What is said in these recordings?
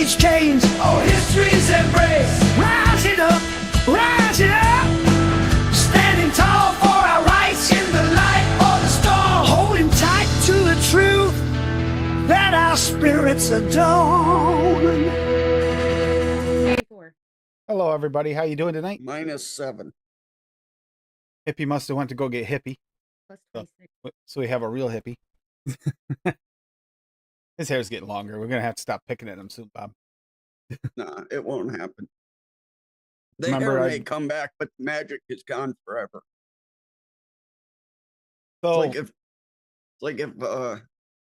age change, oh, history's embrace. Rising up, rising up, standing tall for our rights in the light or the storm, holding tight to the truth that our spirits adorn. 34. Hello, everybody. How you doing tonight? -7. Hippie must have went to go get hippie, Plus so, 26. so we have a real hippie. His hair's getting longer. We're gonna have to stop picking at him soon, Bob. Nah, it won't happen. The Remember, hair may come back, but the magic is gone forever. So It's like if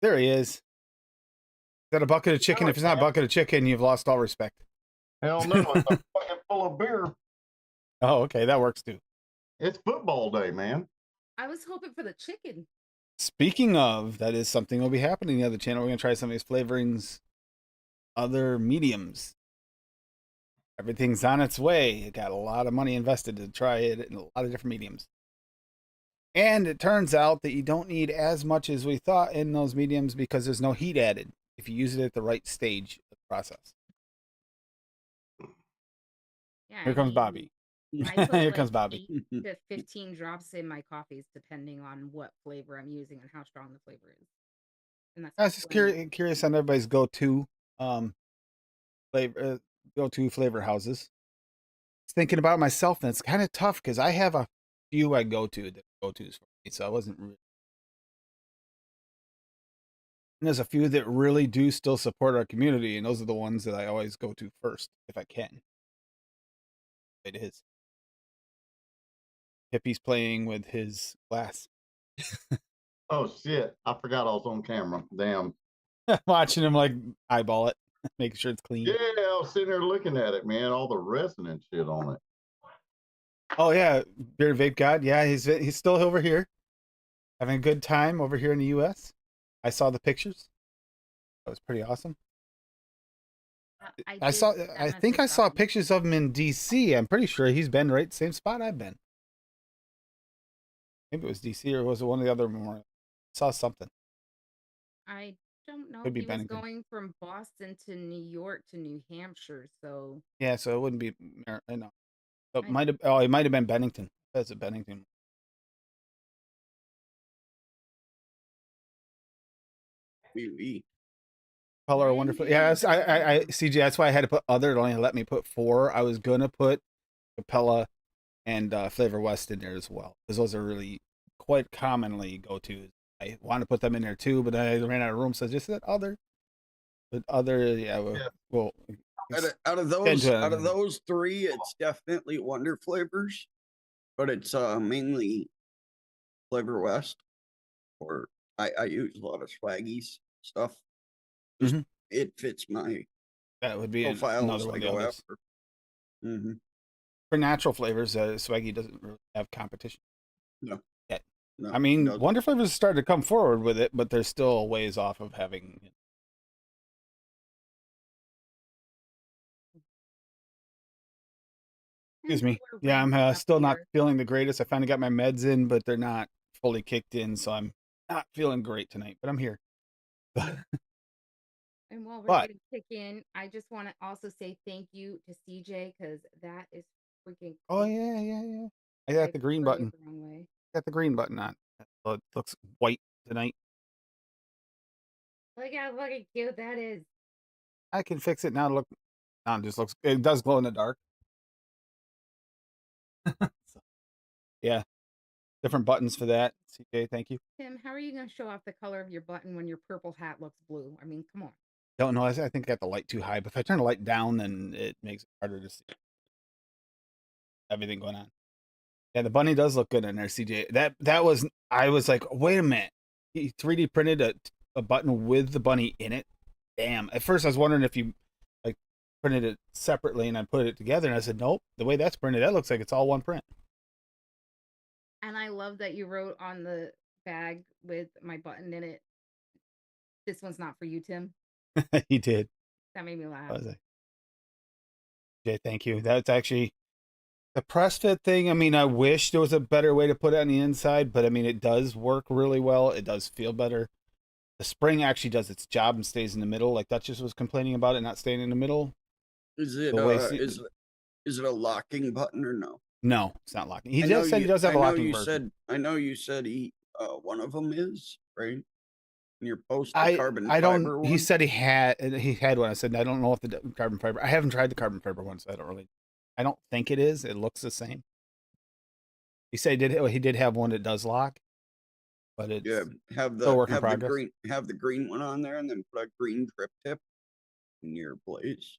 there he is. Is that a bucket of chicken? If it's not a bucket of chicken, you've lost all respect. Hell no, it's a bucket full of beer. Oh, okay, that works too. It's football day, man. I was hoping for the chicken. Speaking of, that is something will be happening on the other channel. We're gonna try some of these flavorings, other mediums. Everything's on its way. It got a lot of money invested to try it in a lot of different mediums. And it turns out that you don't need as much as we thought in those mediums because there's no heat added if you use it at the right stage of the process. Yeah, Here comes Bobby. I put Here like comes Bobby. 8 to 15 drops in my coffees, depending on what flavor I'm using and how strong the flavor is. And that's I was just curious on everybody's go-to flavor houses. I was thinking about myself, and it's kind of tough because I have a few I go-tos for me, so I wasn't really. And there's a few that really do still support our community, and those are the ones that I always go to first if I can. It is. Hippie's playing with his glass. Oh shit! I forgot I was on camera. Damn. Watching him like eyeball it, making sure it's clean. Yeah, I was sitting there looking at it, man. All the resin and shit on it. Oh yeah, Beard Vape God. Yeah, he's still over here, having a good time over here in the U.S. I saw the pictures. That was pretty awesome. I think I saw pictures of him in D.C. I'm pretty sure he's been right the same spot I've been. Maybe it was D.C. or was it one of the other memorials? I saw something. I don't know. Could be He was Bennington. going from Boston to New York to New Hampshire, so Yeah, so it wouldn't be. No, it I- might have. Oh, it might have been Bennington. That's a Bennington. Color wonderful. Yeah, I CJ. That's why I had to put other. It only let me put 4. I was gonna put Capella and Flavor West in there as well, because those are really quite commonly go-tos. I want to put them in there too, but I ran out of room, so I just said other. But other, yeah. Well, out of those 3, it's definitely Wonder Flavors, but it's mainly Flavor West, or I use a lot of Swaggies stuff. It fits my that would be profile another one. I go after. For natural flavors, Swaggy doesn't really have competition. No. Yet. No, I mean, Wonder Flavors started to come forward with it, but they're still a ways off of having. Excuse me. Yeah, I'm still not feeling the greatest. I finally got my meds in, but they're not fully kicked in, so I'm not feeling great tonight. But I'm here. And while we're getting kick in, I just want to also say thank you to CJ, because that is freaking cool. Oh yeah. I got the green button. Got the green button on. So it looks white tonight. Look how fucking cute that is. I can fix it now. Look, now it just looks. It does glow in the dark. So, yeah, different buttons for that. CJ, thank you. Tim, how are you going to show off the color of your button when your purple hat looks blue? I mean, come on. Don't know. I think I got the light too high, but if I turn the light down, then it makes it harder to see everything going on. Yeah, the bunny does look good in there, CJ. That was. I was like, wait a minute. He 3D printed a button with the bunny in it. Damn. At first, I was wondering if you like printed it separately and I put it together, and I said, nope. The way that's printed, that looks like it's all one print. And I love that you wrote on the bag with my button in it, "This one's not for you, Tim." He did. That made me laugh. Jay, thank you. That's actually the press fit thing. I mean, I wish there was a better way to put it on the inside, but I mean, it does work really well. It does feel better. The spring actually does its job and stays in the middle. Like Duchess was complaining about it not staying in the middle. Is it The way is it a locking button or no? No, it's not locking. He I just said he does have a locking version. I know you said one of them is, right? In your post, the I carbon I fiber don't. one. He said he had one. I said I don't know if the carbon fiber. I haven't tried the carbon fiber one, so I don't really. I don't think it is. It looks the same. He said he did have one that does lock, but it's have still the work in progress. have the green one on there, and then put a green drip tip in your blaze.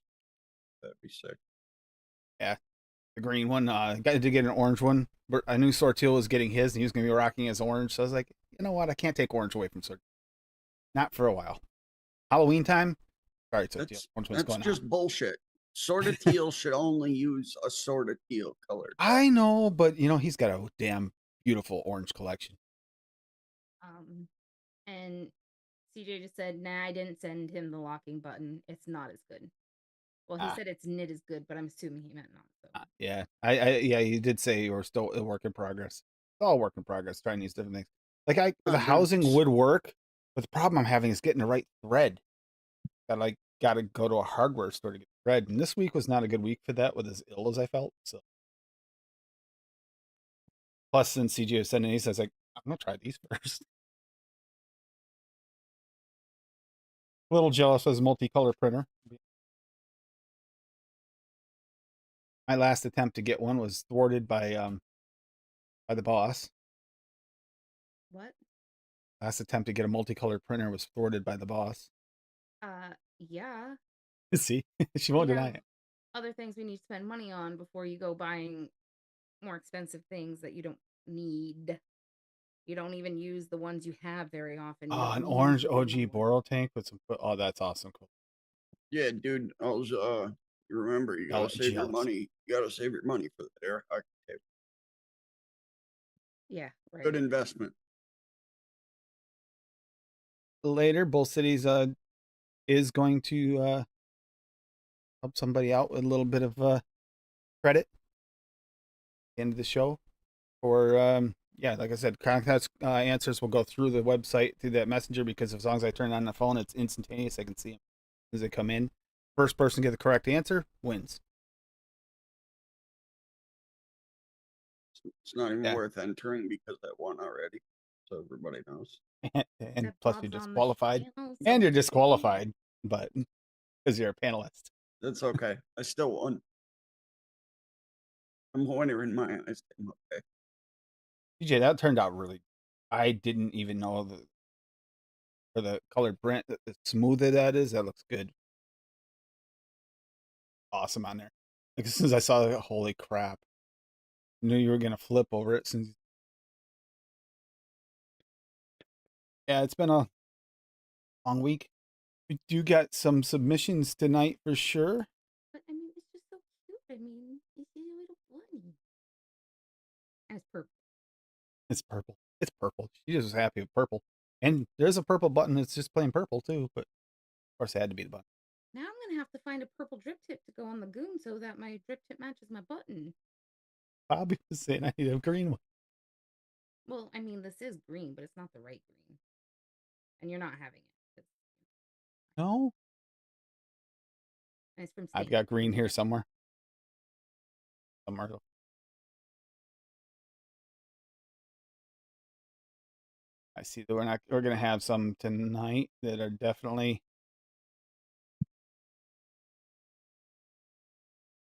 That'd be sick. Yeah, the green one. Got to get an orange one. But I knew Sortil was getting his, and he was going to be rocking his orange. So I was like, you know what? I can't take orange away from Sortil. Not for a while. Halloween time. Sorry, Sortil. That's just bullshit. Sort of teal should only use a sort of teal color. I know, but you know he's got a damn beautiful orange collection. And CJ just said, "Nah, I didn't send him the locking button. It's not as good." Well, he said it's knit as good, but I'm assuming he meant not. So. Yeah, yeah, he did say we're still a work in progress. It's all work in progress. Trying these different things. Like the housing would work, but the problem I'm having is getting the right thread. I got to go to a hardware store to get thread, and this week was not a good week for that. With as ill as I felt, so. Plus, since CJ was sending these, I was like, I'm gonna try these first. A little jealous as a multicolor printer. My last attempt to get one was thwarted by the boss. What? Last attempt to get a multicolored printer was thwarted by the boss. Yeah. See, she won't deny it. Other things we need to spend money on before you go buying more expensive things that you don't need. You don't even use the ones you have very often. Oh, an orange OG Boro tank with some. Oh, that's awesome. Cool. Yeah, dude. I was you remember you gotta save your money. You gotta save your money for the air hockey tape. Yeah, right. Good investment. Later, Bull Cities is going to help somebody out with a little bit of credit at the end of the show. Or yeah, like I said, contact answers will go through the website through that messenger, because as long as I turn it on the phone, it's instantaneous. I can see them as they come in. First person to get the correct answer wins. It's not even worth entering because I won already, so everybody knows. And plus you're disqualified. And you're disqualified, but because you're a panelist. That's okay. I still won. I'm wondering my eyes. I'm okay. DJ, that turned out really. I didn't even know for the colored print, the smooth that is. That looks good. Awesome on there. Like as soon as I saw it, holy crap! I knew you were gonna flip over it. Since yeah, it's been a long week. We do got some submissions tonight for sure. But I mean, it's just so cute. I mean, it's a little bunny. And it's purple. It's purple. It's purple. She just was happy with purple. And there's a purple button that's just plain purple too, but of course it had to be the button. Now I'm gonna have to find a purple drip tip to go on the goon so that my drip tip matches my button. Bobby was saying I need a green one. Well, I mean, this is green, but it's not the right green. And you're not having it. No. And it's from I've got green here somewhere. Somewhere. I see that we're gonna have some tonight that are definitely.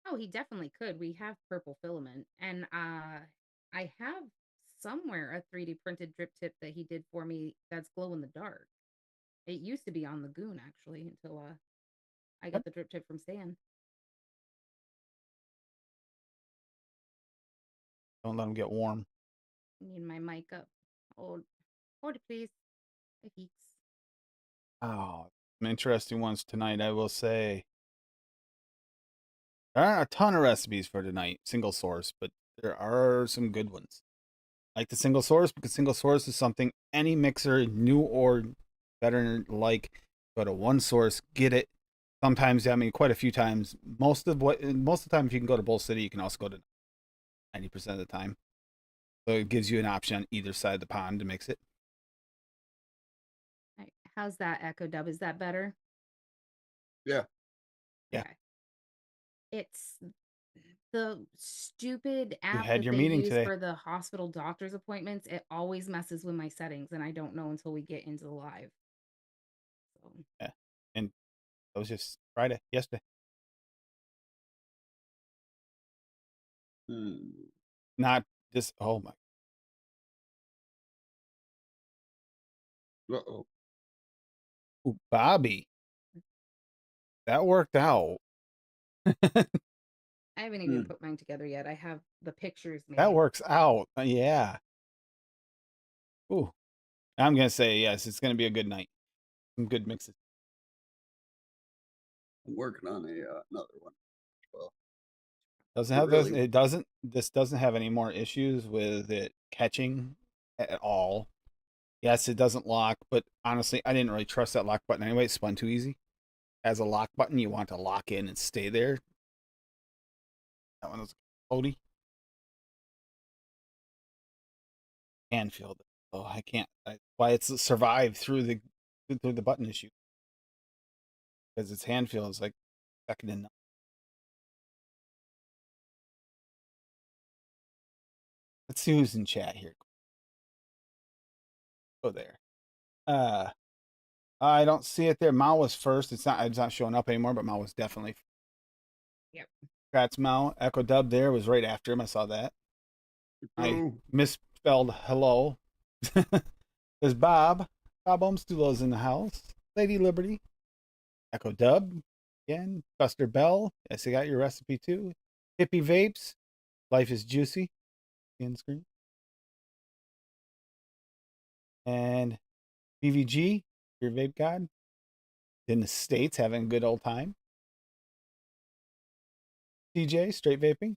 Oh, he definitely could. We have purple filament, and I have somewhere a 3D printed drip tip that he did for me that's glow in the dark. It used to be on the goon actually until I got the drip tip from Stan. Don't let them get warm. I need my mic up. Hold it, please. The geeks. Oh, some interesting ones tonight, I will say. There aren't a ton of recipes for tonight, single source, but there are some good ones. Like the single source, because single source is something any mixer, new or better, like, go to one source, get it. Sometimes, I mean, quite a few times. Most of the time, if you can go to Bull City, you can also go to 90% of the time. So it gives you an option on either side of the pond to mix it. How's that Echo Dub? Is that better? Yeah. Yeah. Okay. It's the stupid You app had that your they meeting use today. for the hospital doctor's appointments. It always messes with my settings, and I don't know until we get into the live. So. Yeah. And that was just Friday, yesterday. Not just, oh my. Uh-oh. Ooh, Bobby. That worked out. I haven't even Hmm. put mine together yet. I have the pictures made. That works out. Yeah. Ooh. I'm going to say yes. It's going to be a good night. Some good mixes. I'm working on another one. Well, Doesn't But have this. really- It doesn't. This doesn't have any more issues with it catching at all. Yes, it doesn't lock, but honestly, I didn't really trust that lock button anyway. It spun too easy. As a lock button, you want to lock in and stay there. That one was floaty. Hand feel. Oh, I can't. Why it's survived through the button issue. Because its hand feel is like second to none. Let's see who's in chat here. Go there. I don't see it there. Mao was first. It's not showing up anymore, but Mao was definitely. Yep. Congrats, Mao. Echo Dub there was right after him. I saw that. I misspelled hello. There's Bob. Bob Omstulo's in the house. Lady Liberty. Echo Dub. Again. Buster Bell. Yes, I got your recipe too. Hippie Vapes. Life is Juicy. In screen. And BVG. Your vape god. In the States having a good old time. TJ. Straight vaping.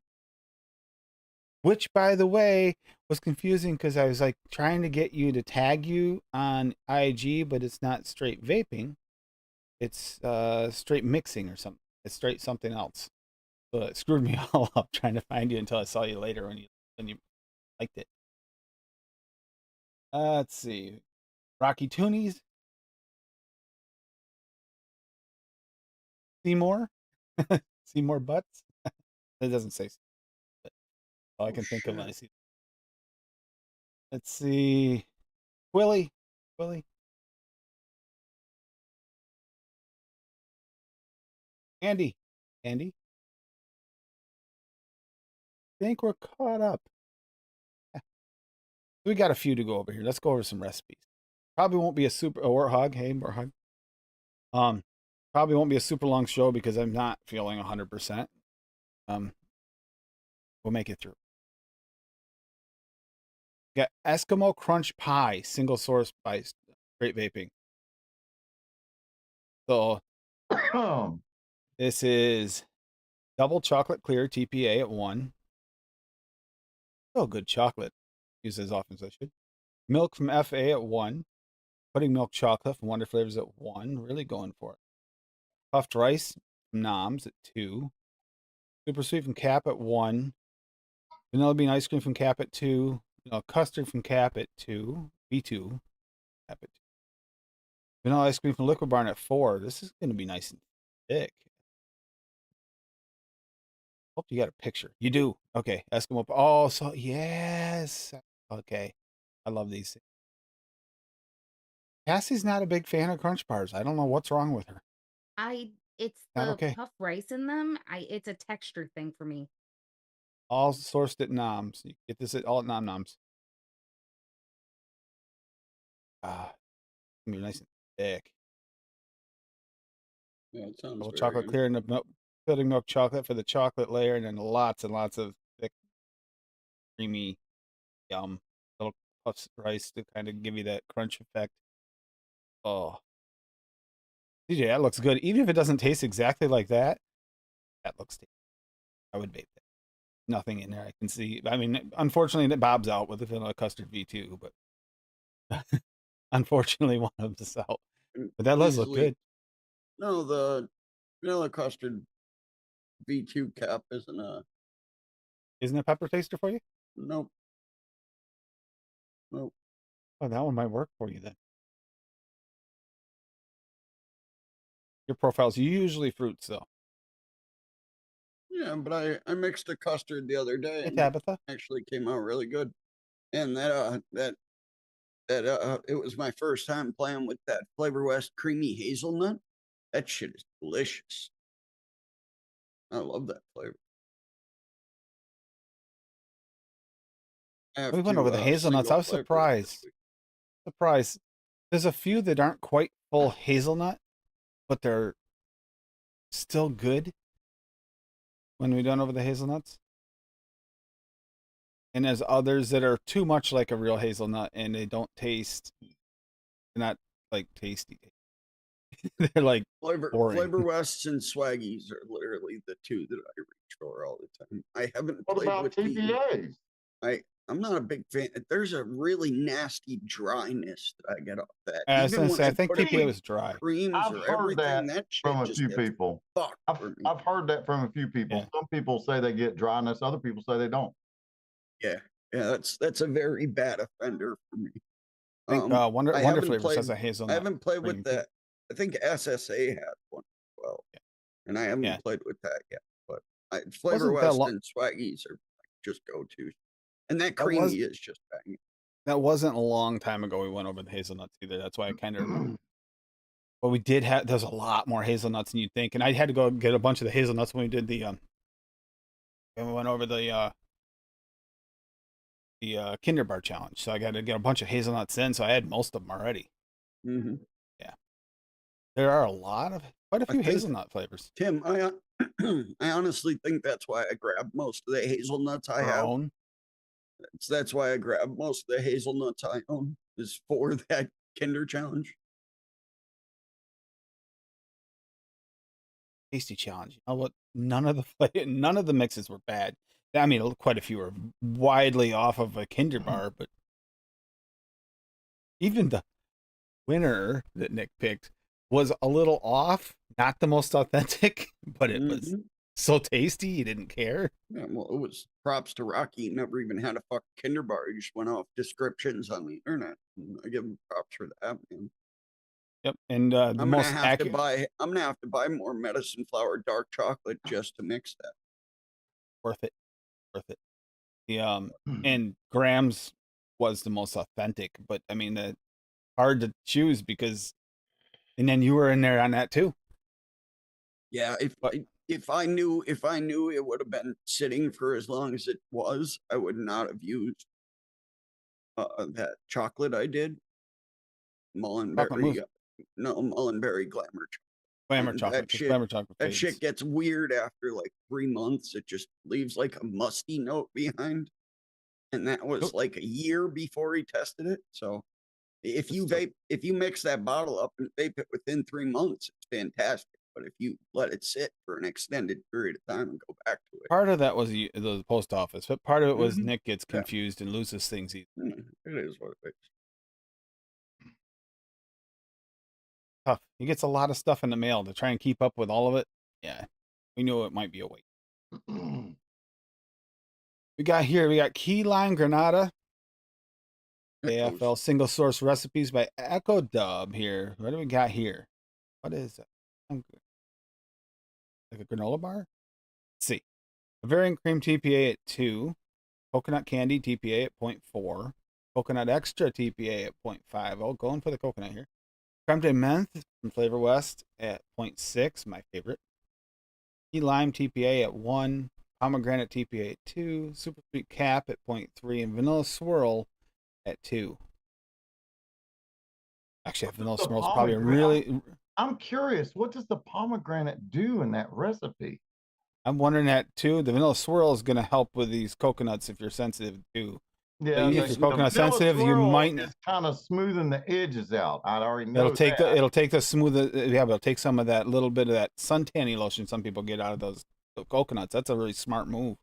Which, by the way, was confusing because I was like trying to get you to tag you on IG, but it's not straight vaping. It's straight mixing or something. It's straight something else. So it screwed me all up trying to find you until I saw you later when you liked it. Let's see. Rocky Toonies. Seymour. Seymour Butts. It doesn't say. But all I can think of when I see. Let's see. Willie. Andy. I think we're caught up. We got a few to go over here. Let's go over some recipes. Probably won't be a super Warthog. Hey, Warthog. Probably won't be a super long show because I'm not feeling 100%. We'll make it through. Got Eskimo Crunch Pie, single source by Straight Vaping. So this is double chocolate clear TPA at 1. Oh, good chocolate. Use as often as I should. Milk from FA at 1. Pudding milk chocolate from Wonder Flavors at 1. Really going for it. Puffed rice from Nomz at 2. Super sweet from Cap at 1. Vanilla bean ice cream from Cap at 2. Custard from Cap at 2. V2. Cap at 2. Vanilla ice cream from Liquid Barn at 4. This is going to be nice and thick. Hope you got a picture. You do. Okay. Eskimo. Oh, so yes. Okay. I love these things. Cassie's not a big fan of crunch bars. I don't know what's wrong with her. It's Not the okay. puff rice in them. It's a texture thing for me. All sourced at Nomz. You get this at all at Nom's. It's gonna be nice and thick. Yeah, it sounds Double very chocolate clear and the pudding milk chocolate for the chocolate layer, and then lots and lots of thick, creamy, yum. Little puffs of rice to kind of give you that crunch effect. Oh, DJ, that looks good. Even if it doesn't taste exactly like that, that looks tasty. I would vape that. Nothing in there I can see. I mean, unfortunately, Bob's out with the vanilla custard V2, but unfortunately, one of them's out. But that does look good. No, the vanilla custard V2 cap isn't a pepper taster for you? Nope. Oh, that one might work for you then. Your profile's usually fruits, though. Yeah, but I mixed a custard the other day Hey, and Tabitha. it actually came out really good. And that it was my first time playing with that Flavor West creamy hazelnut. That shit is delicious. I love that flavor. I have We went to, over the hazelnuts. I single was flavor it this surprised. week. Surprised. There's a few that aren't quite full hazelnut, but they're still good when we done over the hazelnuts. And there's others that are too much like a real hazelnut and they don't taste, they're not like tasty. They're like boring. Flavor Wests and Swaggies are literally the two that I reach for all the time. I haven't What played about with the TPAs? I'm not a big fan. There's a really nasty dryness that I get off that. I was Even gonna when say, I I think put it TPA with was dry. creams I've or heard everything, that that shit from a just few gets people. fucked for me. I've heard that from a few people. Yeah. Some people say they get dryness. Other people say they don't. Yeah, that's a very bad offender for me. I think Wonder Flavors has a I hazelnut. haven't played with cream, that. I think SSA had one as well, Yeah. and I haven't Yeah. played with that yet. But Flavor Wasn't that West and Swaggies are just go-tos, and that That was- creamy is just banging. That wasn't a long time ago we went over the hazelnuts either. That's why I kind of remember. But we did have, there's a lot more hazelnuts than you'd think. And I had to go get a bunch of the hazelnuts when we did when we went over the Kinder Bar challenge. So I got to get a bunch of hazelnuts in. So I had most of them already. Mm-hmm. Yeah. There are quite a few think- hazelnut flavors. Tim, I honestly think that's why I grabbed most of the hazelnuts I Our have. own. That's why I grabbed most of the hazelnuts I own is for that Kinder challenge. Tasty challenge. You know what? None of the mixes were bad. I mean, quite a few were widely off of a Kinder Bar, but even the winner that Nick picked was a little off. Not the most authentic, but it was so tasty you didn't care. Yeah, well, it was props to Rocky. He never even had a fucking Kinder Bar. He just went off descriptions on the internet. I give him props for that, man. Yep, and the I'm gonna most have accurate. to buy more medicine flower dark chocolate just to mix that. Worth it. The and Graham's was the most authentic, but I mean, hard to choose because, and then you were in there on that too. Yeah, if I knew it would have been sitting for as long as it was, I would not have used that chocolate I did. Mullenberry, Mullenberry Glamour chocolate. Glamour chocolate. Glamour chocolate. That shit gets weird after like 3 months. It just leaves like a musty note behind. And that was like a year before he tested it. So if you mix that bottle up and vape it within 3 months, it's fantastic. But if you let it sit for an extended period of time and go back to it. Part of that was the post office, but part of it was Mhm. Nick gets confused and loses things easily. It is what it is. Tough. He gets a lot of stuff in the mail to try and keep up with all of it. Yeah, we knew it might be a wait. We got Key Lime Granada. AFL single source recipes by Echo Dub here. What do we got here? What is it? Like a granola bar? Let's see. Bavarian cream TPA at 2. Coconut candy TPA at 0.4. Coconut extra TPA at 0.5. Oh, going for the coconut here. Creme de menthe from Flavor West at 0.6, my favorite. Key lime TPA at 1. Pomegranate TPA at 2. Super sweet cap at 0.3. And vanilla swirl at 2. Actually, vanilla swirl is probably a really... I'm curious, what does the pomegranate do in that recipe? I'm wondering that too. The vanilla swirl is going to help with these coconuts if you're sensitive too. Yeah, if you're coconut sensitive, you might just kind of smoothing the edges out. I already know it'll take the smooth. Yeah, but it'll take some of that little bit of that suntanny lotion some people get out of those coconuts. That's a really smart move.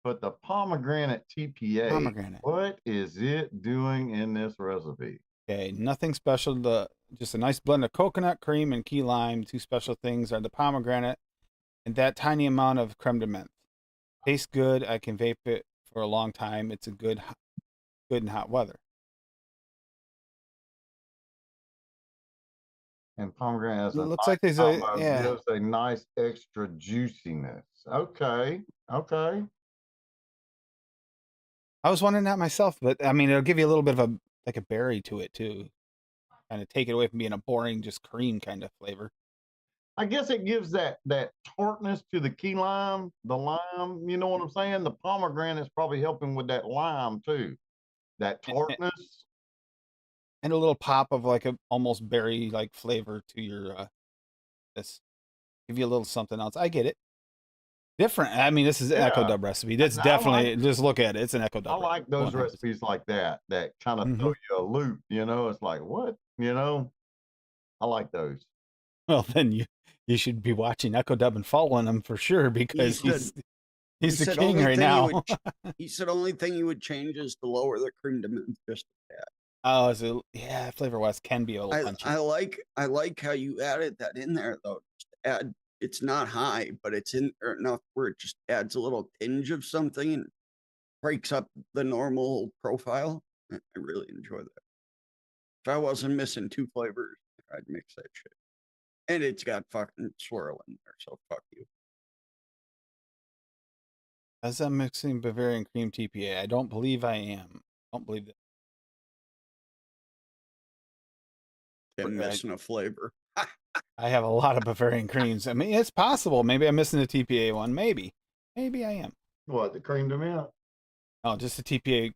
But the pomegranate TPA, what is it doing in this recipe? Okay, nothing special. Just a nice blend of coconut cream and key lime. 2 special things are the pomegranate and that tiny amount of creme de menthe. Tastes good. I can vape it for a long time. It's a good in hot weather. And pomegranate has It a looks nice like there's combo, yeah. gives a nice extra juiciness. Okay. Okay. I was wondering that myself, but I mean, it'll give you a little bit of a berry to it too. Kind of take it away from being a boring, just cream kind of flavor. I guess it gives that tartness to the key lime, the lime. You know what I'm saying? The pomegranate is probably helping with that lime too, that tartness, and a little pop of like a almost berry like flavor to your this. Give you a little something else. I get it. Different. I mean, this is an Echo Dub recipe. That's definitely just look at it. It's an Echo Dub. I like those 100%. recipes like that kind of throw you a loop. You know, it's like what? You know, I like those. Well, then you should be watching Echo Dub and following him for sure because he's the king right now. He said only thing you would change is to lower the cream to mint just a tad. Oh, so yeah, Flavor West can be a little punchy. I like how you added that in there though. Just add, it's not high, but it's in there enough where it just adds a little tinge of something and breaks up the normal profile. I really enjoy that. If I wasn't missing 2 flavors, I'd mix that shit. And it's got fucking swirl in there, so fuck you. As I'm mixing Bavarian cream TPA, I don't believe I am. I don't believe that. I'm missing a flavor. I have a lot of Bavarian creams. I mean, it's possible. Maybe I'm missing the TPA one. Maybe I am. What, the cream to mint? Oh, just the TPA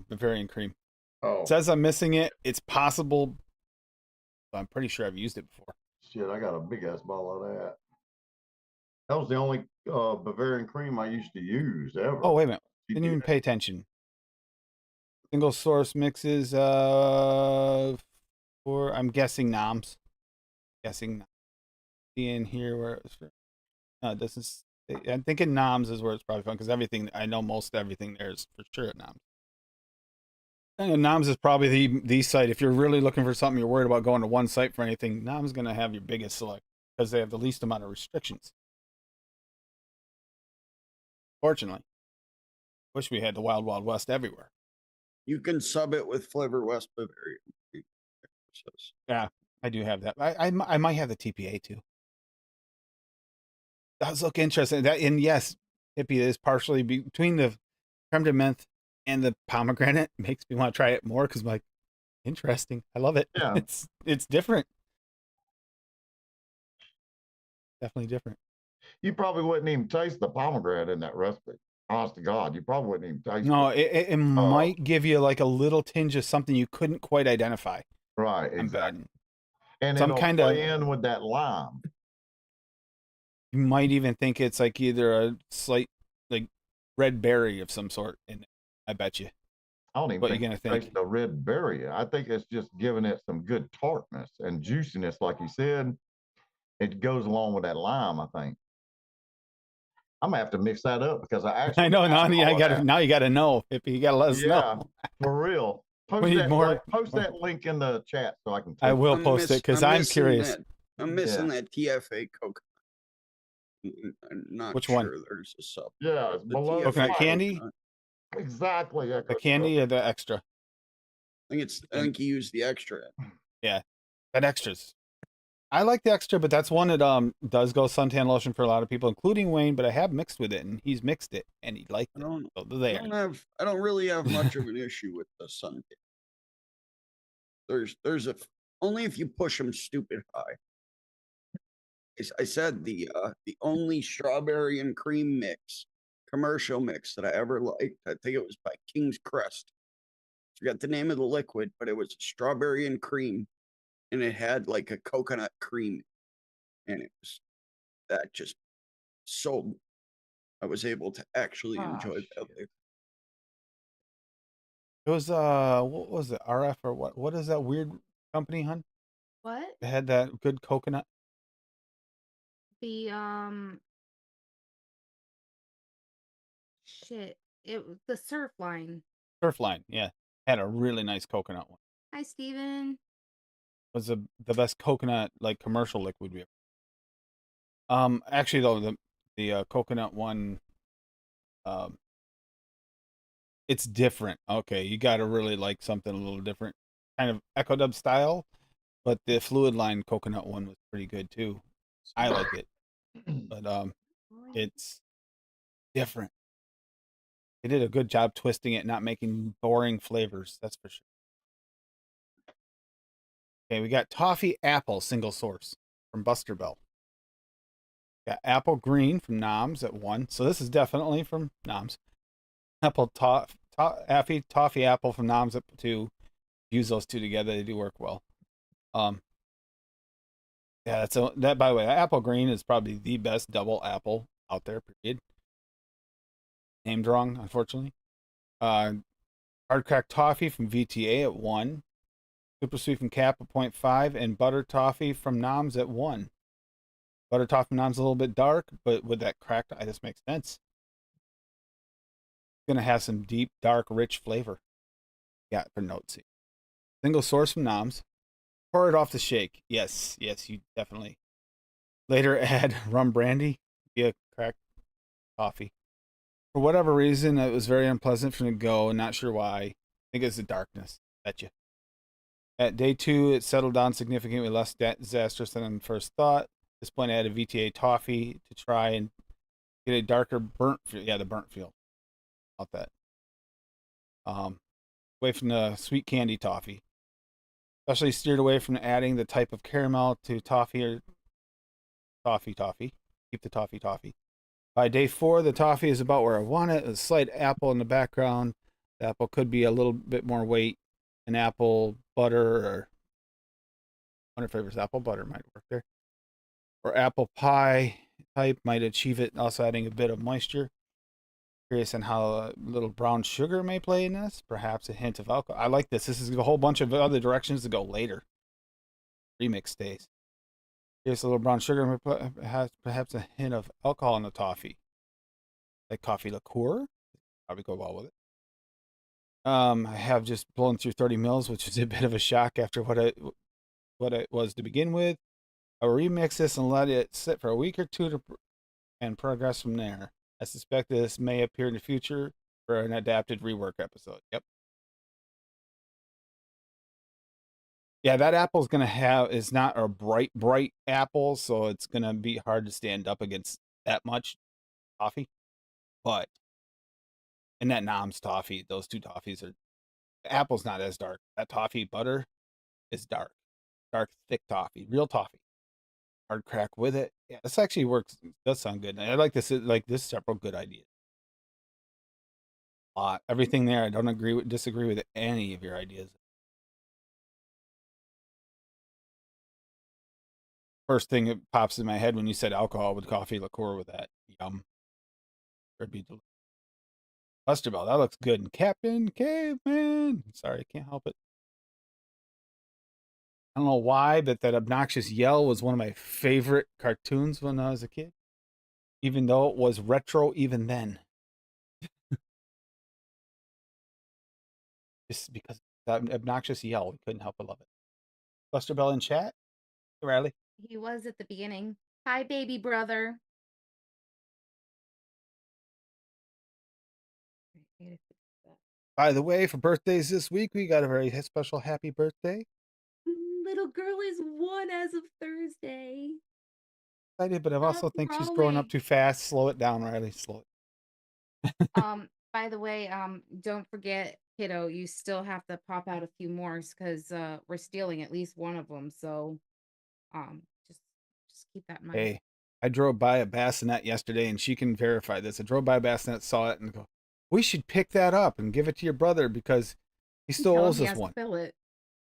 Bavarian cream. Oh, It says I'm missing it. It's possible. But I'm pretty sure I've used it before. shit, I got a big ass bottle of that. That was the only Bavarian cream I used to use ever. Oh, wait a minute. Didn't even pay attention. Single source mixes for, I'm guessing Nomz. Guessing in here where it was for. No, it doesn't. I'm thinking Nomz is where it's probably from because everything, I know most everything there is for sure at Nomz. And Nomz is probably the site. If you're really looking for something, you're worried about going to one site for anything, Nomz is going to have your biggest select because they have the least amount of restrictions. Fortunately. Wish we had the Wild Wild West everywhere. You can sub it with Flavor West Bavarian. Yeah, I do have that. I might have the TPA too. That does look interesting. That, and yes, Hippie is partially between the creme de menthe and the pomegranate. Makes me want to try it more because I'm like, interesting. I love it. Yeah. It's different. Definitely different. You probably wouldn't even taste the pomegranate in that recipe. Honest to God, you probably wouldn't even taste No, it. it might give you like a little tinge of something you couldn't quite identify. Right, exactly. And some it'll kind play in with that lime. You might even think it's like either a slight like red berry of some sort in it. I bet you. I don't even what think you're gonna think. The red berry. I think it's just giving it some good tartness and juiciness, like you said. It goes along with that lime, I think. I'm gonna have to mix that up because I know now you got to know if you got to let us know. For real. Post that link in the chat so I can. I will post it because I'm curious. I'm missing that TFA coconut. I'm not Which sure one? There's a sub. Yeah, it's below coconut candy. Exactly. The candy or the extra? I think you use the extra. Yeah, that extras. I like the extra, but that's one that does go suntan lotion for a lot of people, including Wayne. But I have mixed with it, and he's mixed it, and he liked it. I don't really have much of an issue with the suntan. There's only if you push them stupid high. I said the only strawberry and cream commercial mix that I ever liked. I think it was by King's Crest. I forgot the name of the liquid, but it was strawberry and cream. And it had like a coconut cream, and it was that just sold. I was able to actually enjoy that. It was what was it, RF or what? What is that weird company, hun? What? It had that good coconut. The shit. The Surfline. Surfline, yeah, had a really nice coconut one. Hi, Steven. Was the best coconut like commercial liquid we ever. Actually though the coconut one, it's different. Okay, you got to really like something a little different, kind of Echo Dub style, But the fluid line coconut one was pretty good too. I like it, but it's different. They did a good job twisting it, not making boring flavors. That's for sure. Okay, we got toffee apple single source from Buster Bell. Got apple green from Nomz at 1. So this is definitely from Nomz. Apple toffee apple from Nomz at 2. Use those two together; they do work well. Yeah, that by the way, apple green is probably the best double apple out there. Period. Named wrong, unfortunately. Hard cracked toffee from VTA at 1. Super sweet from Cap at 0.5, and butter toffee from Nomz at 1. Butter toffee from Nomz a little bit dark, but with that cracked, this makes sense. Gonna have some deep, dark, rich flavor. Got for notes. Single source from Nomz. Pour it off the shake. Yes, you definitely. Later add rum brandy via cracked toffee. For whatever reason, it was very unpleasant from the go. Not sure why. I think it's the darkness. Betcha. At day 2, it settled down significantly less disastrous than on first thought. At this point, I added VTA toffee to try and get a darker burnt feel. Yeah, the burnt feel. About that. Away from the sweet candy toffee. Especially steered away from adding the type of caramel to toffee or toffee. Keep the toffee. By day 4, the toffee is about where I want it. A slight apple in the background. The apple could be a little bit more weight. An apple butter, or I wonder if it was apple butter might work there. Or apple pie type might achieve it, also adding a bit of moisture. Curious on how a little brown sugar may play in this. Perhaps a hint of alcohol. I like this. This is a whole bunch of other directions to go later. Remix stays. Here's a little brown sugar. Has perhaps a hint of alcohol in the toffee. Like coffee liqueur. Probably go well with it. I have just blown through 30 mils, which is a bit of a shock after what it was to begin with. I will remix this and let it sit for a week or two and progress from there. I suspect this may appear in the future for an adapted rework episode. Yep. Yeah, that apple's is not a bright apple, so it's gonna be hard to stand up against that much toffee. But and that Nomz toffee, those two toffees the apple's not as dark. That toffee butter is dark, thick toffee, real toffee. Hard crack with it. Yeah, this actually works. Does sound good. I like this. Several good ideas. Everything there. I don't disagree with any of your ideas. First thing that pops in my head when you said alcohol with coffee liqueur with that. Yum. It'd be delicious. Buster Bell, that looks good. And Captain Caveman. Sorry, I can't help it. I don't know why, but that obnoxious yell was one of my favorite cartoons when I was a kid. Even though it was retro even then. Just because that obnoxious yell, we couldn't help but love it. Buster Bell in chat. Hey, Riley. He was at the beginning. Hi, baby brother. By the way, for birthdays this week, we got a very special happy birthday. Little girl is 1 as of Thursday. Excited, but I also think she's growing up too fast. Slow it down, Riley. Slow it. By the way, don't forget, kiddo, you still have to pop out a few more because we're stealing at least one of them. So, just keep that in mind. Hey, I drove by a bassinet yesterday, and she can verify this. I drove by a bassinet, saw it, and go, we should pick that up and give it to your brother because he still owes us one. Fill it.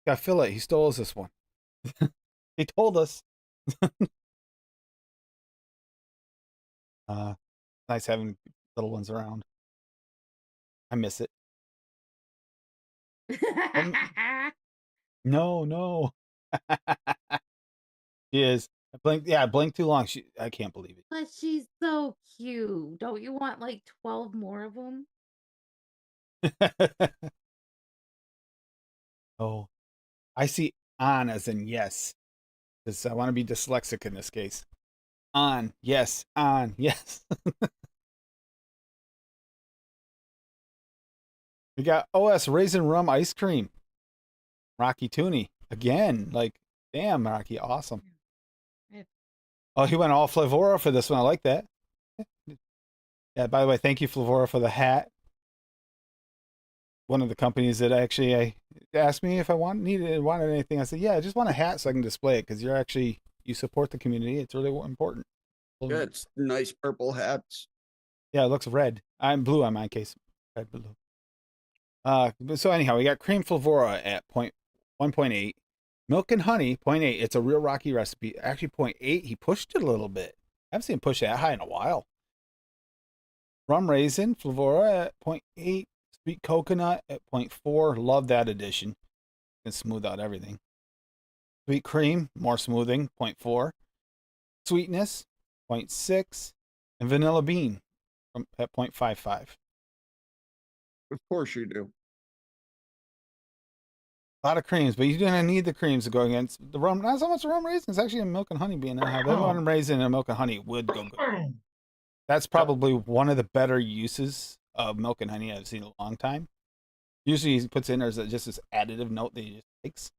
Yeah, fill it. He still owes us one. He told us. Nice having little ones around. I miss it. No. She is. I blinked too long. I can't believe it. But she's so cute. Don't you want like 12 more of them? Oh, I see on as in yes. Because I want to be dyslexic in this case. On, yes, yes. We got OS Raisin Rum Ice Cream. Rocky Tooney. Again, like Damn, Rocky, awesome. It- Oh, he went all Flavora for this one. I like that. Yeah, by the way, thank you, Flavora, for the hat. One of the companies that actually I asked me if I wanted anything. I said, yeah, I just want a hat so I can display it because you support the community. It's really important. Yeah, it's nice purple hats. Yeah, it looks red. I'm blue on my case. Red, blue. So anyhow, we got cream Flavora at 1.8. Milk and honey, 0.8. It's a real Rocky recipe. Actually, 0.8. He pushed it a little bit. I haven't seen him push that high in a while. Rum raisin, Flavora at 0.8. Sweet coconut at 0.4. Love that addition. Can smooth out everything. Sweet cream, more smoothing, 0.4. Sweetness, 0.6. And vanilla bean at 0.55. Of course you do. A lot of creams, but you're gonna need the creams to go against the rum. Not so much the rum raisin. It's actually a milk and honey being there. That rum raisin and milk and honey would go good. That's probably one of the better uses of milk and honey I've seen in a long time. Usually he puts in there's just this additive note that he just takes.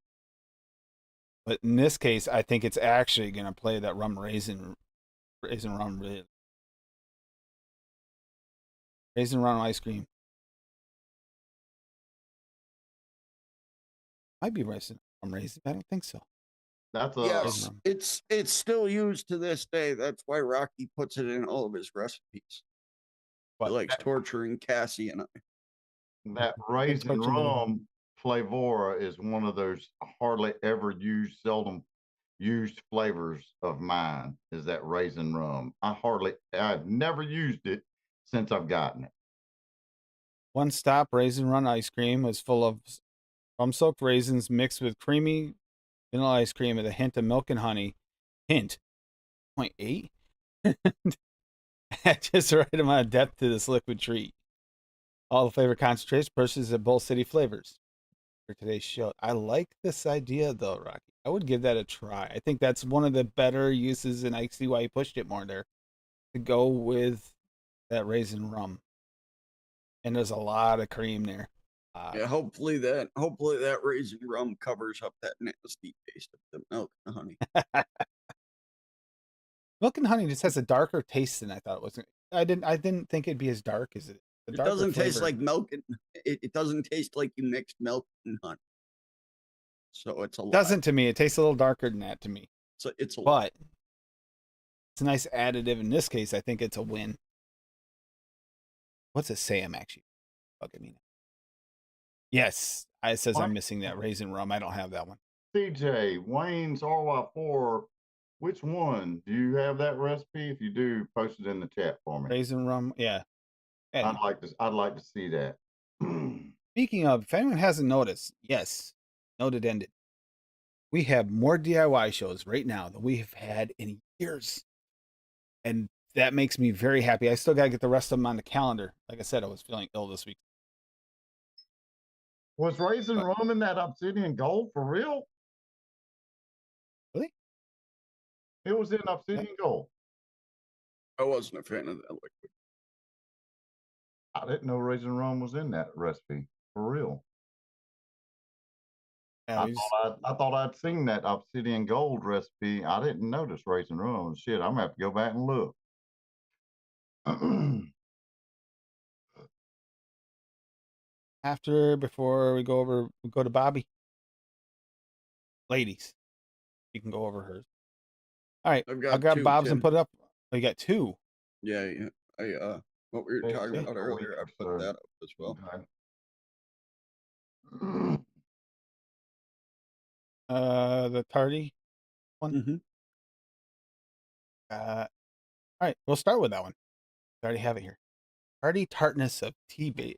But in this case, I think it's actually gonna play that rum raisin rum really. Raisin rum ice cream. Might be raisin. I don't think so. That's Yes, it's still used to this day. That's why Rocky puts it in all of his recipes. He likes torturing Cassie and I. that raisin rum Flavora is one of those hardly ever used, seldom used flavors of mine. Is that raisin rum? I've never used it since I've gotten it. One Stop Raisin Run ice cream was full of rum-soaked raisins mixed with creamy vanilla ice cream with a hint of milk and honey. Hint, 0.8? Just the right amount of depth to this liquid treat. All the flavor concentrates purchased at Bull City Flavors for today's show. I like this idea, though, Rocky. I would give that a try. I think that's one of the better uses, and I see why you pushed it more there, to go with that raisin rum. And there's a lot of cream there. Yeah, hopefully that raisin rum covers up that nasty taste of the milk and honey. Milk and honey just has a darker taste than I thought it was. I didn't think it'd be as dark as it. It doesn't taste like milk, and it doesn't taste like you mixed milk and honey. So it's a lot. Doesn't to me. It tastes a little darker than that to me. So it's a But lot. it's a nice additive. In this case, I think it's a win. What's it say? I'm actually fucking me. Yes, it says I'm missing that raisin rum. I don't have that one. CJ, Wayne's RY4, which one? Do you have that recipe? If you do, post it in the chat for me. Raisin rum, yeah. Hey. I'd like to see that. Speaking of, if anyone hasn't noticed, yes, noted ended. We have more DIY shows right now than we have had in years. And that makes me very happy. I still got to get the rest of them on the calendar. Like I said, I was feeling ill this week. Was raisin rum in that obsidian gold for real? Really? It was in obsidian gold. I wasn't a fan of that liquid. I didn't know raisin rum was in that recipe for real. Yeah, I thought I'd seen that obsidian gold recipe. I didn't notice raisin rum. Shit, I'm gonna have to go back and look. Before we go to Bobby. Ladies, you can go over hers. All right, I'll grab Bob's and put it up. Oh, you got two. Yeah. What we were talking about earlier, I put that up as well. Okay. The tardy one. Mm-hmm. All right, we'll start with that one. I already have it here. Tardy tartness of tea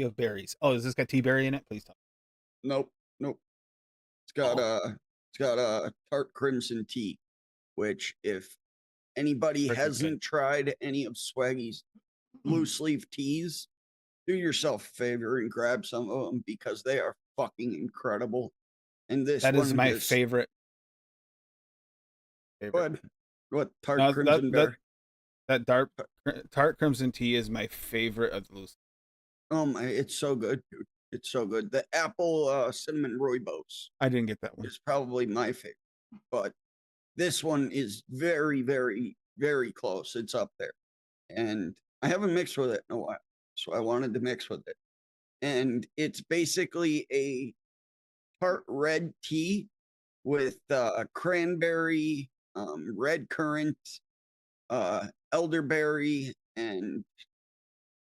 of berries. Oh, does this got tea berry in it? Please tell me. Nope. It's got tart crimson tea, which if anybody hasn't tried any of Swaggy's blue sleeve teas, do yourself a favor and grab some of them because they are fucking incredible. And that is my favorite. What tart crimson berry? That tart crimson tea is my favorite of the loose. It's so good, dude. It's so good. The apple cinnamon rooibos. I didn't get that one. It's probably my favorite. but this one is very, very, very close. It's up there. And I haven't mixed with it in a while. So I wanted to mix with it. And it's basically a tart red tea with cranberry, red currant, elderberry, and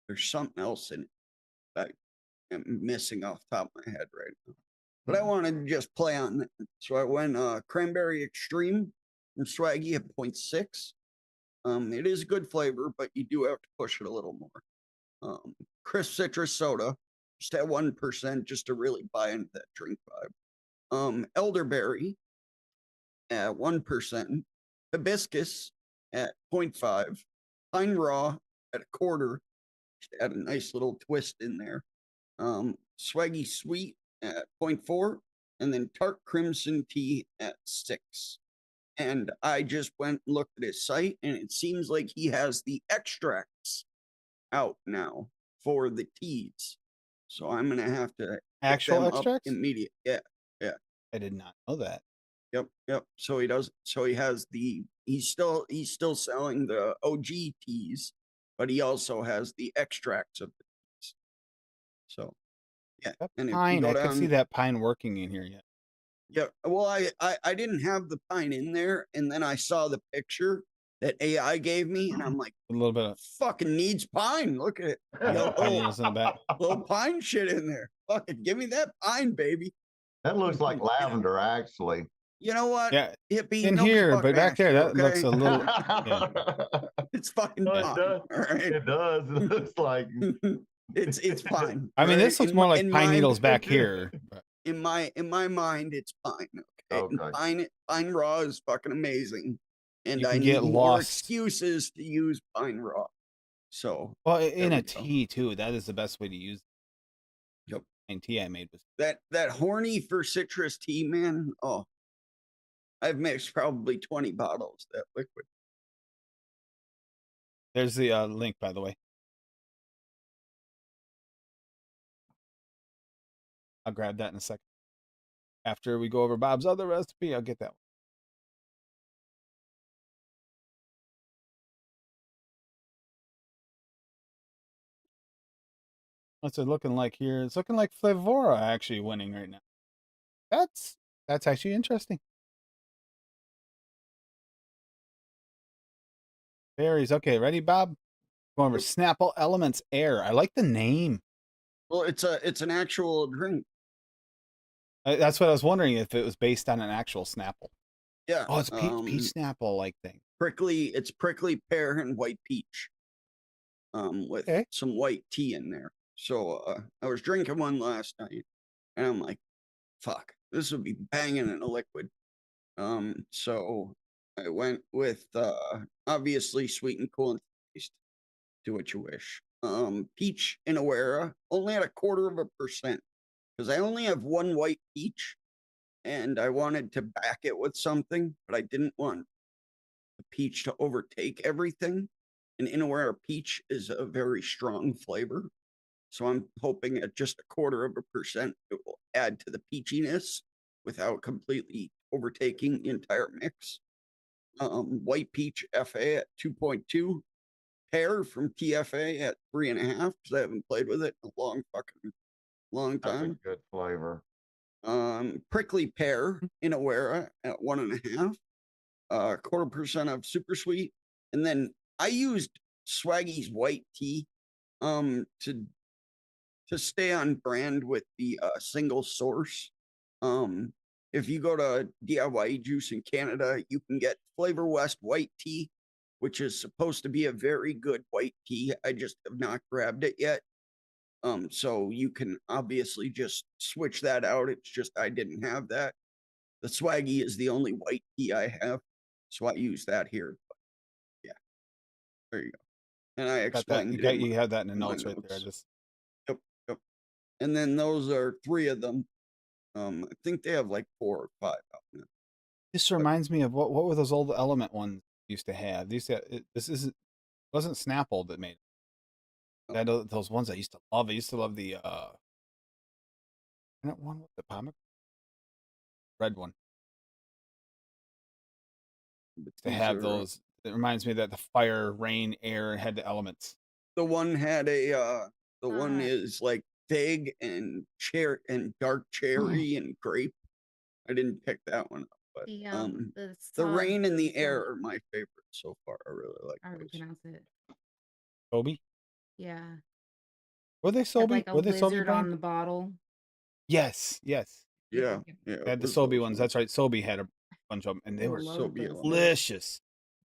there's something else in it that I'm missing off the top of my head right now. But I wanted to just play on that. So I went cranberry extreme from Swaggy at 0.6. It is a good flavor, but you do have to push it a little more. Crisp citrus soda, just at 1%, just to really buy into that drink vibe. Elderberry at 1%. Hibiscus at 0.5. Pine raw at 1/4. Just add a nice little twist in there. Swaggy sweet at 0.4. And then tart crimson tea at 6. And I just went and looked at his site, and it seems like he has the extracts out now for the teas. So I'm gonna have to Actual extracts immediate. Yeah. I did not know that. Yep. So he does. So he has the. He's still selling the OG teas, but he also has the extracts of the teas. So yeah, That and pine, I could see that pine working in here yet. Yeah, well, I didn't have the pine in there, and then I saw the picture that AI gave me, and I'm like, A little bit of fucking needs pine. Look at it. pine needles in the back. Little pine shit in there. Fucking give me that pine, baby. That looks like lavender, actually. You know what? Yeah, Hippie, in here, but back there, that looks a little. Yeah. It's fucking No, pine. it does. All right. It does. It looks like it's fine. I mean, this looks more like pine needles my, back here. But in my mind, it's pine. Okay. Okay. Pine raw is fucking amazing, and you I can need get more lost. excuses to use pine raw. So Well, there in we a go. tea too, that is the best way to use it. Yep. And tea I made was That horny for citrus tea, man. Oh, I've mixed probably 20 bottles of that liquid. There's the link, by the way. I'll grab that in a second. After we go over Bob's other recipe, I'll get that one. What's it looking like here? It's looking like Flavora actually winning right now. That's actually interesting. Berries. Okay, ready, Bob? Going over Snapple Elements Air. I like the name. Well, it's an actual drink. That's what I was wondering, if it was based on an actual Snapple. Yeah. Oh, it's peach Snapple like thing. It's prickly pear and white peach. With some white tea in there. So I was drinking one last night, and I'm like, fuck, this would be banging in a liquid. So I went with obviously sweet and cool and taste. Do what you wish. Peach in Awera only at 1/4%, because I only have one white peach, and I wanted to back it with something, but I didn't want the peach to overtake everything. And in Awera peach is a very strong flavor. So I'm hoping at just 1/4%, it will add to the peachiness without completely overtaking the entire mix. White peach FA at 2.2. Pear from TFA at 3.5, because I haven't played with it in a long time. that's a good flavor. Prickly pear in Awera at 1.5. 1/4% of super sweet. And then I used Swaggy's white tea to stay on brand with the single source. If you go to DIY-ejuice in Canada, you can get Flavor West white tea, which is supposed to be a very good white tea. I just have not grabbed it yet. So you can obviously just switch that out. It's just I didn't have that. The Swaggy is the only white tea I have, so I use that here. But yeah, there you go. And I explained you had that in the notes right there. Yep. And then those are 3 of them. I think they have like 4 or 5 out now. This reminds me of what were those old Element ones used to have? Wasn't Snapple that made it. I had those ones I used to love. I used to love the that one with the pomegranate red one. To have those, it reminds me that the fire, rain, air had the elements. The one had a the one is like fig and dark cherry and grape. I didn't pick that one up, but the rain and the air are my favorite so far. I really like I already those. pronounced it. Sobe? Yeah. Were they Had Sobe? like a Were they Sobe lizard brand? on the bottle. Yes, yes. Yeah, Yep. yeah. They had the it was Sobe those ones. That's right. Sobe had a bunch of them, and they were Love so those things. delicious.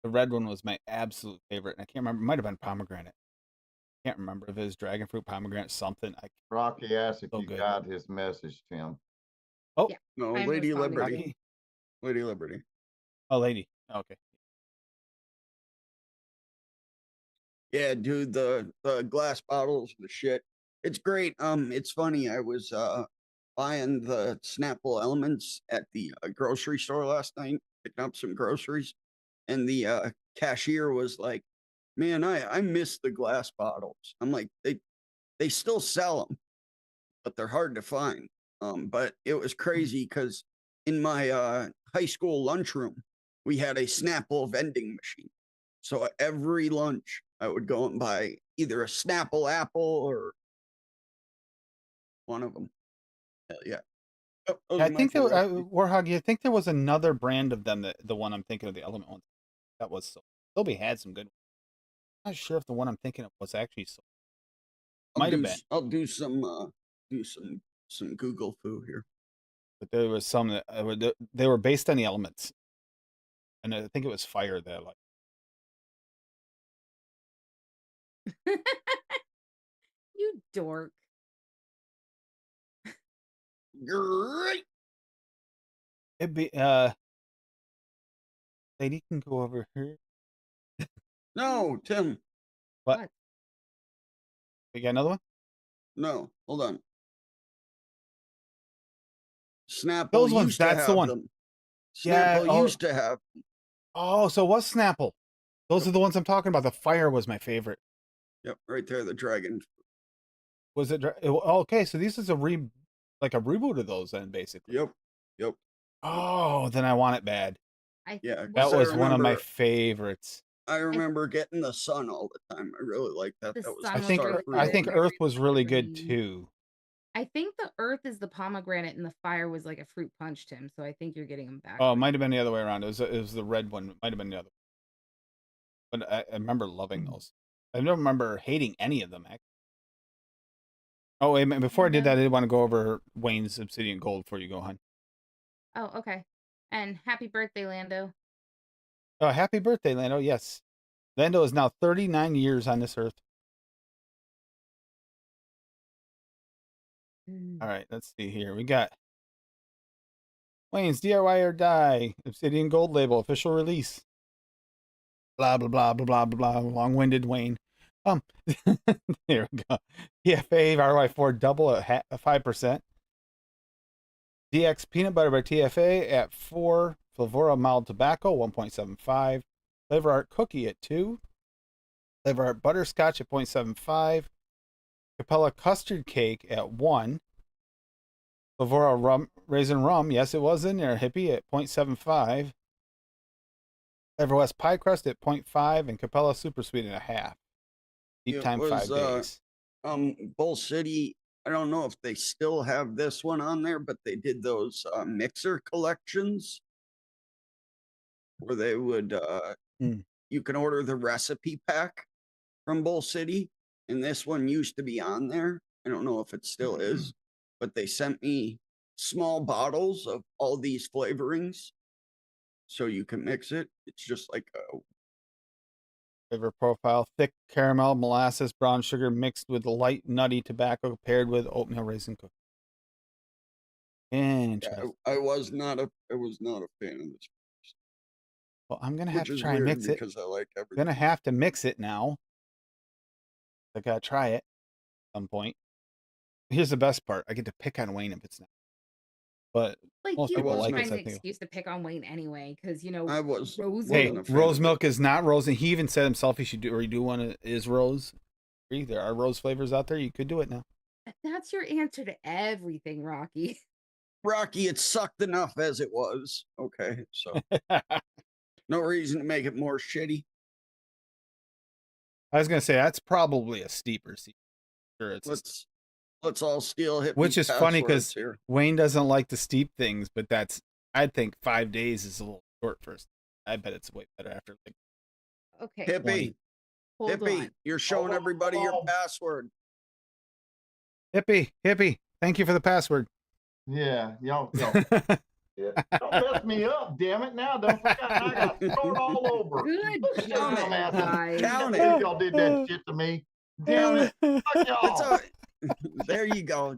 The red one was my absolute favorite, and I can't remember. It might have been pomegranate. Can't remember if it was dragon fruit, pomegranate, something. Rocky asked if So you good. got his message, Tim. Oh, Yeah. no, I'm Lady responding. Liberty. Rocky? Lady Liberty. Oh, lady. Okay. Yeah, dude, the glass bottles, the shit. It's great. It's funny. I was buying the Snapple elements at the grocery store last night, picking up some groceries, and the cashier was like, "Man, I miss the glass bottles." I'm like, they still sell them, but they're hard to find. But it was crazy because in my high school lunchroom, we had a Snapple vending machine. So every lunch, I would go and buy either a Snapple apple or one of them. Hell yeah. Oh, those I are my think there, favorite recipes. Warhog, I think there was another brand of them, that the one I'm thinking of, the element one. That was so. Sobe had some good ones. I'm not sure if the one I'm thinking of was actually so. Might have been. I'll do some Google foo here. But there was some that they were based on the elements, and I think it was fire that like. You dork. Great. It'd be lady can go over here. No, Tim. What? We got another one? No, hold on. Snapple Those ones, used to that's the have one. them. Yeah, Snapple used to have them. Oh, so it was Snapple. Those are the ones I'm talking about. The fire was my favorite. Yep, right there, the dragon. Was it? Okay, so this is like a reboot of those then, basically. Yep. Oh, then I want it bad. Yeah, That was one of my favorites. I remember getting the sun all the time. I really liked that. The That was sun was I think really I think good. Earth was really good too. I think the earth is the pomegranate and the fire was like a fruit punch, Tim. So I think you're getting them back. Oh, it might have been the other way around. It was the red one. It might have been the other one. But I remember loving those. I don't remember hating any of them, actually. Oh, wait a minute. Before I did that, I did want to go over Wayne's Obsidian Gold before you go, hon. Oh, okay. And happy birthday, Lando. Oh, happy birthday, Lando. Yes. Lando is now 39 years on this earth. All right, let's see here. We got Wayne's DIY or Die Obsidian Gold label official release. Blah blah blah blah blah blah blah. Long-winded Wayne. There we go. TFA RY4 double at 5%. DX peanut butter by TFA at 4. Flavora mild tobacco 1.75. Flavor Art cookie at 2. Flavor Art butterscotch at 0.75. Capella custard cake at 1. Flavora raisin rum, yes, it was in there, hippie, at 0.75. Flavor West pie crust at 0.5, and Capella super sweet at 0.5. Deep time 5 days. Bull City, I don't know if they still have this one on there, but they did those mixer collections where they would you can order the recipe pack from Bull City, and this one used to be on there. I don't know if it still is, but they sent me small bottles of all these flavorings so you can mix it. It's just like a Flavor profile: thick caramel, molasses, brown sugar mixed with light nutty tobacco paired with oatmeal raisin cookie. Interesting. Yeah, I was not a fan of this. Well, I'm gonna have to try and weird mix it. because I like everything. Gonna have to mix it now. I gotta try it at some point. Here's the best part: I get to pick on Wayne if it's not. But Like most you people always like find it. an excuse to pick on Wayne anyway, because you know I was rose Hey, milk. rose milk is not rose, and he even said himself he should redo one is rose. There are rose flavors out there. You could do it now. That's your answer to everything, Rocky. Rocky, it sucked enough as it was. Okay, so No reason to make it more shitty. I was gonna say that's probably a steeper seat. Sure, it's let's all steal hippie. Which is funny because here. Wayne doesn't like to steep things, but I'd think 5 days is a little short first. I bet it's way better after like. Okay. Hippie, Hold hippie, on. you're showing everybody your password. Hippie, thank you for the password. Yeah, y'all. Yeah. Don't mess me up, damn it! Now don't forget I got to start all over. Good job, guys. Count it. Y'all did that shit to me. Damn it! Fuck y'all. There you go.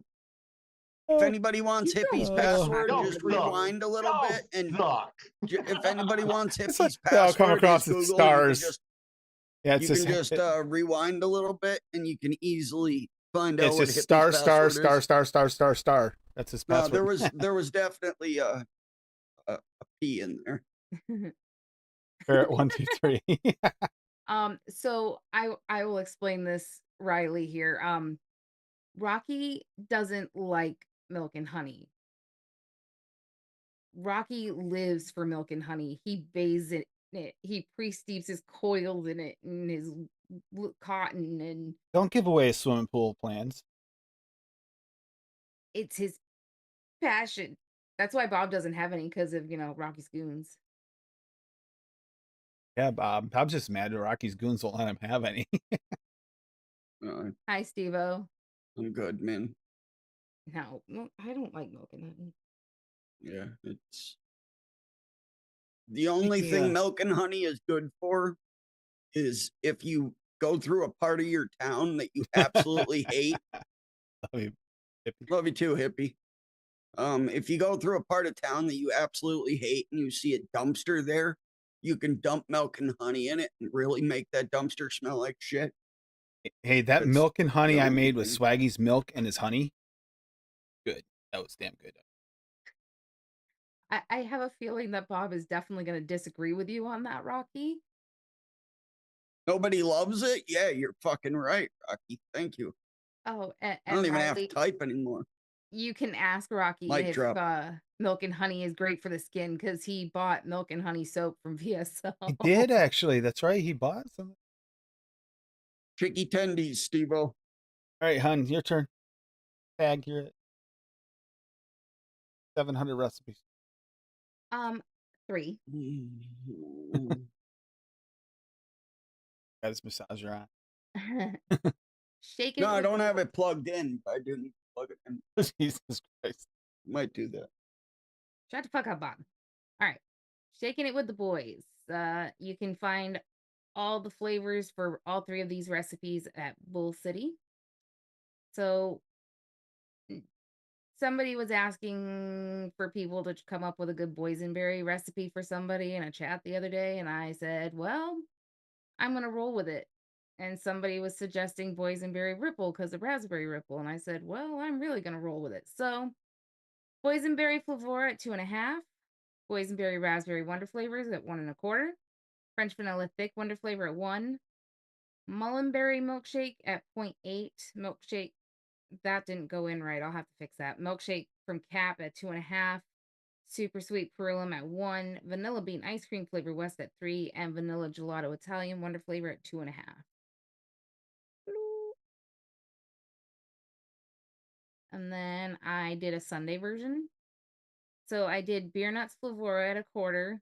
If anybody wants Hippie's password, just rewind a little bit, and if anybody wants Hippie's password, come across as stars. You can just rewind a little bit, and you can easily find out what Hippie's star. That's his password. No, there was definitely a P in there. Barrett 1 2 3. So I will explain this, Riley here. Rocky doesn't like milk and honey. Rocky lives for milk and honey. He bathes in it. He pre-steeps his coils in it and his cotton, and don't give away his swimming pool plans. It's his passion. That's why Bob doesn't have any, because of Rocky's goons. Yeah, Bob's just mad that Rocky's goons won't let him have any. Hi, Steve-O. I'm good, man. No, I don't like milk and honey. Yeah, it's the only thing milk and honey is good for is if you go through a part of your town that you absolutely hate. Love you too, hippie. If you go through a part of town that you absolutely hate and you see a dumpster there, you can dump milk and honey in it and really make that dumpster smell like shit. Hey, that milk and honey I made with Swaggy's milk and his honey. Good. That was damn good. I have a feeling that Bob is definitely going to disagree with you on that, Rocky. Nobody loves it? Yeah, you're fucking right, Rocky. Thank you. Oh, and I don't even have to type anymore. You can ask Rocky if milk and honey is great for the skin, because he bought milk and honey soap from VSL. He did, actually. That's right. He bought some. Chicky tendies, Steve-O. All right, hun, your turn. Tag, you're at 700 recipes. 3. Got his massager on. Shaking. No, I don't have it plugged in. I do need to plug it in. Jesus Christ. Might do that. Shut the fuck up, Bob. All right. Shaking it with the boys. You can find all the flavors for all 3 of these recipes at Bull City. So somebody was asking for people to come up with a good boysenberry recipe for somebody in a chat the other day, and I said, well, I'm going to roll with it. And somebody was suggesting boysenberry ripple because of raspberry ripple, and I said, well, I'm really going to roll with it. So boysenberry flavor at 2.5, boysenberry raspberry wonder flavors at 1.25, French vanilla thick wonder flavor at 1, mullenberry milkshake at 0.8, milkshake that didn't go in right. I'll have to fix that. Milkshake from Cap at 2.5, super sweet Perillum at 1, vanilla bean ice cream flavor West at 3, and vanilla gelato Italian wonder flavor at 2.5. And then I did a Sunday version. So I did beer nuts flavora at 1/4,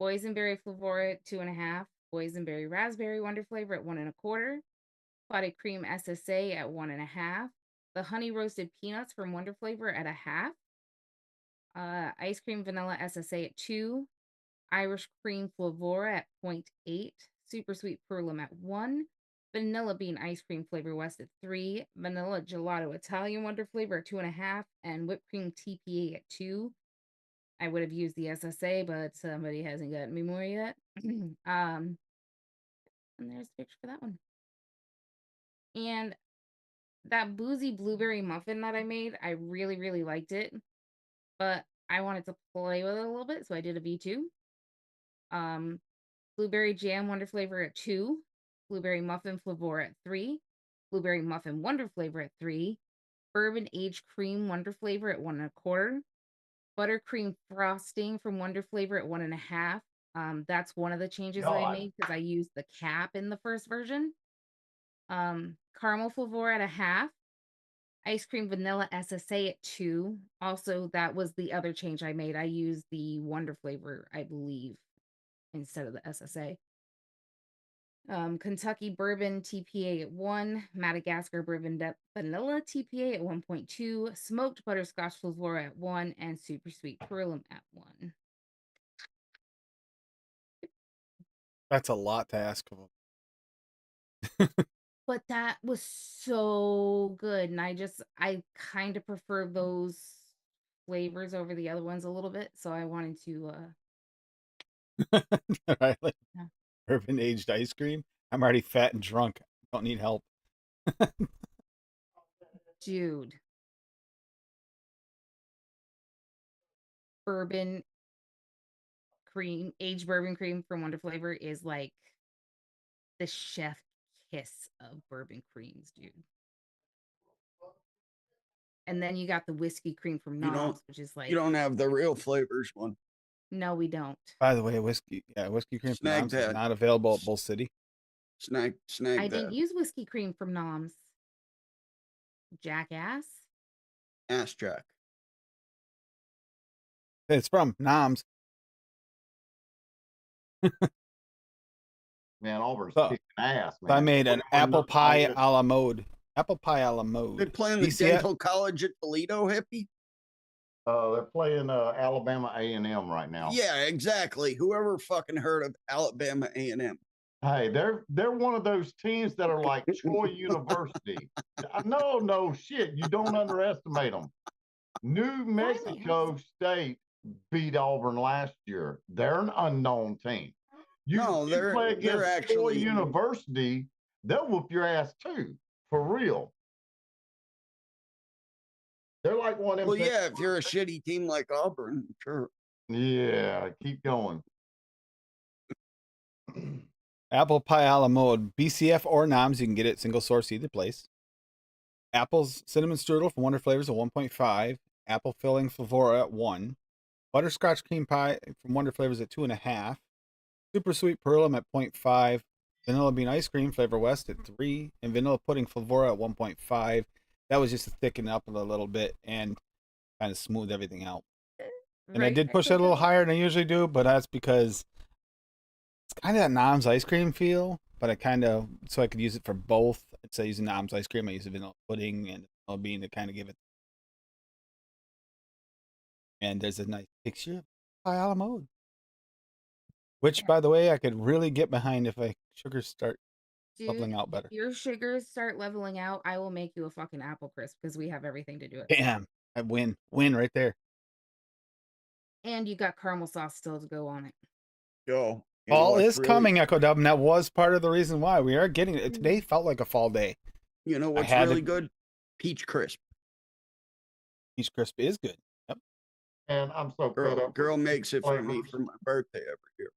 boysenberry flavora at 2.5, boysenberry raspberry wonder flavor at 1.25, potted cream SSA at 1.5, the honey roasted peanuts from Wonder Flavor at 1/2, ice cream vanilla SSA at 2, Irish cream flavora at 0.8, super sweet Perlum at 1, vanilla bean ice cream flavor West at 3, vanilla gelato Italian Wonder Flavor at 2.5, and whipped cream TPA at 2. I would have used the SSA, but somebody hasn't gotten me more yet. And there's a picture for that one. And that boozy blueberry muffin that I made, I really, really liked it. But I wanted to play with it a little bit, so I did a V2. Blueberry jam wonder flavor at 2, blueberry muffin flavor at 3, blueberry muffin wonder flavor at 3, bourbon aged cream wonder flavor at 1.25, buttercream frosting from Wonder Flavor at 1.5, That's one of the changes that I made because I used the cap in the first version. Caramel flavor at 1/2. Ice cream vanilla SSA at 2. Also, that was the other change I made. I used the Wonder flavor, I believe, instead of the SSA. Kentucky bourbon TPA at 1, Madagascar bourbon vanilla TPA at 1.2, smoked butterscotch flavor at 1, and super sweet perlum at 1. That's a lot to ask of them. But that was so good, and I kind of prefer those flavors over the other ones a little bit, so I wanted to I like Yeah. bourbon aged ice cream. I'm already fat and drunk. Don't need help. Dude. Bourbon cream, aged bourbon cream from Wonder Flavor is like the chef kiss of bourbon creams, dude. And then you got the whiskey cream from Nomz, which is like You don't have the real flavors one. No, we don't. By the way, whiskey cream from Nomz is not available at Bull City. Snag I that. didn't use whiskey cream from Nomz. Jackass. Ass Jack. It's from Nomz. Man, Auburn's So, kicking ass, man. I made an apple pie a la mode. Apple pie a la mode. They're playing the dental college at Toledo, hippie. They're playing Alabama A&M right now. Yeah, exactly. Whoever fucking heard of Alabama A&M? Hey, they're one of those teams that are like Troy University. No, shit. You don't underestimate them. New Mexico State beat Auburn last year. They're an unknown team. You play against Troy University, they'll whoop your ass too, for real. They're like one of them. Well, yeah, if you're a shitty team like Auburn, sure. Yeah, keep going. Apple pie a la mode. BCF or Nomz, you can get it single source either place. Apple's cinnamon strudel from Wonder Flavors at 1.5. Apple filling Flavora at 1. Butterscotch cream pie from Wonder Flavors at 2.5. Super sweet perlum at 0.5. Vanilla bean ice cream Flavor West at 3. And vanilla pudding Flavora at 1.5. That was just to thicken up a little bit and kind of smooth everything out. And I did push it a little higher than I usually do, but that's because it's kind of that Nomz ice cream feel, but I kind of, so I could use it for both. Instead of using Nomz ice cream, I use vanilla pudding and vanilla bean to kind of give it. And there's a nice picture of pie a la mode. Which, by the way, I could really get behind if sugars start leveling out better. If your sugars start leveling out, I will make you a fucking apple crisp because we have everything to do it. Damn, I win right there. And you got caramel sauce still to go on it. Yo, fall is coming, Echo Dub, and that was part of the reason why we are getting it. Today felt like a fall day. You know what's really good? Peach crisp. Peach crisp is good. Yep. And I'm so fed up. Girl makes it for me for my birthday every year.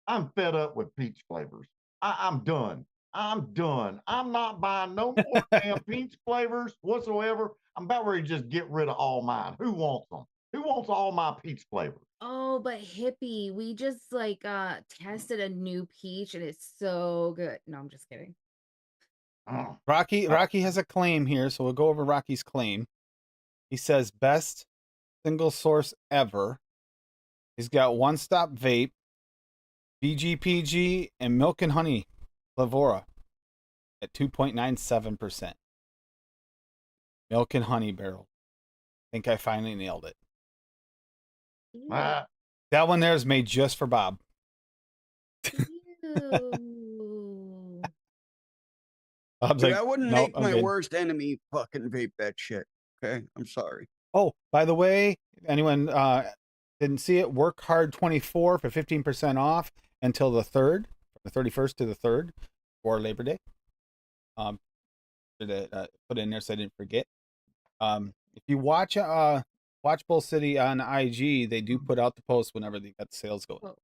I'm fed up with peach flavors. I'm done. I'm done. I'm not buying no more damn peach flavors whatsoever. I'm about ready to just get rid of all mine. Who wants them? Who wants all my peach flavors? Oh, but hippie, we just tested a new peach and it's so good. No, I'm just kidding. Oh. Rocky has a claim here, so we'll go over Rocky's claim. He says best single source ever. He's got One Stop Vape, BGPG, and Milk and Honey Flavora at 2.97%. Milk and Honey barrel. I think I finally nailed it. That one there is made just for Bob. Dude, like, I wouldn't make my worst enemy fucking vape that shit. Okay, I'm sorry. Oh, by the way, if anyone didn't see it, Work Hard 24 for 15% off until the 3rd, the 31st to the 3rd for Labor Day. Put it in there so I didn't forget. If you watch Bull City on IG, they do put out the post whenever they got the sales going. Whoa.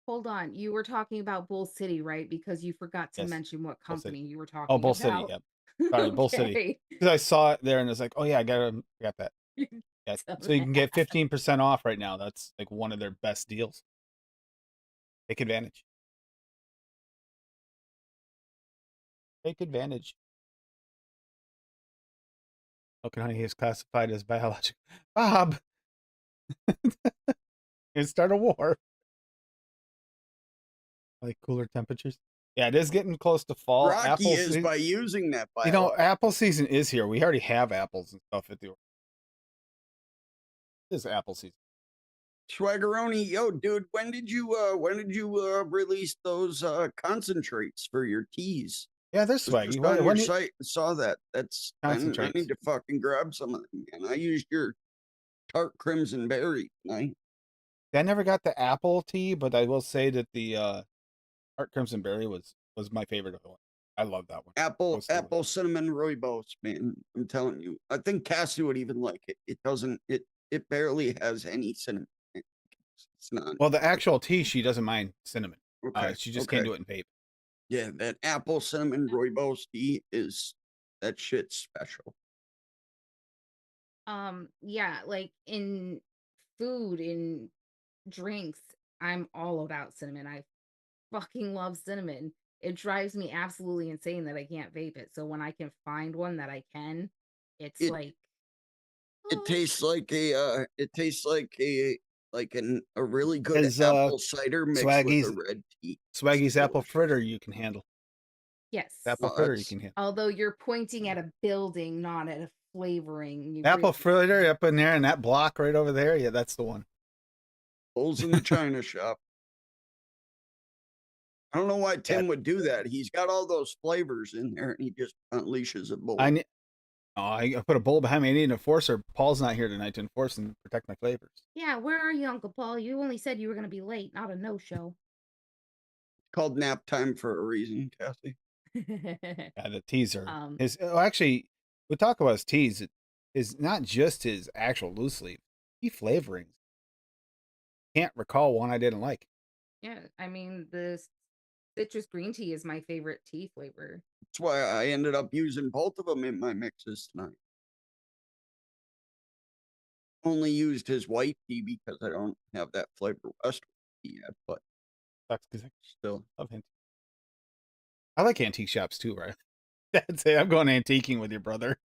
Hold on. You were talking about Bull City, right? Because you forgot to mention what company you were talking about. Oh, Bull City, yep. Sorry, Bull City. Because I saw it there and it's like, oh yeah, I got that. Yeah. So you can get 15% off right now. That's like one of their best deals. Take advantage. Take advantage. Milk and honey is classified as biological. Bob! You start a war. Like cooler temperatures. Yeah, it is getting close to fall. Rocky is by using that biological. Apple season is here. We already have apples and stuff at the. This is apple season. Swaggeroni, yo, dude, when did you release those concentrates for your teas? Yeah, they're swaggy. Just on your site, saw that. That's I need to fucking grab some of them, man. I used your tart crimson berry tonight. I never got the apple tea, but I will say that the tart crimson berry was my favorite of the one. I love that one. Apple cinnamon rooibos, man. I'm telling you. I think Cassie would even like it. It barely has any cinnamon. It's not. Well, the actual tea, she doesn't mind cinnamon. Okay. She just can't do it in vape. Yeah, that apple cinnamon rooibos tea that shit's special. Yeah, like in food, in drinks, I'm all about cinnamon. I fucking love cinnamon. It drives me absolutely insane that I can't vape it. So when I can find one that I can, it tastes like a really good apple cider mixed with a red tea. Swaggy's apple fritter you can handle. Yes. Apple fritter you can handle. Although you're pointing at a building, not at a flavoring. Apple fritter up in there and that block right over there. Yeah, that's the one. Holes in the china shop. I don't know why Tim would do that. He's got all those flavors in there and he just unleashes a bowl. I put a bowl behind me. I need an enforcer. Paul's not here tonight to enforce and protect my flavors. Yeah, where are you, Uncle Paul? You only said you were going to be late, not a no-show. Called nap time for a reason, Cassie. Yeah, the teas are actually, we talk about his teas. It is not just his actual loose leaf. Tea flavorings. Can't recall one I didn't like. Yeah, I mean, the citrus green tea is my favorite tea flavor. That's why I ended up using both of them in my mixes tonight. Only used his white tea because I don't have that Flavor West tea yet, but sucks because I still love antique. I like antique shops too, right? That's it. I'm going antiquing with your brother.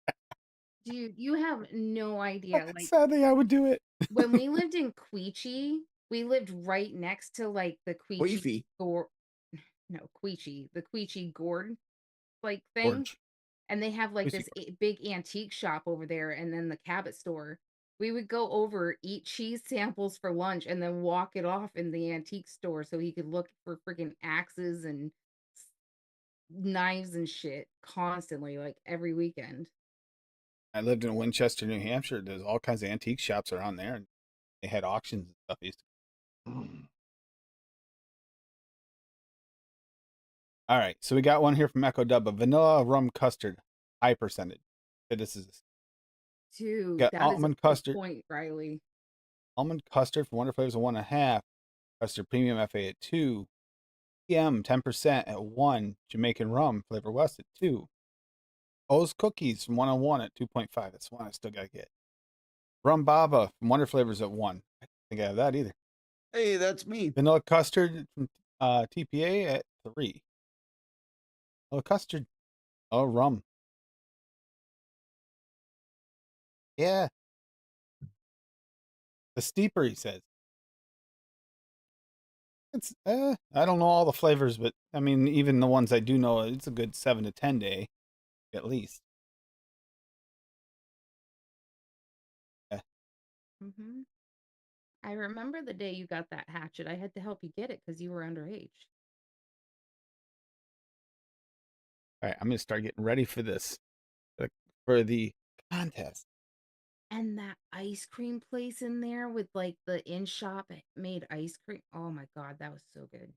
Dude, you have no idea. Like, sadly, I would do it. When we lived in Queechee, we lived right next to like the Queechee the Queechee Gourd like thing. Gorge. And they have like this big antique shop over there and then the Cabot store. We would go over, eat cheese samples for lunch, and then walk it off in the antique store so he could look for freaking axes and knives and shit constantly, like every weekend. I lived in Winchester, New Hampshire. There's all kinds of antique shops around there, and they had auctions and stuff. All right, so we got one here from Echo Dub, a vanilla rum custard, high percentage. So this is Dude, got that almond is a custard. good point, Riley. Almond custard from Wonder Flavors at 1.5. Custard Premium FA at 2. PM 10% at 1. Jamaican rum Flavor West at 2. O's cookies from 101 at 2.5. That's one I still gotta get. Rum Baba from Wonder Flavors at 1. I don't think I have that either. Hey, that's me. Vanilla custard from TPA at 3. Oh, custard. Oh, rum. Yeah. The steeper, he says. It's I don't know all the flavors, but I mean, even the ones I do know, it's a good 7 to 10 day, at least. Yeah. Mm-hmm. I remember the day you got that hatchet. I had to help you get it because you were underage. All right, I'm gonna start getting ready for this, for the contest. And that ice cream place in there with like the in shop made ice cream. Oh my God, that was so good.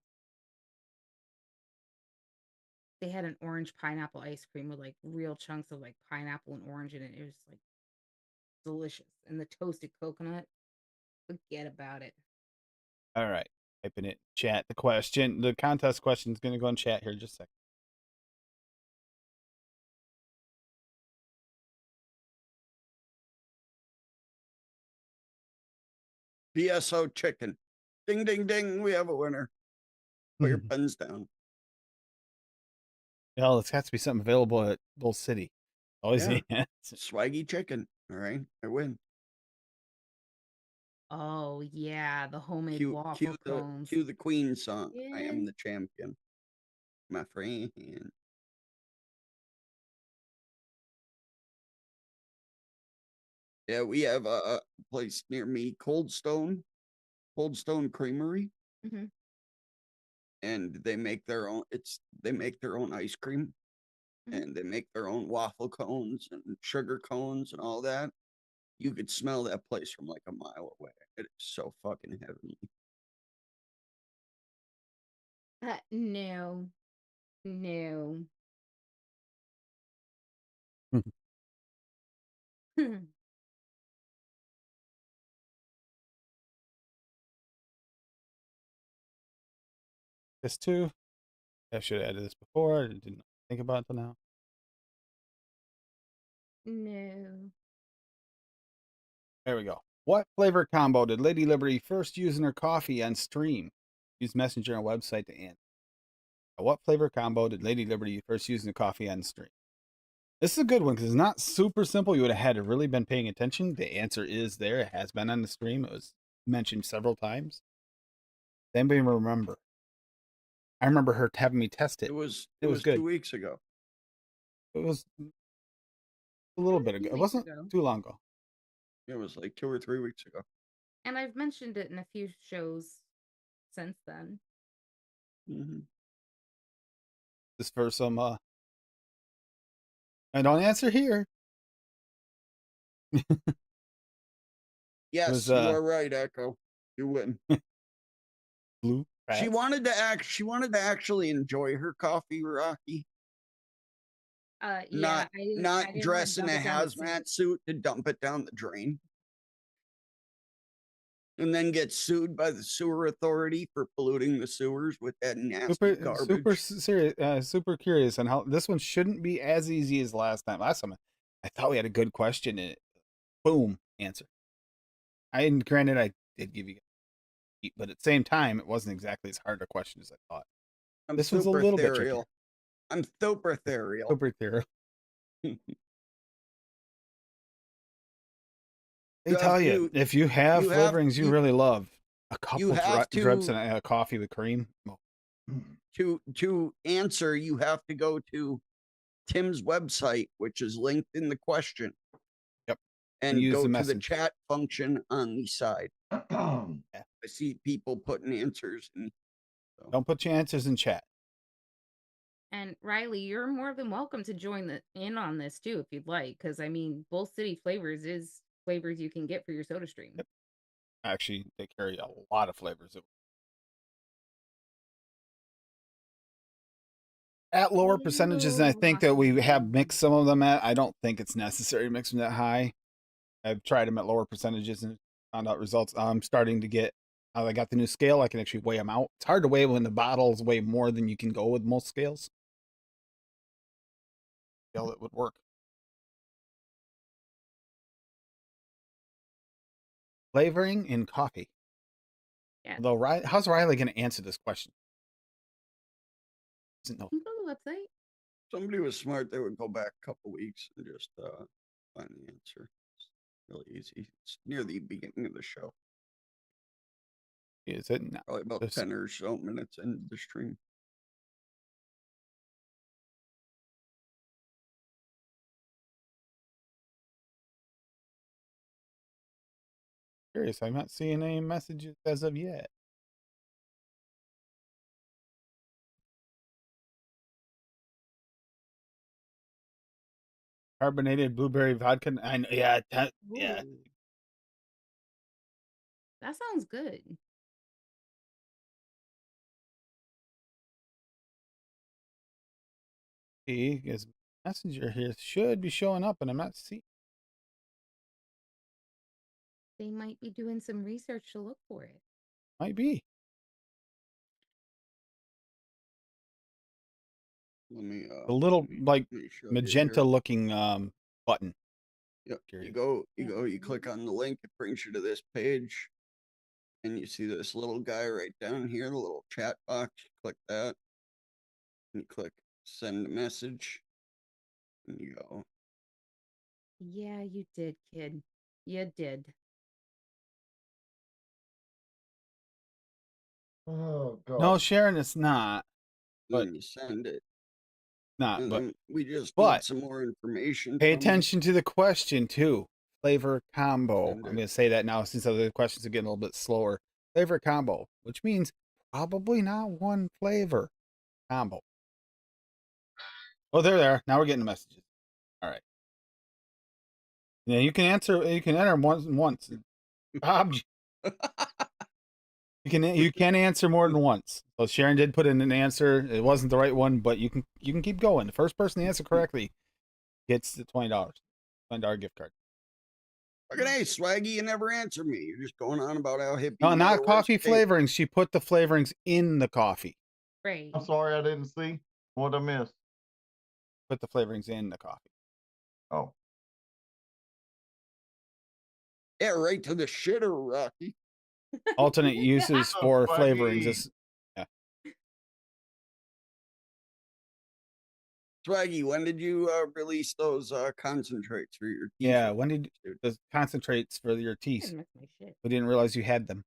They had an orange pineapple ice cream with like real chunks of like pineapple and orange in it. It was like delicious. And the toasted coconut, forget about it. All right, typing it in chat. The contest question is gonna go in chat here in just a second. BSO chicken. Ding, ding, ding. We have a winner. Put your pens down. Well, it's got to be something available at Bull City. Always Yeah. the Swaggy chicken. All right, I win. Oh yeah, the homemade Cue waffle cones. the Queen song. I Yeah. am the champion, my friend. Yeah, we have a place near me, Cold Stone Creamery, hmm and they make their own. They make their own ice cream, Mhm. and they make their own waffle cones and sugar cones and all that. You could smell that place from like a mile away. It is so fucking heavenly. No, no. This too. I should have added this before. I didn't think about it till now. No. There we go. What flavor combo did Lady Liberty first use in her coffee on stream? Use Messenger and website to answer. What flavor combo did Lady Liberty first use in the coffee on stream? This is a good one because it's not super simple. You would have had to really been paying attention. The answer is there. It has been on the stream. It was mentioned several times. Does anybody remember? I remember her having me test it. It was good. 2 weeks ago. It was a little bit ago. It wasn't too long ago. It was like 2 or 3 weeks ago. And I've mentioned it in a few shows since then. Mm-hmm. This for some I don't answer here. Yes, was, you are right, Echo. You win. Blue. She wanted to actually enjoy her coffee, Rocky. Yeah, not I didn't dress in dump a it down the sink. hazmat suit to dump it down the drain. And then get sued by the sewer authority for polluting the sewers with that nasty garbage. Super serious, super curious on how this one shouldn't be as easy as last time. Last time I thought we had a good question and boom, answer. Granted I did give you, but at the same time it wasn't exactly as hard a question as I thought. This one's a little bit trickier. I'm super ethereal. Super ethereal. They tell you if you have flavorings you really love, a couple drips in a coffee with cream. To answer, you have to go to Tim's website, which is linked in the question. Yep. And go to the chat function on the side. Yeah. I see people putting answers. Don't put your answers in chat. And Riley, you're more than welcome to join in on this too if you'd like, because I mean, Bull City Flavors is flavors you can get for your soda stream. Yep. Actually, they carry a lot of flavors. At lower percentages, and I think that we have mixed some of them at. I don't think it's necessary to mix them that high. I've tried them at lower percentages and found out results. I'm starting to get, now I got the new scale, I can actually weigh them out. It's hard to weigh when the bottles weigh more than you can go with most scales. Scale that would work. Flavoring in coffee. Yeah. Although, how's Riley going to answer this question? Doesn't know. Go to the website. Somebody was smart. They would go back a couple weeks and just find the answer. It's really easy. It's near the beginning of the show. Is it? No. Probably about 10 or so minutes into the stream. Curious, I'm not seeing any messages as of yet. Carbonated blueberry vodka. Yeah. That sounds good. His messenger here should be showing up, and I'm not seeing. They might be doing some research to look for it. Might be. Let me a little like magenta looking button. Yep. You click on the link, it brings you to this page. and you see this little guy right down here, the little chat box. Click that, and you click send a message, and you go. Yeah, you did, kid. You did. Oh God. No, Sharon, it's not. But Then you send it. Not, And but then we just but need some more information. pay from you. attention to the question too. Flavor combo. And I'm going to say that now since the questions are getting a little bit slower. Flavor combo, which means probably not one flavor combo. Oh, they're there. Now we're getting messages. All right. Yeah, you can answer. You can enter once. Bob, you can answer more than once. So Sharon did put in an answer. It wasn't the right one, but you can keep going. The first person to answer correctly gets the $20 gift card. Look at hey, Swaggy, you never answer me. You're just going on about how hippie. No, you not are. coffee Where's flavorings. She put the flavorings in the coffee. Right. I'm sorry, I didn't see what I missed. Put the flavorings in the coffee. Oh, Yeah, right to the shitter, Rocky. Alternate uses for Funny. flavorings. This, yeah. Swaggy, when did you release those concentrates for your teas? Yeah, when did the concentrates for your I teas? didn't mix my shit. We didn't realize you had them.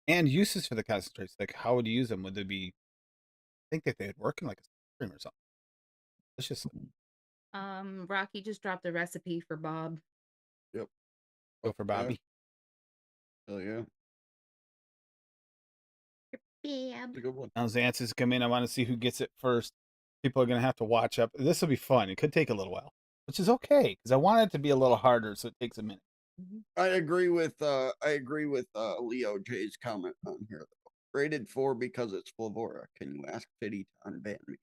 And uses for the concentrates. Like, how would you use them? Would they be? I think that they would work in like a cream or something. It's just Rocky just dropped a recipe for Bob. Yep. go for Bobby. Oh yeah. Yeah. That's a good one. Now as the answers come in, I want to see who gets it first. People are gonna have to watch up. This will be fun. It could take a little while, which is okay because I want it to be a little harder, so it takes a minute. I agree with Leo J's comment on here though. Rated 4 because it's Flavora. Can you ask Fitty to unban me?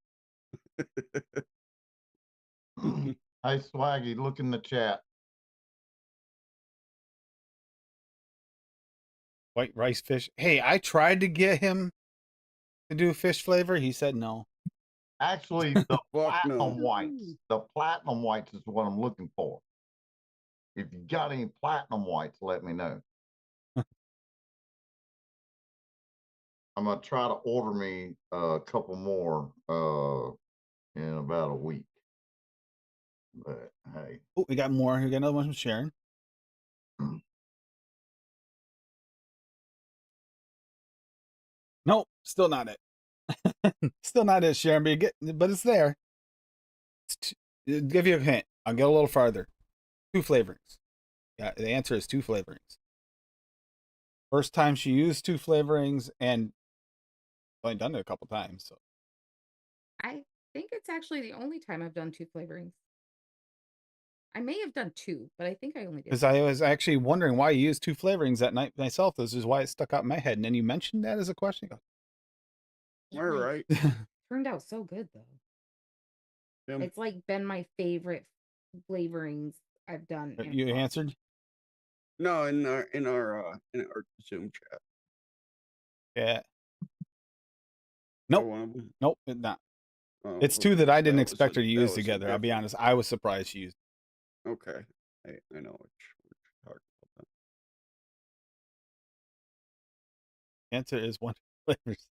Hey, Swaggy, look in the chat. White rice fish. Hey, I tried to get him to do fish flavor. He said no. Actually, the Fuck no. platinum whites. The platinum whites is what I'm looking for. If you got any platinum whites, let me know. I'm gonna try to order me a couple more in about a week. But hey, Oh, we got more. We got another one from Sharon. Nope, still not it. Still not it, Sharon. But it's there. I'll give you a hint. I'll go a little farther. 2 flavorings. Yeah, the answer is 2 flavorings. First time she used 2 flavorings, and I've only done it a couple times. So I think it's actually the only time I've done 2 flavorings. I may have done 2, but I think I only did. because I was actually wondering why you used 2 flavorings that night myself. This is why it stuck out in my head. And then you mentioned that as a question. All right. Turned out so good though. Yeah. It's like been my favorite flavorings I've done. You answered? No, in our Zoom chat. Yeah. One Nope. of them? Nope, it's not. Oh, It's 2 that I didn't that expect her to that use was together. I'll be different- honest. I was surprised she used. Okay, I know what you're talking about. Answer is Wonder Flavors.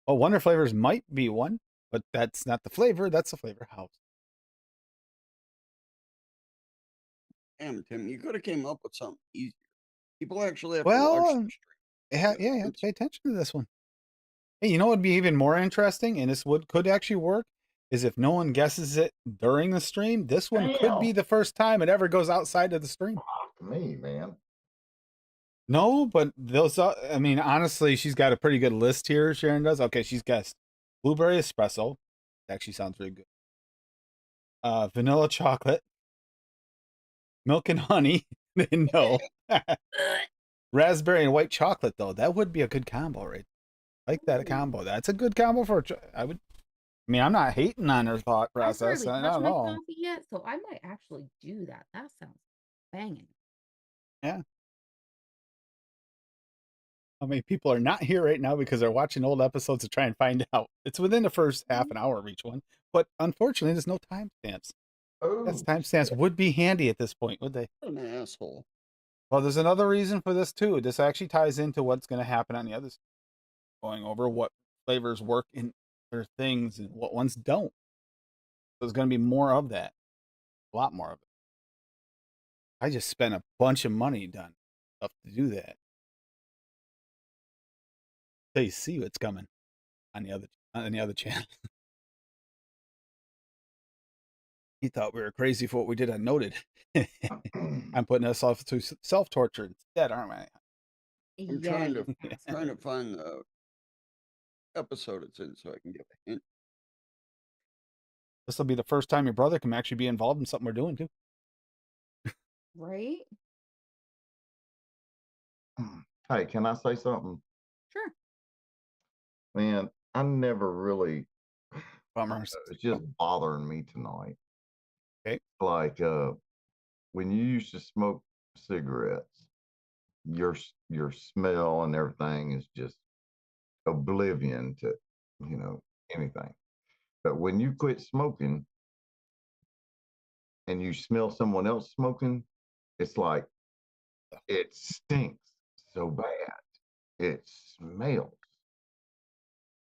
Oh, Wonder Flavors might be one, but that's not the flavor. That's the flavor house. Damn, Tim, you could have came up with something easier. People actually have to Well, watch the stream. Yeah, you have to pay attention to this one. Hey, you know what would be even more interesting, and this could actually work, is if no one guesses it during the stream. This one could be the first time it ever goes outside of the stream. fuck me, man. No, but those, I mean, honestly, she's got a pretty good list here, Sharon does. Okay, she's guessed blueberry espresso. Actually sounds really good. Vanilla chocolate. Milk and honey. No. Raspberry and white chocolate, though. That would be a good combo, right? Like that combo. That's a good combo for, I mean, I'm not hating on her thought process. I I haven't don't really touched know. my coffee yet, so I might actually do that. That sounds banging. Yeah. I mean, people are not here right now because they're watching old episodes to try and find out. It's within the first half an hour of each one, but unfortunately, there's no timestamps. Oh, That's timestamps would be handy at this point, would they? What an asshole. Well, there's another reason for this too. This actually ties into what's going to happen on the other side. Going over what flavors work in other things and what ones don't. There's going to be more of that. A lot more of it. I just spent a bunch of money done stuff to do that. So you see what's coming on the other channel. He thought we were crazy for what we did on Noted. I'm putting us off to self-torture instead, aren't I? I'm Yeah, trying you to passed trying to it. find the episode it's in so I can give a hint. This will be the first time your brother can actually be involved in something we're doing too. Right? Hey, can I say something? Sure. Man, I never really, Bummers. it's just bothering me tonight. Okay. Like, when you used to smoke cigarettes, your smell and everything is just oblivion to, anything. But when you quit smoking and you smell someone else smoking, it's like it stinks so bad. It smells.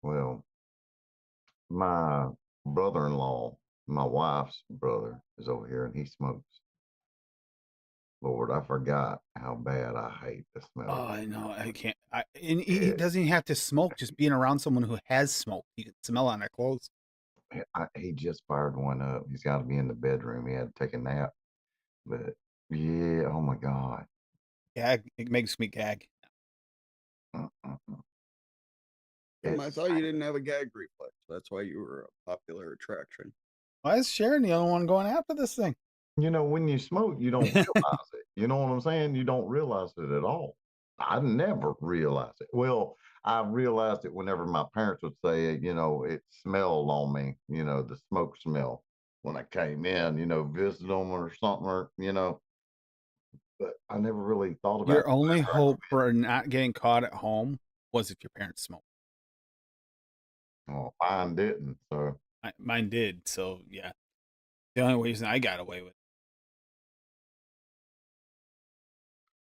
Well, my brother-in-law, my wife's brother, is over here and he smokes. Lord, I forgot how bad I hate the smell. Oh, I know. I can't. And he doesn't even have to smoke. Just being around someone who has smoked, you can smell on their clothes. He just fired one up. He's got to be in the bedroom. He had to take a nap. But yeah, oh my God. Gag. It makes me gag. I thought you didn't have a gag reflex. That's why you were a popular attraction. Why is Sharon the only one going after this thing? When you smoke, you don't realize it. You know what I'm saying? You don't realize it at all. I never realized it. Well, I realized it whenever my parents would say, it smelled on me, the smoke smell when I came in, visit them or something, but I never really thought about Your only hope for not getting caught at home was if your parents smoked. Well, mine didn't. So mine did. So yeah, the only reason I got away with it.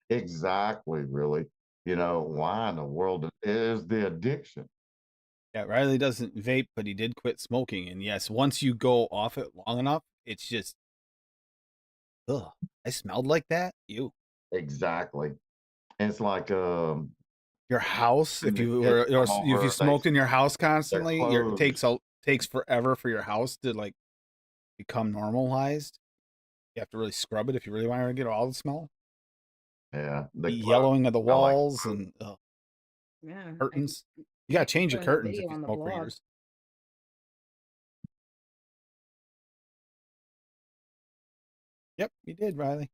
Exactly, really. Why in the world is the addiction? Yeah, Riley doesn't vape, but he did quit smoking. And yes, once you go off it long enough, it's just, ugh, I smelled like that. You. Exactly. And it's like your house. If you smoked in your house constantly, it takes forever for your house to like become normalized. You have to really scrub it if you really want to get all the smell. Yeah, the yellowing of the walls like, and yeah, curtains. You gotta change the curtains if you smoke for blog. years. Yep, you did, Riley.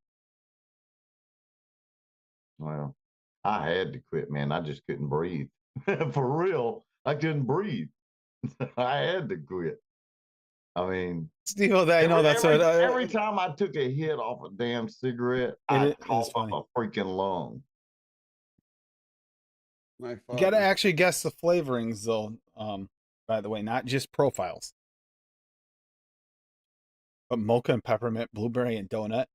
Well, I had to quit, man. I just couldn't breathe. For real, I couldn't breathe. I had to quit. I mean, Steve, I know that's what. Every time I took a hit off a damn cigarette, I'd cough up a freaking lung. You gotta actually guess the flavorings, though. By the way, not just profiles, but mocha and peppermint, blueberry and donut.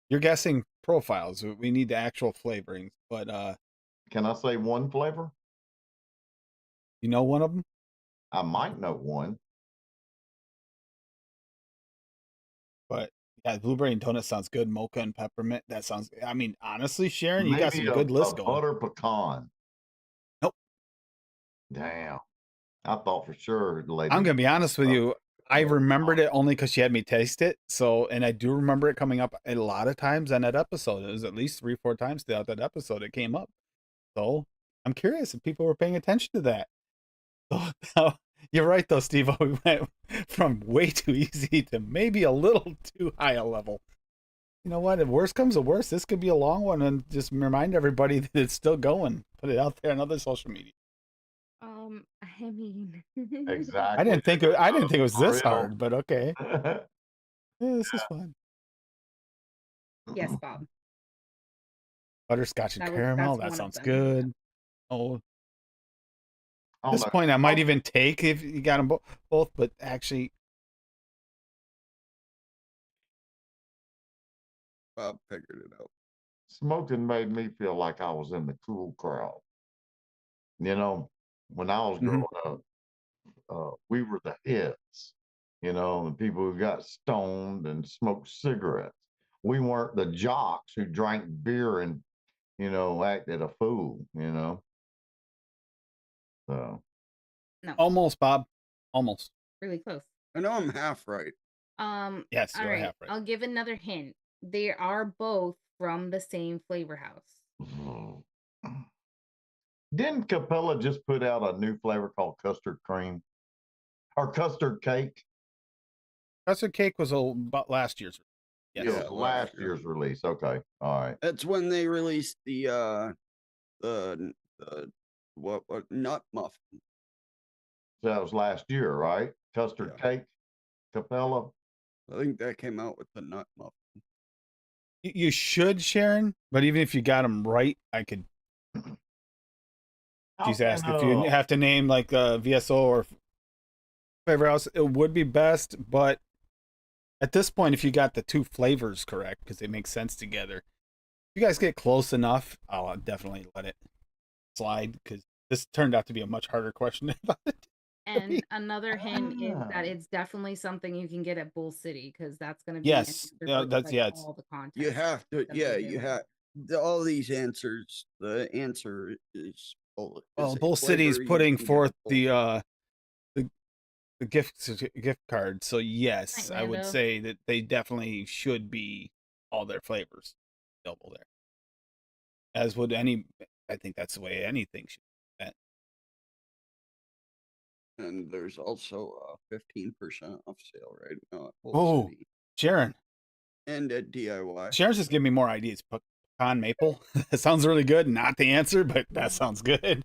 You're guessing profiles. We need the actual flavorings, but can I say one flavor? You know one of them? I might know one. But yeah, blueberry and donut sounds good. Mocha and peppermint. That sounds. I mean, honestly, Sharon, you got some good lists going. Butter pecan. Nope. Damn. I thought for sure, lady. I'm gonna be honest with you. I remembered it only because she had me taste it. So, and I do remember it coming up a lot of times on that episode. It was at least 3-4 times throughout that episode it came up. So I'm curious if people were paying attention to that. So, you're right, though, Steve. We went from way too easy to maybe a little too high a level. You know what? If worse comes to worse, this could be a long one, and just remind everybody that it's still going. Put it out there on other social media. I mean, exactly. I didn't think it was this hard, but okay. Yeah, this is fun. Yes, Bob. Butterscotch and caramel. That sounds good. Oh, at this point, I might even take if you got them both, but actually, Bob figured it out. smoking made me feel like I was in the cool crowd. You know, when I was growing up, we were the heads, the people who got stoned and smoked cigarettes. We weren't the jocks who drank beer and, acted a fool, So, No, Almost, Bob. Almost. really close. I know I'm half right. Yes, All you're right. half right. I'll give another hint. They are both from the same flavor house. didn't Capella just put out a new flavor called custard cream or custard cake? Custard cake was about last year's. Yes. Yeah, Last year's release. Okay. All right. That's when they released the what nut muffin. So that was last year, right? Custard cake, Capella. I think that came out with the nut muffin. You should, Sharon, but even if you got them right, I could. She's asked if you have to name like VSO or flavor house, it would be best, but at this point, if you got the two flavors correct, because they make sense together, if you guys get close enough, I'll definitely let it slide, because this turned out to be a much harder question about it. And another hint is that it's definitely something you can get at Bull City, because that's going to be Yes, that's all the content. You have to, you have all these answers. The answer is Bull. Well, Bull City's putting forth the gift card, so yes, I would say that they definitely should be all their flavors available there. As would any, I think that's the way anything should be. And there's also a 15% off sale right now at Bull City. Sharon. And at DIY. Sharon's just giving me more ideas. Pecan maple. That sounds really good. Not the answer, but that sounds good.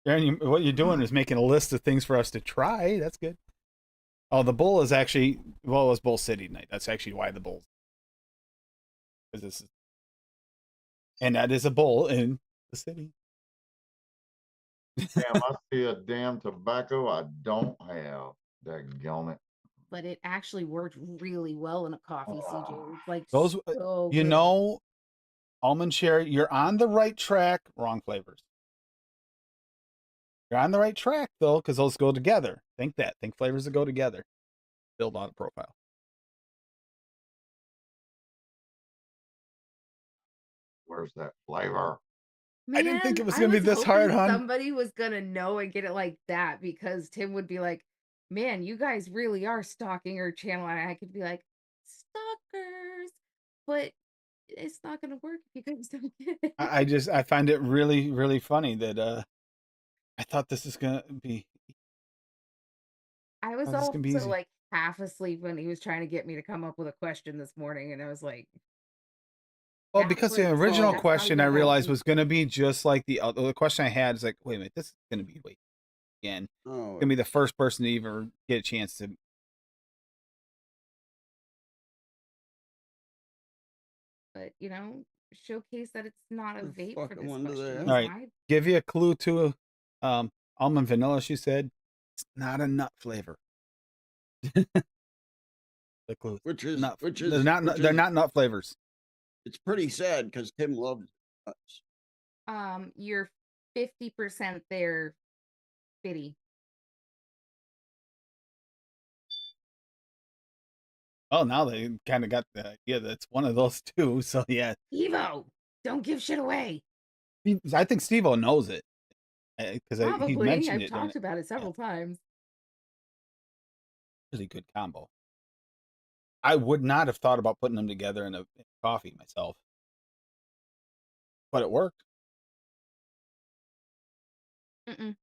Sharon, what you're doing is making a list of things for us to try. That's good. Oh, the Bull is actually, well, it was Bull City night. That's actually why the Bull's. And that is a bull in the city. Damn, I see a damn tobacco I don't have. Daggone it. But it actually worked really well in a coffee, CJ. It's like those, so you good. know, almond cherry. You're on the right track. Wrong flavors. You're on the right track though, because those go together. Think flavors that go together. Build on a profile. Where's that flavor? Man, I didn't think it was going to be this hard, hon. Somebody was going to know and get it like that, because Tim would be like, man, you guys really are stalking her channel. And I could be like, stalkers. But it's not going to work if you guys don't get it. I find it really, really funny that I thought this is going to be. I was also like half asleep when he was trying to get me to come up with a question this morning. And I was like, well, because the original question I realized was going to be just like the question I had is like, wait a minute, this is going to be again. Oh, going to be the first person to even get a chance to. But showcase that it's not a vape for this question. All right, give you a clue to almond vanilla. She said it's not a nut flavor. The clue, they're not nut flavors. It's pretty sad because Tim loves nuts. You're 50% there, Biddy. Oh, now they kind of got the idea that it's one of those two. So yeah, Evo, don't give shit away. I think Steve-O knows it because he mentioned I've talked about it several times. Really good combo. I would not have thought about putting them together in a coffee myself, but it worked. Nope.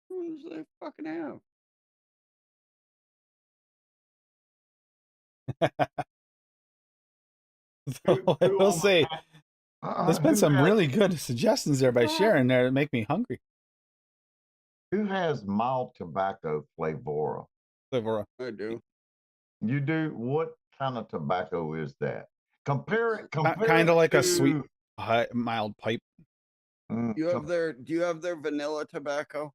What does they fucking have? We'll say there's been some really good suggestions there by Sharon there that make me hungry. Who has mild tobacco flavora? I do. You do? What kind of tobacco is that? Compare it kind of like a sweet, mild pipe. Do you have their vanilla tobacco?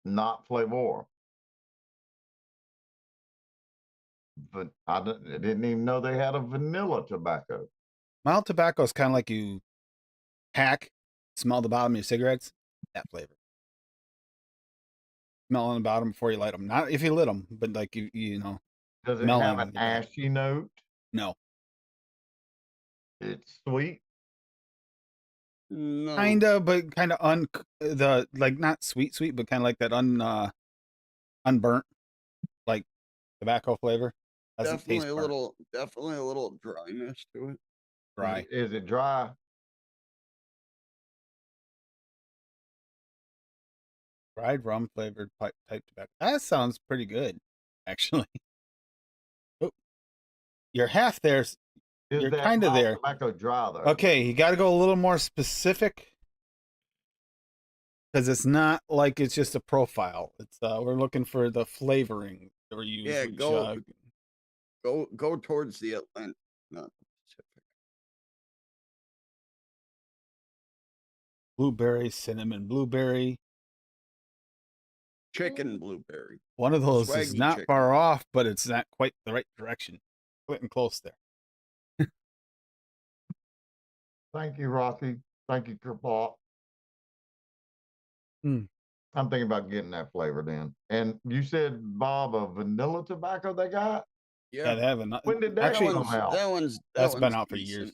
Not flavora. but I didn't even know they had a vanilla tobacco. Mild tobacco is kind of like you hack, smell the bottom of your cigarettes. That flavor. Smell on the bottom before you light them. Not if you lit them, but like you know. Does it smelling have an the bottom. ashy note? No. It's sweet. No. Kinda, but kind of like not sweet, but kind of like that unburnt, like tobacco flavor. Doesn't Definitely taste a burnt. little dryness to it. Dry. Is it dry? Dried rum flavored type tobacco. That sounds pretty good, actually. Oh, you're half there. Is You're that kind of mild there. tobacco dry though? Okay, you got to go a little more specific because it's not like it's just a profile. It's we're looking for the flavoring that we're using. Yeah, go towards the Atlantic, not the Pacific. Blueberry, cinnamon, blueberry. Chicken blueberry. One of those is Swaggy not chicken. far off, but it's not quite the right direction. Getting close there. Thank you, Rocky. Thank you, Kerpop. Mm. I'm thinking about getting that flavor then. And you said, Bob, a vanilla tobacco they got? Yeah, they have a. When did that actually come out? That's been out for decent. years.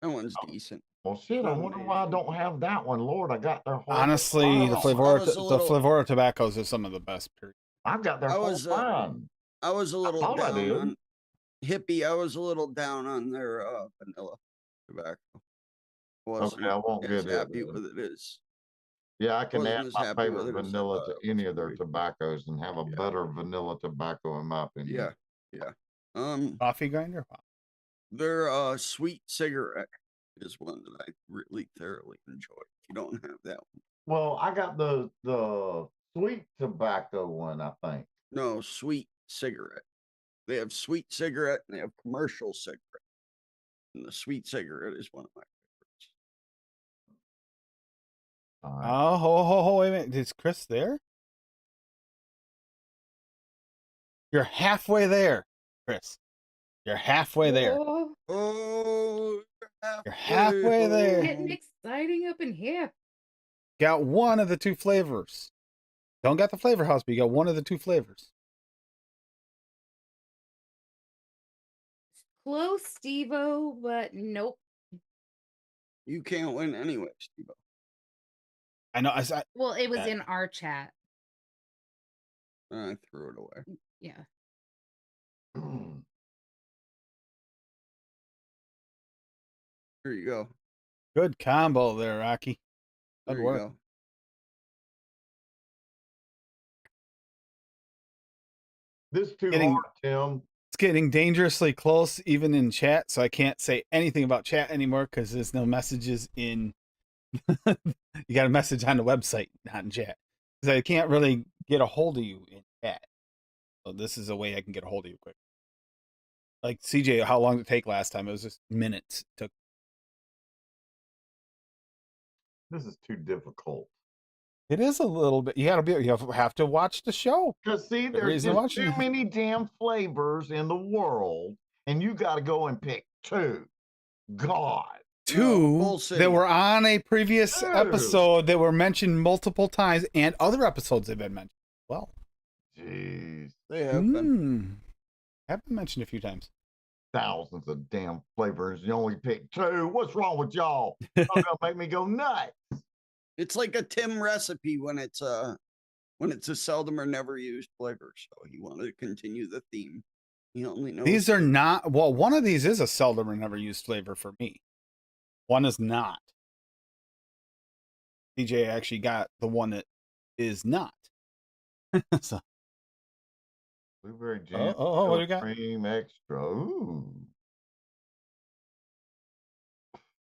That one's decent. Well, shit, I wonder why I don't have that one. Lord, I got their whole Honestly, the I was Flavora tobaccos are some of the best. Period. I've got their whole line. I was a little thought I down did. on hippie. I was a little down on their vanilla tobacco. Okay, I won't as get it. happy with it as. Yeah, I can Wasn't add as my happy favorite with it as I vanilla thought to it any was of their gonna be. tobaccos and have a better vanilla tobacco in my opinion. Yeah. Coffee grinder. Their sweet cigarette is one that I really thoroughly enjoy. If you don't have that one. Well, I got the sweet tobacco one, I think. No, sweet cigarette. They have sweet cigarette and they have commercial cigarette. And the sweet cigarette is one of my favorites. All right. Oh, wait a minute. Is Chris there? You're halfway there, Chris. You're halfway there. Oh, you're halfway there. Getting exciting up in here. Got one of the two flavors. Don't got the flavor house, but you got one of the two flavors. Close, Steve-O, but nope. You can't win anyway, Steve-O. I know. Well, it was in our chat. I threw it away. Yeah. Here you go. Good combo there, Rocky. Good work. Go. This is too hard, Tim. It's getting dangerously close, even in chat, so I can't say anything about chat anymore because there's no messages in. You got a message on the website, not in chat. Because I can't really get a hold of you in chat. So this is a way I can get a hold of you quick. Like CJ, how long did it take last time? It was just minutes. It took. This is too difficult. It is a little bit. You have to watch the show. Because see, there's just too many damn flavors in the world, and you got to go and pick two. God. Two that were on a previous episode that were mentioned multiple times, and other episodes have been mentioned. Well, jeez, they have been. Have been mentioned a few times. Thousands of damn flavors. You only pick two. What's wrong with y'all? It's gonna make me go nuts. It's like a Tim recipe when it's a seldom or never used flavor. So he wanted to continue the theme. He only knows these are not. Well, one of these is a seldom or never used flavor for me. One is not. DJ actually got the one that is not. So. Blueberry jam. What do you got? Cream extra. Ooh.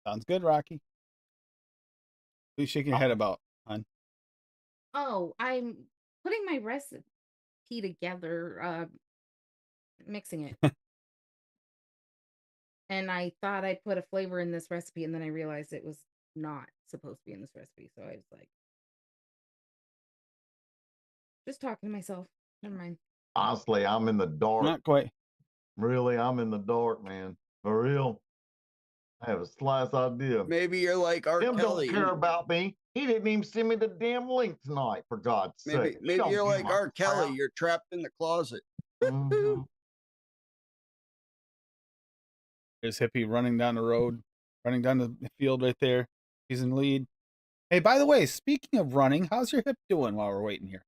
Sounds good, Rocky. What are you shaking your head about, hon? Oh, I'm putting my recipe together, mixing it. And I thought I'd put a flavor in this recipe, and then I realized it was not supposed to be in this recipe. So I was like, just talking to myself. Never mind. Honestly, I'm in the dark. Not quite. Really, I'm in the dark, man. For real. I have a slice idea. Maybe you're like R. Tim Kelly. don't care about me. He didn't even send me the damn link tonight, for God's sake. Maybe you're like R. Kelly. You're trapped in the closet. Mm-hmm. There's Hippie running down the road, running down the field right there. He's in lead. Hey, by the way, speaking of running, how's your hip doing while we're waiting here?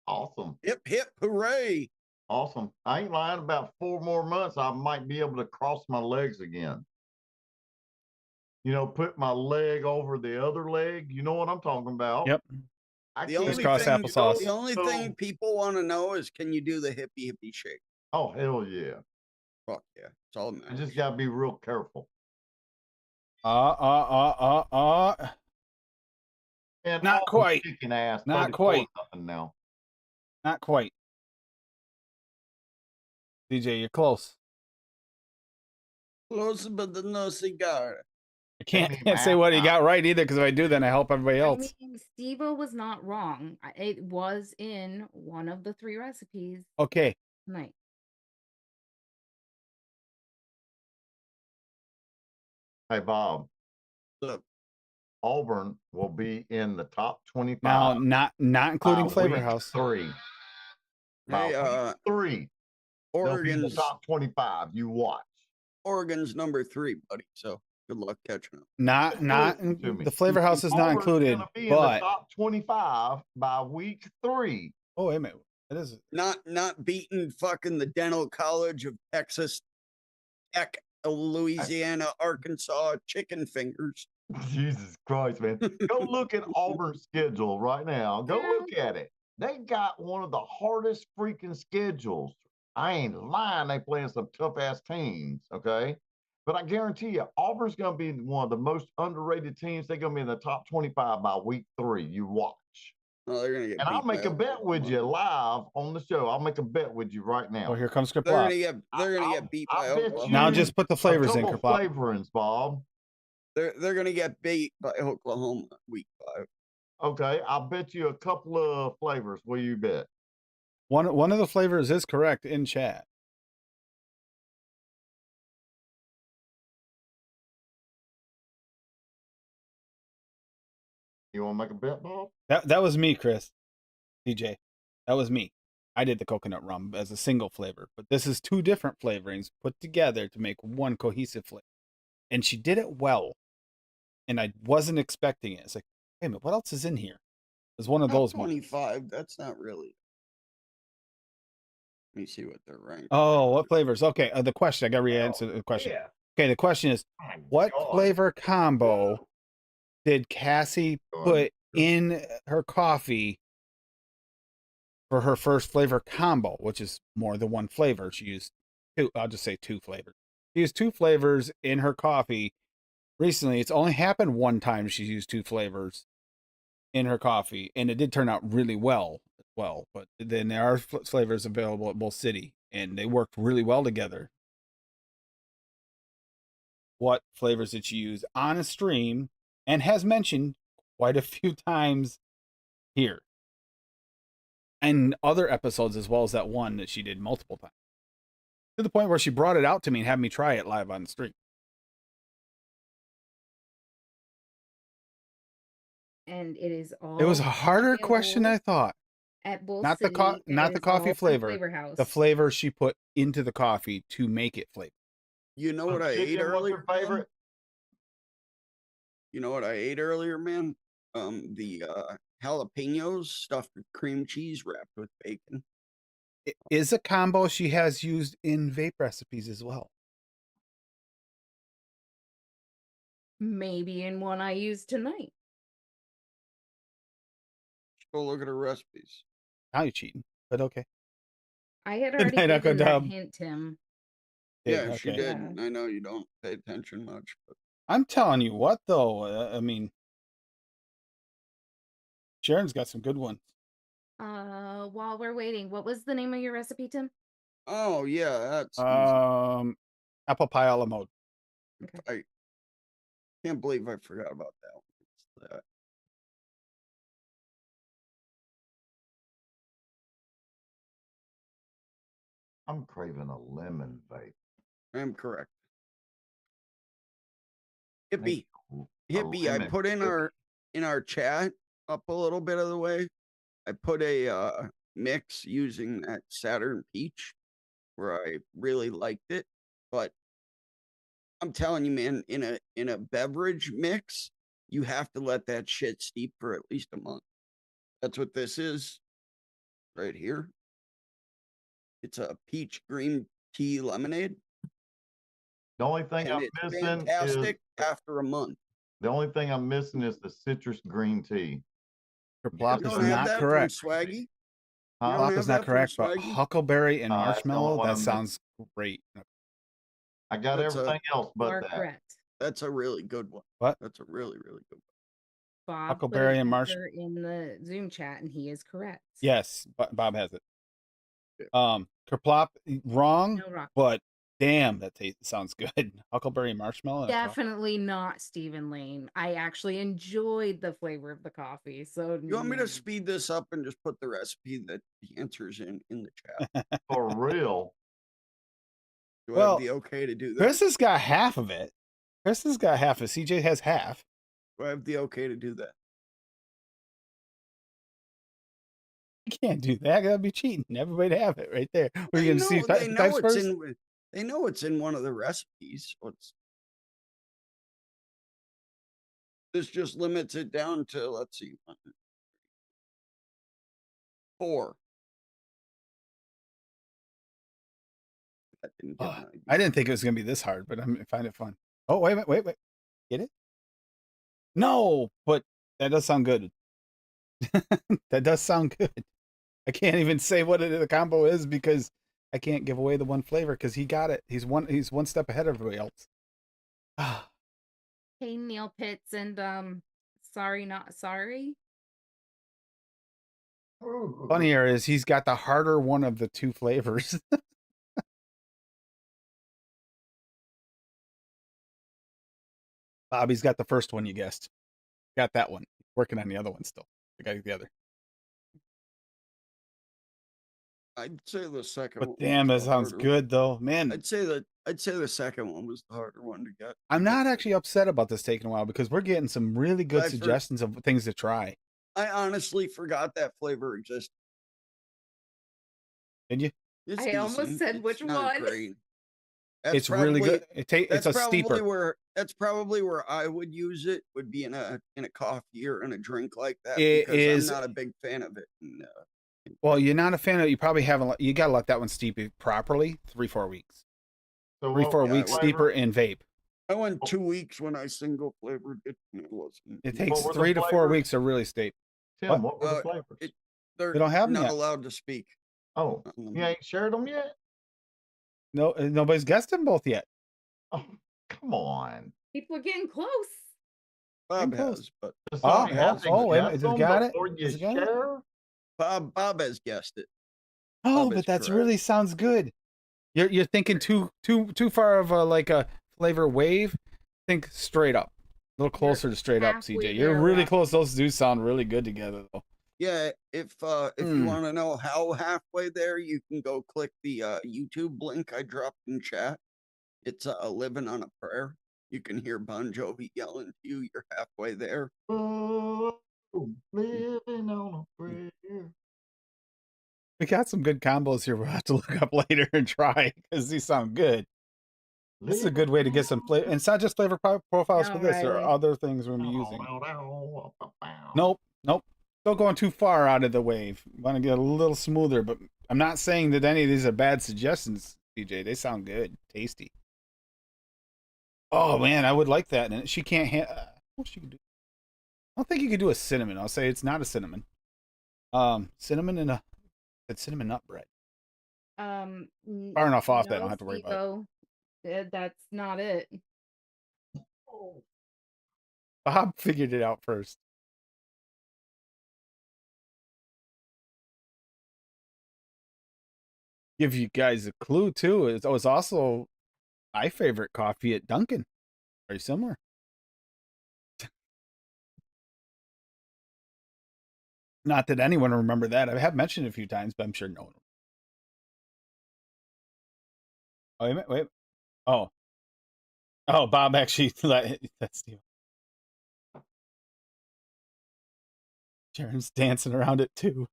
Awesome. Hip, hip, hooray. Awesome. I ain't lying. About 4 more months, I might be able to cross my legs again. You know, put my leg over the other leg. You know what I'm talking about? Yep. The only thing people want to know is, can you do the hippie shake? Oh, hell yeah. Fuck yeah. It's all matters. I just got to be real careful. And not quite. Kicking ass. Not quite. Now. Not quite. DJ, you're close. Closer, but no cigar. I can't say what he got right either, because if I do, then I help everybody else. I mean, Steve-O was not wrong. It was in one of the 3 recipes. Okay. Tonight. Hey, Bob. Auburn will be in the top 25. Now, not including Flavor House. 3. Hey, 3. Oregon's the top 25. You watch. Oregon's number 3, buddy. So good luck catching up. Not the Flavor House is not included, but in the top 25 by week 3. Oh, wait a minute. It is not beating fucking the Dental College of Texas, Tech, Louisiana, Arkansas, chicken fingers. Jesus Christ, man. Go look at Auburn's schedule right now. Go look at it. They got one of the hardest freaking schedules. I ain't lying. They playing some tough ass teams, okay? But I guarantee you, Auburn's going to be one of the most underrated teams. They're going to be in the top 25 by week 3. You watch. Oh, they're gonna get. And I'll make a bet with you live on the show. I'll make a bet with you right now. Oh, here comes Kerplop. They're gonna get beat by Oklahoma. Now just put the flavors in, Kerplop. Flavorings, Bob. They're gonna get beat by Oklahoma week 5. Okay, I'll bet you a couple of flavors. Will you bet? One of the flavors is correct in chat. You want to make a bet, Bob? That was me, Chris. DJ. That was me. I did the coconut rum as a single flavor, but this is 2 different flavorings put together to make one cohesive flavor. And she did it well. And I wasn't expecting it. It's like, hey, man, what else is in here? It's one of those 25. That's not really. Let me see what they're ranked. Oh, what flavors? Okay, the question. I got to re-answer the question. Yeah. Okay, the question is, what flavor combo did Cassie put in her coffee for her first flavor combo, which is more than one flavor? She used 2. I'll just say 2 flavors. She used 2 flavors in her coffee recently. It's only happened one time she used 2 flavors in her coffee, and it did turn out really well. But then there are flavors available at both city, and they worked really well together. What flavors did she use on a stream and has mentioned quite a few times here and other episodes, as well as that one that she did multiple times, to the point where she brought it out to me and had me try it live on the stream. And it is all. It was a harder question I thought. At both not the coffee flavor, the flavor she put into the coffee to make it flavor. You know what I ate earlier? Favorite? You know what I ate earlier, man? The jalapenos stuffed with cream cheese wrapped with bacon. It is a combo she has used in vape recipes as well. Maybe in one I used tonight. Go look at her recipes. Now you're cheating, but okay. I had already given that hint, Tim. Yeah, okay. She did. Yeah. I know you don't pay attention much, but I'm telling you what, though. I mean, Sharon's got some good ones. While we're waiting, what was the name of your recipe, Tim? Oh yeah, that's apple pie a la mode. Okay. I can't believe I forgot about that. I'm craving a lemon vape. I'm correct. Maybe Hippie, I put in our chat up a little bit of the way. I put a mix using that Saturn Peach where I really liked it. But I'm telling you, man, in a beverage mix, you have to let that shit steep for at least a month. That's what this is right here. It's a peach green tea lemonade. The only thing And I'm it's missing fantastic is after a month. the only thing I'm missing is the citrus green tea. Kerplop You is don't have not that correct. from Swaggy? You Huh? don't Kerplop have is not that from correct, but Swaggy? huckleberry and That's the only marshmallow, one that I'm missing. sounds great. I got That's everything else You are but that. correct. That's a really good one. What? That's a really, really good one. Bob put Huckleberry an and answer in the Zoom chat, and he is correct. Yes, Bob has it. Yeah. Kerplop, wrong, No rock. but damn, that sounds good. Huckleberry and marshmallow. Definitely not Stephen Lane. I actually enjoyed the flavor of the coffee. So You want me to speed this up and just put the recipe that the answer's in the chat? For real. Do I have the okay to do that? Chris has got half of it. Chris has got half of it. CJ has half. Do I have the okay to do that? You can't do that. That'd be cheating. Everybody'd have it right there. We're going to see they know types it's first. in. They know it's in one of the recipes. So this just limits it down to, let's see, 4. That didn't get my idea. I didn't think it was going to be this hard, but I find it fun. Oh, wait a minute. Wait. Get it? No, but that does sound good. That does sound good. I can't even say what the combo is because I can't give away the one flavor because he got it. He's one step ahead of everybody else. Hey, Neil Pitts and sorry not sorry. Funnier is he's got the harder one of the two flavors. Bobby's got the first one you guessed. Got that one. Working on the other one still. I got the other. I'd say the second But one. damn, that sounds good though. Man. I'd say the second one was the harder one to get. I'm not actually upset about this taking a while because we're getting some really good suggestions of things to try. I honestly forgot that flavor existed. Did you? It's I almost decent. said It's which not one. great. It's really good. It's a steeper. That's probably where I would use it. Would be in a coffee or in a drink like that. It because is- I'm not a big fan of it. Well, you're not a fan of it. You probably haven't. You got to let that one steep properly. 3-4 weeks. So 3-4 weeks steeper and vape. I went 2 weeks when I single flavored it. And it wasn't. It takes What were the 3 to 4 flavors? weeks to really steep. Tim, what were the flavors? They're We don't have them not yet. allowed to speak. Oh, you ain't shared them yet? No, nobody's guessed them both yet. Oh, come on. People are getting close. Bob close. has, but Oh, wait a minute. Does it got it? Before you Does it got it? share? Bob has guessed it. Oh, Bob is but that's correct. really sounds good. You're thinking too far of a flavor wave. Think straight up. A little closer to straight up, halfway CJ. You're there, really Rob. close. Those do sound really good together, though. Yeah, if you want to know how halfway there, you can go click the YouTube link I dropped in chat. It's Living on a Prayer. You can hear Bon Jovi yelling to you. You're halfway there. Oh, living on a prayer. We got some good combos here. We'll have to look up later and try because these sound good. This is a good way to get some flavor. And it's not just flavor profiles for this. There are other things we're going to be using. Nope. Still going too far out of the wave. Want to get a little smoother, but I'm not saying that any of these are bad suggestions, CJ. They sound good. Tasty. Oh, man, I would like that. And she can't what she could do? I don't think you could do a cinnamon. I'll say it's not a cinnamon. Cinnamon and it's cinnamon nut bread. Far enough off that I don't have to worry about it. That's not it. Bob figured it out first. Give you guys a clue too. It was also my favorite coffee at Dunkin'. Very similar. Not that anyone will remember that. I have mentioned it a few times, but I'm sure no one. Oh, wait, wait. Oh. Oh, Bob actually let that's Steve. Sharon's dancing around it too.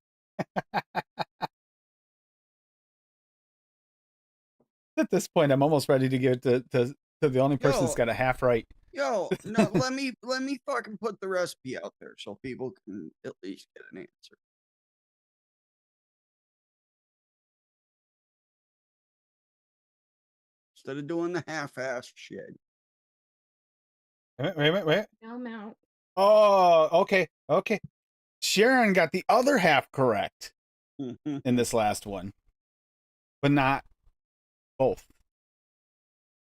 At this point, I'm almost ready to give it to the only person that's got a half right. Yo, no, let me fucking put the recipe out there so people can at least get an answer. Instead of doing the half-ass shit. Wait. No mount. Oh, okay. Sharon got the other half correct in this last one, but not both.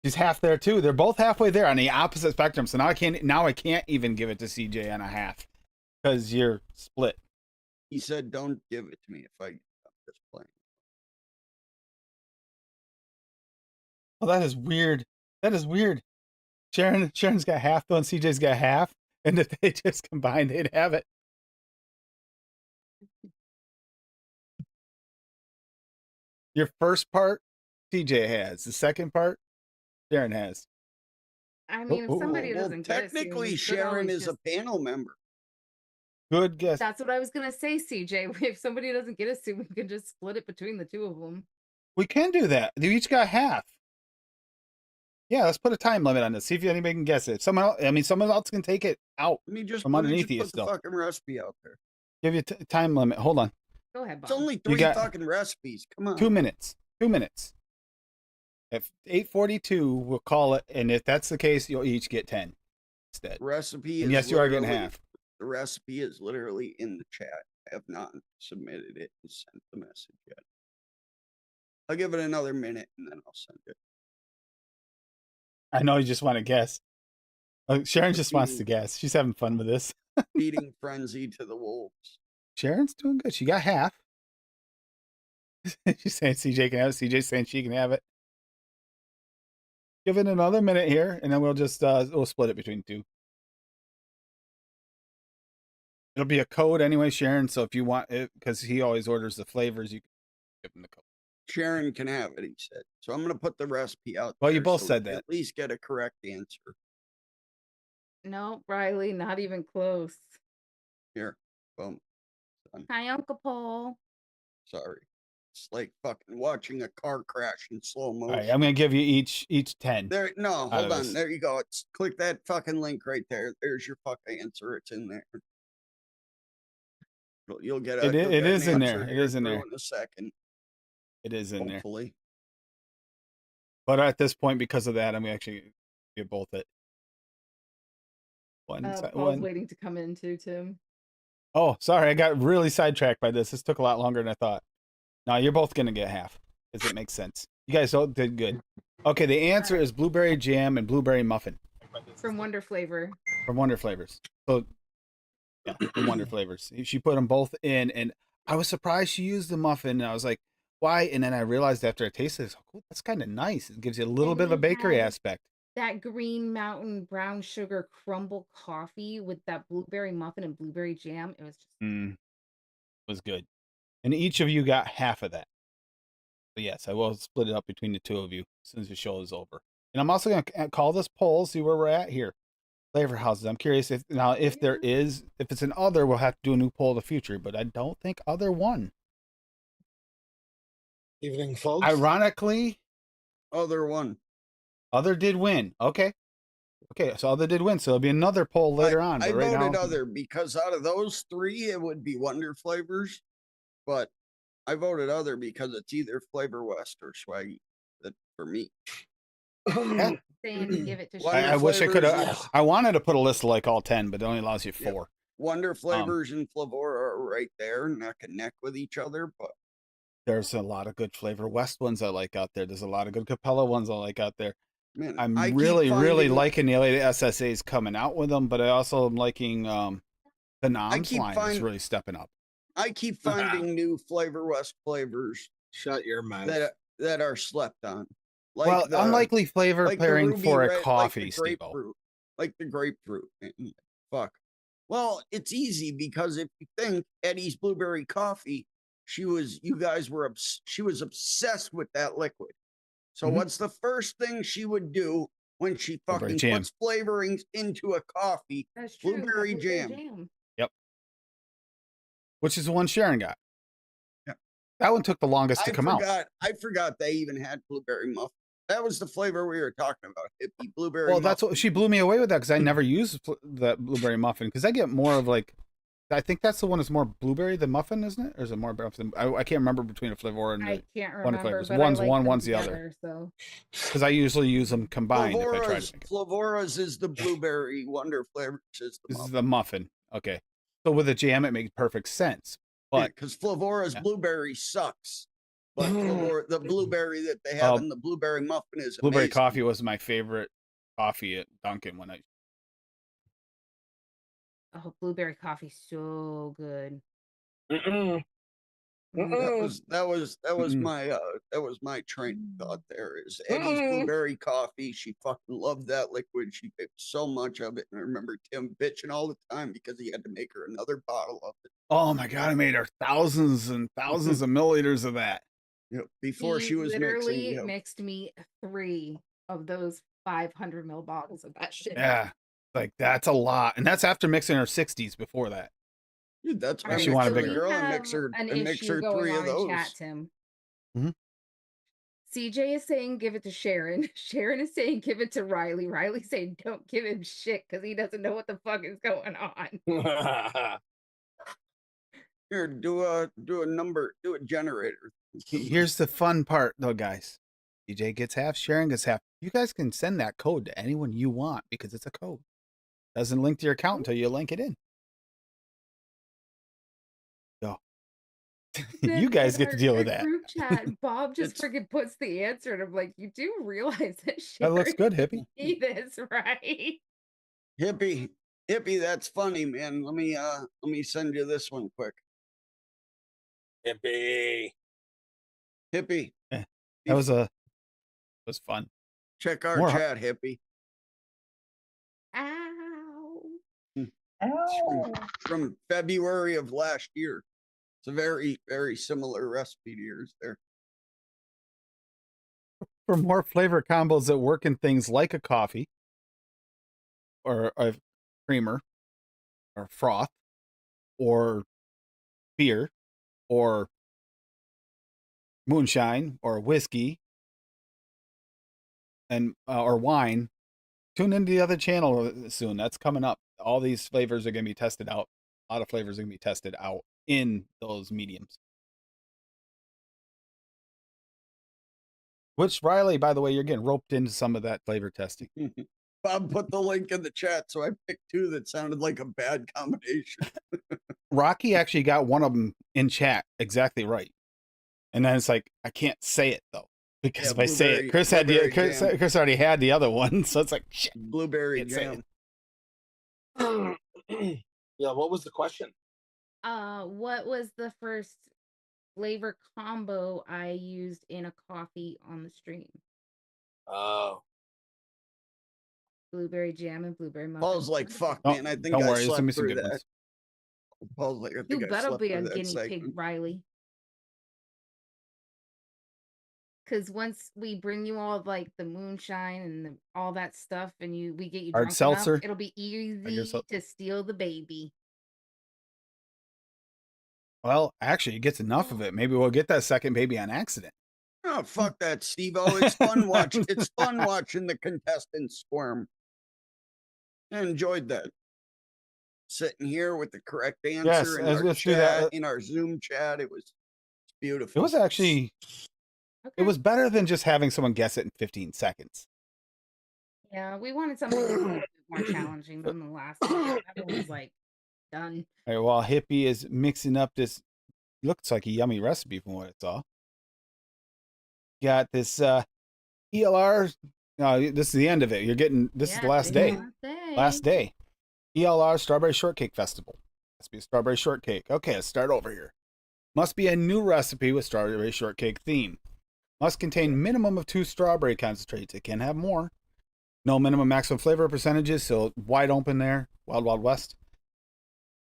She's half there too. They're both halfway there on the opposite spectrum. So now I can't even give it to CJ on a half because you're split. He said, "Don't give it to me if I stop this playing." Oh, that is weird. Sharon's got half though, and CJ's got half, and if they just combined, they'd have it. Your first part, CJ has. The second part, Sharon has. I mean, if somebody doesn't get it, technically, Sharon is a panel member. Good guess. That's what I was gonna say, CJ. If somebody doesn't get a suit, we can just split it between the two of them. We can do that. They each got half. Yeah, let's put a time limit on this. See if anybody can guess it. Someone else can take it out from underneath you. Put the fucking recipe out there. Give you a time limit. Hold on. Go ahead, Bob. It's only 3 fucking recipes. Come on. 2 minutes. 2 minutes. At 8:42, we'll call it, and if that's the case, you'll each get 10 instead. Recipe and is yes, you are getting half. The recipe is literally in the chat. I have not submitted it and sent the message yet. I'll give it another minute and then I'll send it. I know you just want to guess. Sharon just wants to guess. She's having fun with this. Feeding frenzy to the wolves. Sharon's doing good. She got half. She's saying CJ can have it. CJ's saying she can have it. Give it another minute here, and then we'll just we'll split it between two. It'll be a code anyway, Sharon. So if you want it, because he always orders the flavors, you can give him the code. Sharon can have it, he said. So I'm going to put the recipe out. Well, you both said that. At least get a correct answer. No, Riley, not even close. Here, boom. Done. Hi, Uncle Paul. Sorry. It's like fucking watching a car crash in slow motion. All right, I'm gonna give you each 10. There, no, hold on. There you go. Click that fucking link right there. There's your fucking answer. It's in there. You'll get it is in there. It is in there in a second. It is in hopefully. there. But at this point, because of that, I'm actually get both it. Paul's waiting to come in too, Tim. Oh, sorry, I got really sidetracked by this. This took a lot longer than I thought. No, you're both gonna get half, because it makes sense. You guys all did good. Okay, the answer is blueberry jam and blueberry muffin. From Wonder Flavor. From Wonder Flavors. So, yeah, from Wonder Flavors. She put them both in, and I was surprised she used the muffin. And I was like, why? And then I realized after I tasted it, oh, that's kind of nice. It gives you a little bit of a bakery aspect. That Green Mountain brown sugar crumble coffee with that blueberry muffin and blueberry jam. It was just it was good. And each of you got half of that. But yes, I will split it up between the two of you as soon as the show is over. And I'm also going to call this poll, see where we're at here. Flavor houses. I'm curious if it's an other, we'll have to do a new poll in the future. But I don't think other won. Evening, folks. Ironically, other won. Other did win. Okay, so other did win. So there'll be another poll later on. I voted other because out of those three, it would be Wonder Flavors. But I voted other because it's either Flavor West or Swaggy. That for me. saying to give it to I wish I could have. I wanted to put a list of like all 10, but it only allows you 4. Yep. Wonder Flavors and Flavor are right there, neck and neck with each other. But there's a lot of good Flavor West ones I like out there. There's a lot of good Capella ones I like out there. Man, I'm really liking the SSAs coming out with them, but I also am liking the Nomz line is really stepping up. I keep finding new Flavor West flavors. Shut your mouth. That are slept on. Like unlikely flavor pairing for a coffee, like the grapefruit. Fuck. Well, it's easy because if you think Eddie's blueberry coffee, she was obsessed with that liquid. So what's the first thing she would do when she fucking puts flavorings into a coffee? That's true. Blueberry jam. Yep. Which is the one Sharon got. Yeah. That one took the longest to come out. I forgot they even had blueberry muffin. That was the flavor we were talking about. Hippie blueberry. Well, muffin. that's what she blew me away with that because I never used that blueberry muffin because I get more of like, I think that's the one that's more blueberry than muffin, isn't it? Or is it more muffin? I can't remember between a flavor and I can't remember. one of flavors. But One's I like one, them one's together, the other. So because I usually use them combined if I try to make it. Flavora's is the blueberry. Wonder flavors is the This muffin. is the muffin. Okay. So with the jam, it makes perfect sense. But because Flavora's blueberry sucks. But the blueberry that they have in the blueberry muffin is blueberry amazing. coffee was my favorite coffee at Dunkin' when I. Oh, blueberry coffee, so good. That was my train of thought. There is Eddie's blueberry coffee. She fucking loved that liquid. She picked so much of it, and I remember Tim bitching all the time because he had to make her another bottle of it. Oh my god! I made her thousands and thousands of milliliters of that. Yep. Before she was literally mixed me 3 of those 500 ml bottles of that shit. Yeah, like that's a lot, and that's after mixing her 60s before that. Dude, that's why she wanted bigger. Girl and mix her 3 of those. Chat, Tim. Mm-hmm. CJ is saying give it to Sharon. Sharon is saying give it to Riley. Riley's saying don't give him shit because he doesn't know what the fuck is going on. Here, do a generator. Here's the fun part, though, guys. CJ gets half, Sharon gets half. You guys can send that code to anyone you want because it's a code. Doesn't link to your account until you link it in. So you guys get to deal with that. Group chat, Bob just freaking puts the answer, and I'm like, you do realize that That looks good, Hippie. See this, right? Hippie, that's funny, man. Let me send you this one quick. Hippie. Yeah, that was fun. Check our chat, Hippie. Ow. From February of last year. It's a very, very similar recipe to yours there. For more flavor combos that work in things like a coffee or a creamer or froth or beer or moonshine or whiskey and or wine, tune into the other channel soon. That's coming up. All these flavors are going to be tested out. A lot of flavors are going to be tested out in those mediums. Which, Riley, by the way, you're getting roped into some of that flavor testing. Bob put the link in the chat, so I picked 2 that sounded like a bad combination. Rocky actually got one of them in chat exactly right. And then it's like, I can't say it, though. Because if I say it, Chris already had the other one. So it's like, shit. Blueberry jam. Yeah, what was the question? What was the first flavor combo I used in a coffee on the stream? Oh. Blueberry jam and blueberry muffin. Paul's like, fuck, man. I think I slept through that. Paul's like, I think you better be a guinea pig, Riley. Because once we bring you all like the moonshine and all that stuff, and we get you hard seltzer, enough, it'll be easy to steal the baby. Well, actually, it gets enough of it. Maybe we'll get that second baby on accident. Oh, fuck that, Steve-O. It's fun watching. It's fun watching the contestants squirm. I enjoyed that. Sitting here with the correct answer in our chat, in our Zoom chat, it was beautiful. It was actually. Okay. It was better than just having someone guess it in 15 seconds. Yeah, we wanted something a little bit more challenging than the last one. That was like done. All right, while Hippie is mixing up this, looks like a yummy recipe from what I saw. Got this ELR. No, this is the end of it. You're getting this is the last day. Last day. ELR Strawberry Shortcake Festival. Must be a strawberry shortcake. Okay, let's start over here. Must be a new recipe with strawberry shortcake theme. Must contain minimum of 2 strawberry concentrates. It can have more. No minimum maximum flavor percentages, so wide open there. Wild Wild West.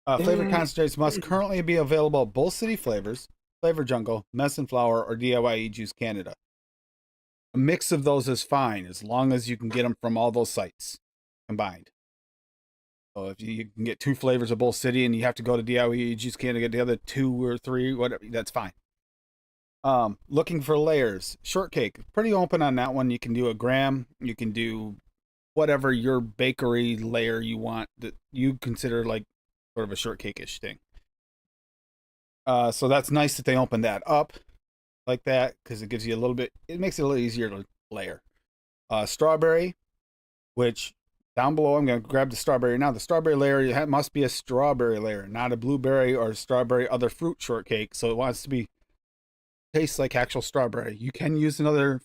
Flavor concentrates must currently be available at both City Flavors, Flavor Jungle, Medicine Flower, or DIY-ejuice Canada. A mix of those is fine as long as you can get them from all those sites combined. So if you can get 2 flavors of Bull City and you have to go to DIY-ejuice can to get the other 2 or 3, whatever, that's fine. Looking for layers. Shortcake, pretty open on that one. You can do a graham. You can do whatever your bakery layer you want that you consider like sort of a shortcake-ish thing. So that's nice that they opened that up like that because it gives you a little bit, it makes it a little easier to layer. Strawberry, which down below, I'm going to grab the strawberry now. The strawberry layer must be a strawberry layer, not a blueberry or strawberry other fruit shortcake. So it wants to be taste like actual strawberry. You can use another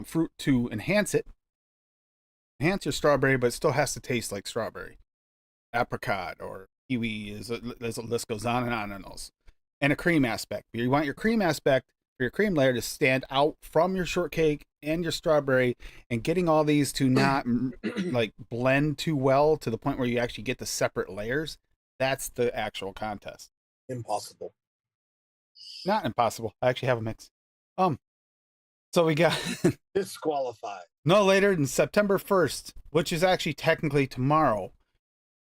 fruit to enhance it, enhance your strawberry, but it still has to taste like strawberry. Apricot or kiwi, as the list goes on and those. And a cream aspect. You want your cream aspect for your cream layer to stand out from your shortcake and your strawberry, and getting all these to not like blend too well to the point where you actually get the separate layers. That's the actual contest. Impossible. Not impossible. I actually have a mix. So we got Disqualified. no later than September 1st, which is actually technically tomorrow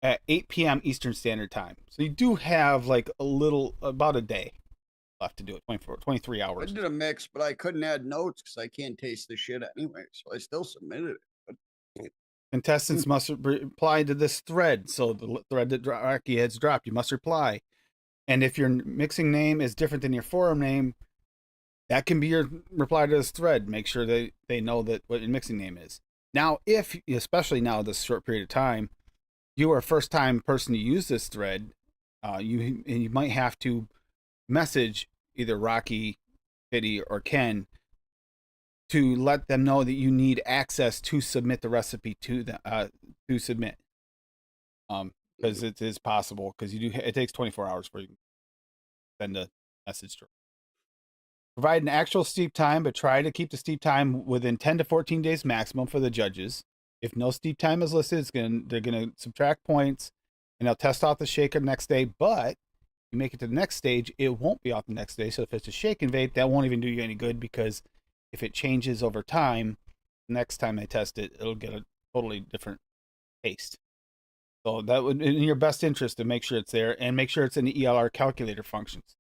at 8 p.m. Eastern Standard Time. So you do have like about a day left to do it, 23 hours. I did a mix, but I couldn't add notes because I can't taste the shit anyway. So I still submitted it. Contestants must reply to this thread. So the thread that Rocky has dropped, you must reply. And if your mixing name is different than your forum name, that can be your reply to this thread. Make sure they know that what your mixing name is. Now, especially now this short period of time, you are a first-time person to use this thread, you might have to message either Rocky, Fitty, or Ken to let them know that you need access to submit the recipe to submit. Because it is possible, because it takes 24 hours for you to send a message to. Provide an actual steep time, but try to keep the steep time within 10 to 14 days maximum for the judges. If no steep time is listed, they're gonna subtract points, and they'll test out the shaker the next day. But you make it to the next stage, it won't be out the next day. So if it's a shake and vape, that won't even do you any good, because if it changes over time, next time they test it, it'll get a totally different taste. So that would, in your best interest, to make sure it's there, and make sure it's in the ELR calculator functions.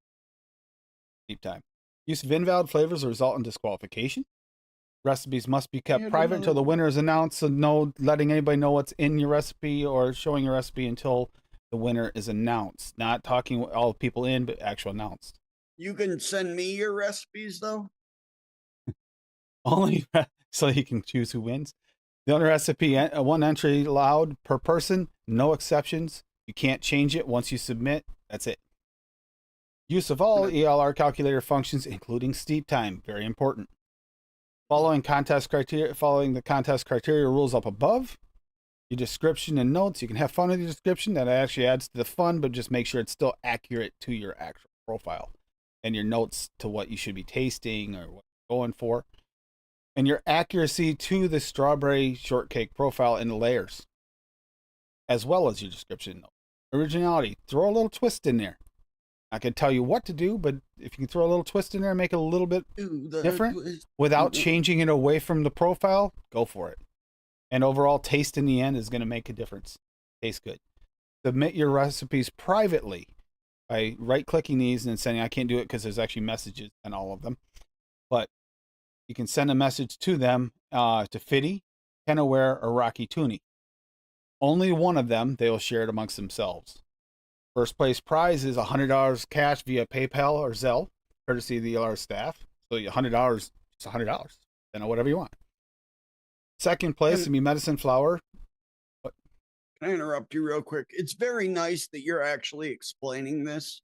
Steep time. Use of invalid flavors will result in disqualification. Recipes must be kept private until the winner is announced. So no letting anybody know what's in your recipe or showing your recipe until the winner is announced. Not talking all the people in, but actual announced. You can send me your recipes though. Only so you can choose who wins. The only recipe, 1 entry allowed per person, no exceptions. You can't change it once you submit. That's it. Use of all ELR calculator functions, including steep time, very important. Following the contest criteria rules up above. Your description and notes. You can have fun with your description. That actually adds to the fun, but just make sure it's still accurate to your actual profile. And your notes to what you should be tasting or what you're going for. And your accuracy to the strawberry shortcake profile in the layers, as well as your description. Originality. Throw a little twist in there. I can tell you what to do, but if you can throw a little twist in there and make it a little bit different without changing it away from the profile, go for it. And overall taste in the end is going to make a difference. Tastes good. Submit your recipes privately by right-clicking these and sending. I can't do it because there's actually messages on all of them. But you can send a message to them, to Fitty, Kenaware, or Rocky Tooney. Only one of them, they will share it amongst themselves. First place prize is $100 cash via PayPal or Zelle, courtesy of the ELR staff. So $100 is $100. Whatever you want. Second place would be Medicine Flower. Can I interrupt you real quick? It's very nice that you're actually explaining this,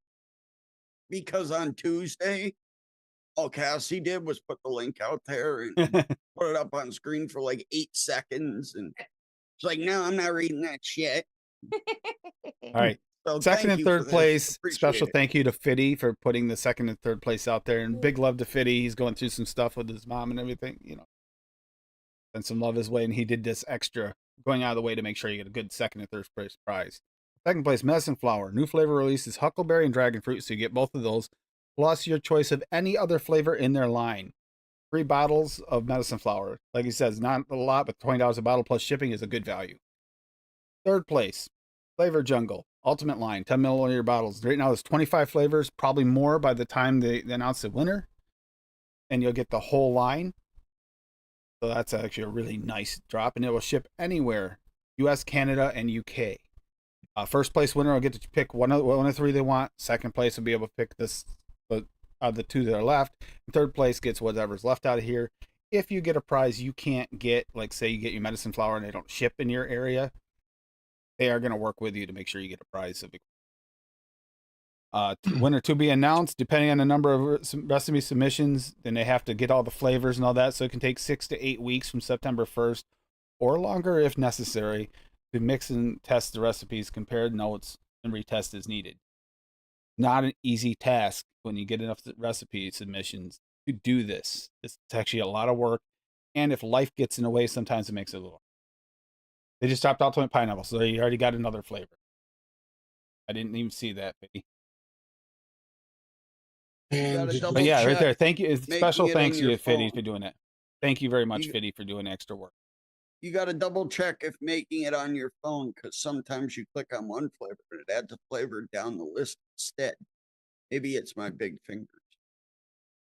because on Tuesday, all Cassie did was put the link out there and put it up on screen for like 8 seconds. And it's like, no, I'm not reading that shit. All right. So second and third place, special it. thank you to Fitty for putting the second and third place out there. And big love to Fitty. He's going through some stuff with his mom and everything, send some love his way. And he did this extra, going out of the way to make sure you get a good second and third place prize. Second place, Medicine Flower. New flavor release is Huckleberry and Dragon Fruit. So you get both of those, plus your choice of any other flavor in their line. 3 bottles of medicine flower. Like he says, not a lot, but $20 a bottle plus shipping is a good value. Third place, Flavor Jungle Ultimate Line, 10 milliliter bottles. Right now, there's 25 flavors, probably more by the time they announce the winner, and you'll get the whole line. So that's actually a really nice drop, and it will ship anywhere, U.S., Canada, and UK. First place winner will get to pick one of 3 they want. Second place will be able to pick this of the 2 that are left. And third place gets whatever's left out of here. If you get a prize you can't get, like say you get your medicine flower and they don't ship in your area, they are going to work with you to make sure you get a prize. Winner to be announced, depending on the number of recipe submissions, then they have to get all the flavors and all that. So it can take 6 to 8 weeks from September 1st or longer if necessary to mix and test the recipes, compare notes, and retest as needed. Not an easy task when you get enough recipe submissions to do this. It's actually a lot of work. And if life gets in the way, sometimes it makes it a little. They just dropped Ultimate Pineapple, so you already got another flavor. I didn't even see that, Piggy. But yeah, right there. Thank you. Special thanks to you, Fiddy, for doing that. Thank you very much, Fiddy, for doing extra work. You got to double check if making it on your phone, because sometimes you click on one flavor and it adds a flavor down the list instead. Maybe it's my big fingers.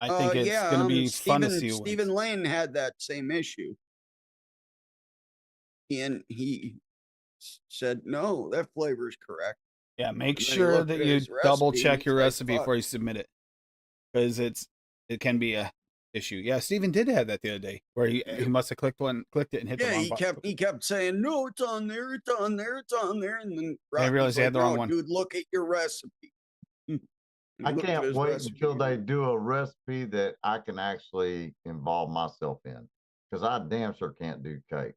I think it's going to be fun to see. Stephen Lane had that same issue. And he said, no, that flavor is correct. Yeah, make sure that you double check your recipe before you submit it, because it can be a issue. Yeah, Stephen did have that the other day where he must have clicked it and hit the wrong button. He kept saying, no, it's on there, it's on there, it's on there, and then I realized he had the wrong one. Dude, look at your recipe. I can't wait until they do a recipe that I can actually involve myself in, because I damn sure can't do cakes.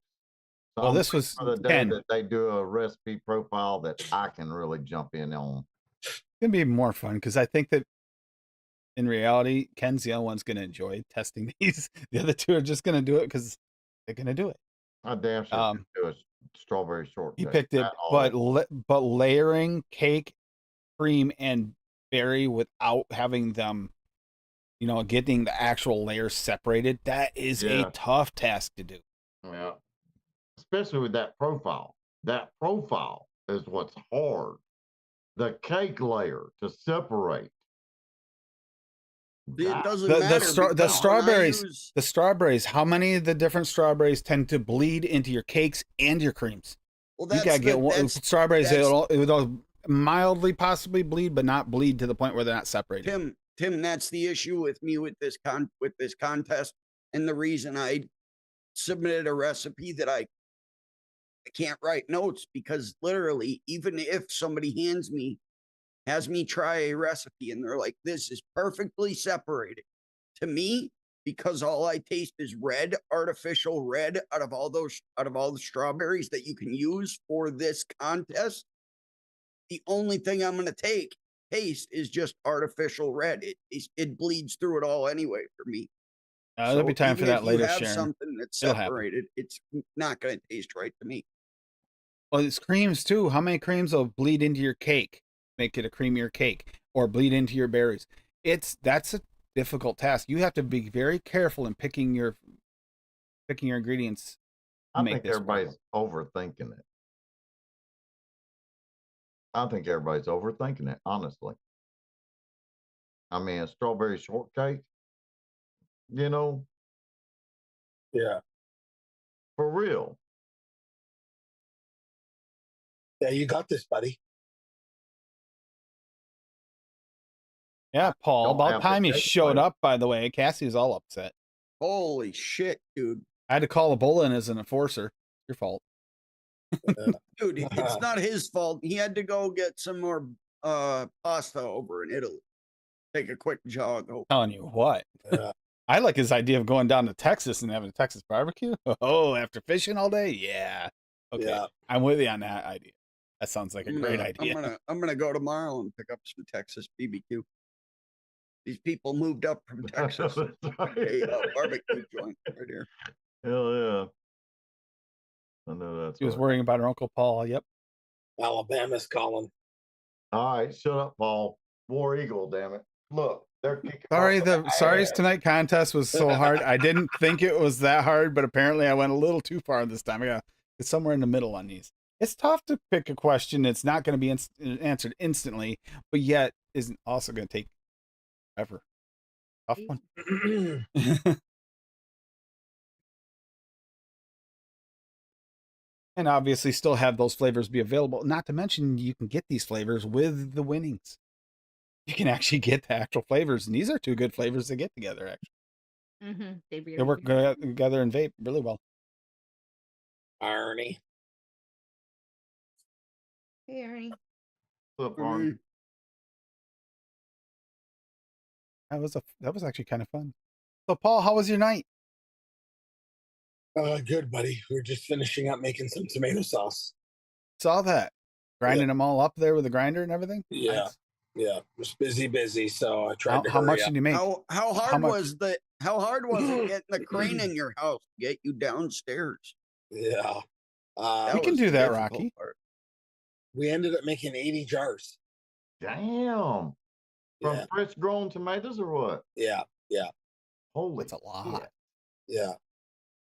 So well, this was for the day that they do a recipe profile that I can really jump in on. It's gonna be more fun because I think that in reality, Ken's the only one's gonna enjoy testing these. The other 2 are just gonna do it because they're gonna do it. I damn sure can do a strawberry shortcake. He picked it, but layering cake, cream, and berry without having them, getting the actual layers separated, that is a tough task to do. Yeah. Especially with that profile. That profile is what's hard. The cake layer to separate. It doesn't matter. The strawberries. How many of the different strawberries tend to bleed into your cakes and your creams? Well, you gotta get one strawberries. It'll mildly possibly bleed, but not bleed to the point where they're not separated. Tim, that's the issue with me with this contest, and the reason I submitted a recipe that I can't write notes, because literally, even if somebody has me try a recipe and they're like, this is perfectly separated, to me, because all I taste is red, artificial red out of all the strawberries that you can use for this contest, the only thing I'm going to taste is just artificial red. It bleeds through it all anyway for me. There'll be time for that later, Sharon. Something that's separated, it's not going to taste right to me. Well, it's creams too. How many creams will bleed into your cake, make it a creamier cake, or bleed into your berries? That's a difficult task. You have to be very careful in picking your ingredients. I think everybody's overthinking it. I think everybody's overthinking it, honestly. I mean, a strawberry shortcake, Yeah. For real. Yeah, you got this, buddy. Yeah, Paul. About time you showed up, by the way. Cassie's all upset. Holy shit, dude. I had to call Ebola in as an enforcer. Your fault. Dude, it's not his fault. He had to go get some more pasta over in Italy. Take a quick jog. Telling you what. I like his idea of going down to Texas and having a Texas barbecue. Oh, after fishing all day? Yeah. Okay. Yeah. I'm with you on that idea. That sounds like a great idea. I'm gonna go tomorrow and pick up some Texas BBQ. These people moved up from Texas. A barbecue joint right here. Hell yeah. I know that's. She was worrying about her Uncle Paul. Yep. Alabama's calling. All right, shut up, Paul. War Eagle, damn it. Look, They're kicking Sorry, off the Sorry's ass. Tonight contest was so hard. I didn't think it was that hard, but apparently I went a little too far this time. I got it's somewhere in the middle on these. It's tough to pick a question that's not going to be answered instantly, but yet isn't also going to take ever. Tough one. And obviously still have those flavors be available. Not to mention you can get these flavors with the winnings. You can actually get the actual flavors, and these are two good flavors to get together, actually. They work together and vape really well. Arnie. Hey, Ernie. What's up, Arnie? That was actually kind of fun. So, Paul, how was your night? Good, buddy. We were just finishing up making some tomato sauce. Saw that. Grinding them all up there with the grinder and everything? Yeah. Nice. Yeah. It was busy. So I tried to How hurry much up. did you make? How hard was it getting the crane in your house to get you downstairs? Yeah. We can was do the that, difficult Rocky. part. We ended up making 80 jars. Damn. From Yeah. fresh grown tomatoes or what? Yeah. Holy That's a lot. shit. Yeah.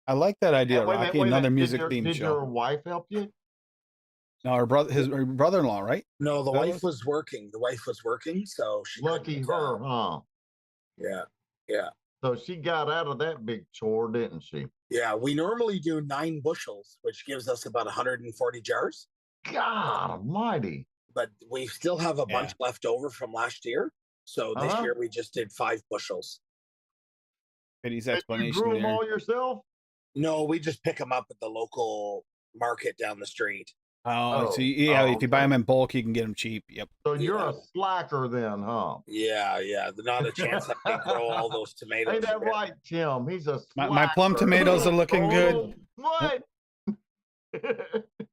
I like that idea, Wait a minute, Rocky. wait a Another minute. music theme Did your show. wife help you? No, her brother-in-law, right? No, the That wife was working. So she Lucky couldn't, her, huh? Yeah. So she got out of that big chore, didn't she? Yeah. We normally do 9 bushels, which gives us about 140 jars. God almighty. But we still have a bunch left over from last year. So this year we just did 5 bushels. Pity's You explanation grew them there. all yourself? No, we just pick them up at the local market down the street. Oh, so Oh, if you buy okay. them in bulk, you can get them cheap. Yep. So you're a slacker then, huh? Yeah. Not a chance I can grow all those tomatoes. Ain't that right, Tim? He's a slacker. My plum tomatoes are looking good. Oh, what?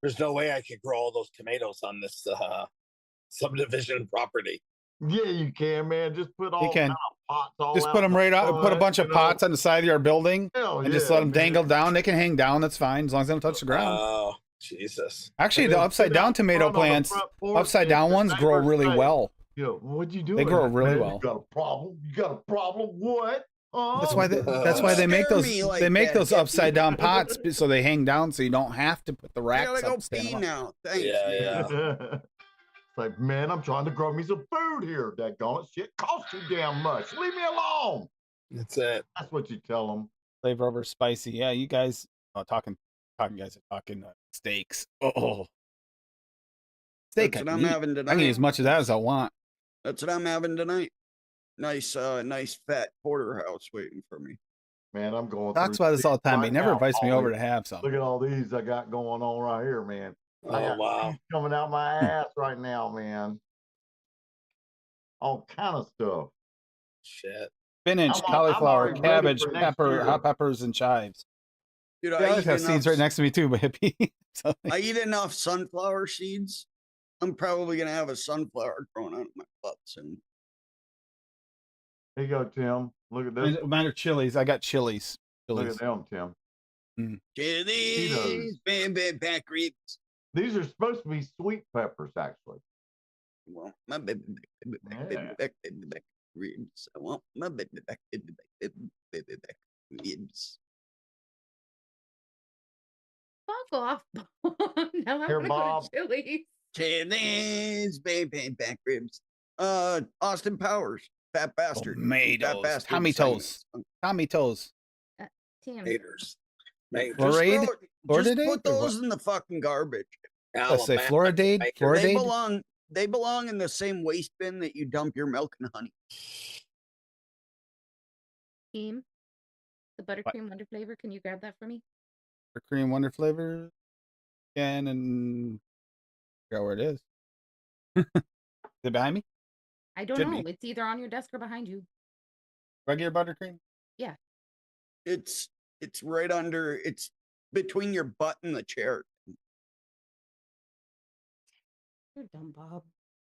There's no way I could grow all those tomatoes on this subdivision property. Yeah, you can, man. Just put all can. kind of pots all Just out put them right out. Put a bunch of pots on the side of your building, Hell and just yeah, let them man. dangle down. They can hang down. That's fine, as long as they don't touch the ground. Oh, Jesus. Actually, And the then upside sit out down tomato front on the plants, front porch upside and down the ones grow neighbors really say, well. Yo, what'd you do? They grow really well. You got a problem? You got a problem? What? That's why they make Scare those. me like They make that, those Hippie. upside down pots so they hang down, so you don't have to put the I racks gotta go up. Stand pee them up. now. Thanks. Yeah. It's like, man, I'm trying to grow me some food here. Daggone it, shit costs too damn much. Leave me alone. That's it. That's what you tell them. Flavor over spicy. Yeah, you guys talking guys are talking steaks. Oh, steak. That's I what can I'm eat. having I can eat tonight. as much of that as I want. That's what I'm having tonight. Nice fat porterhouse waiting for me. Man, I'm going Talks through about this all the time. But he right never now, invites me Paulie. over to have some. Look at all these I got going on right here, man. I Oh, got wow. teeth coming out my ass right now, man. All kind of stuff. Shit. Spinach, I'm cauliflower, already ready cabbage, for next pepper, year. hot peppers, and chives. Dude, Yeah, I have seeds right next to me too, but hippie. So, I eat enough sunflower seeds. I'm probably gonna have a sunflower growing out of my butt soon. Here you go, Tim. Look at this. mine are chilies. I got chilies. Look at them, Tim. Chilies, bam, back ribs. These are supposed to be sweet peppers, actually. Well, my baby back ribs. I want my baby back ribs. Fuck off. Now I Here, want to go Bob. to Chili's. Chilies, baby back ribs. Austin Powers, fat bastard. Fat Tomatoes. bastard. Tommy sang toes. that song. Tommy toes. Tim. Haters. Mate, Just Florade? just Floridate, put or what? those in the fucking garbage. Let's say Alabama, Floridade. Jamaica. They belong in the same waste bin that you dump your milk and honey. Team. The buttercream wonder flavor. Can you grab that for me? Cream Wonder flavor. Again, and figure out where it is. Is it behind me? I don't Should know. be. It's either on your desk or behind you. Regular buttercream? It's right under. It's between your butt and the chair. You're dumb, Bob.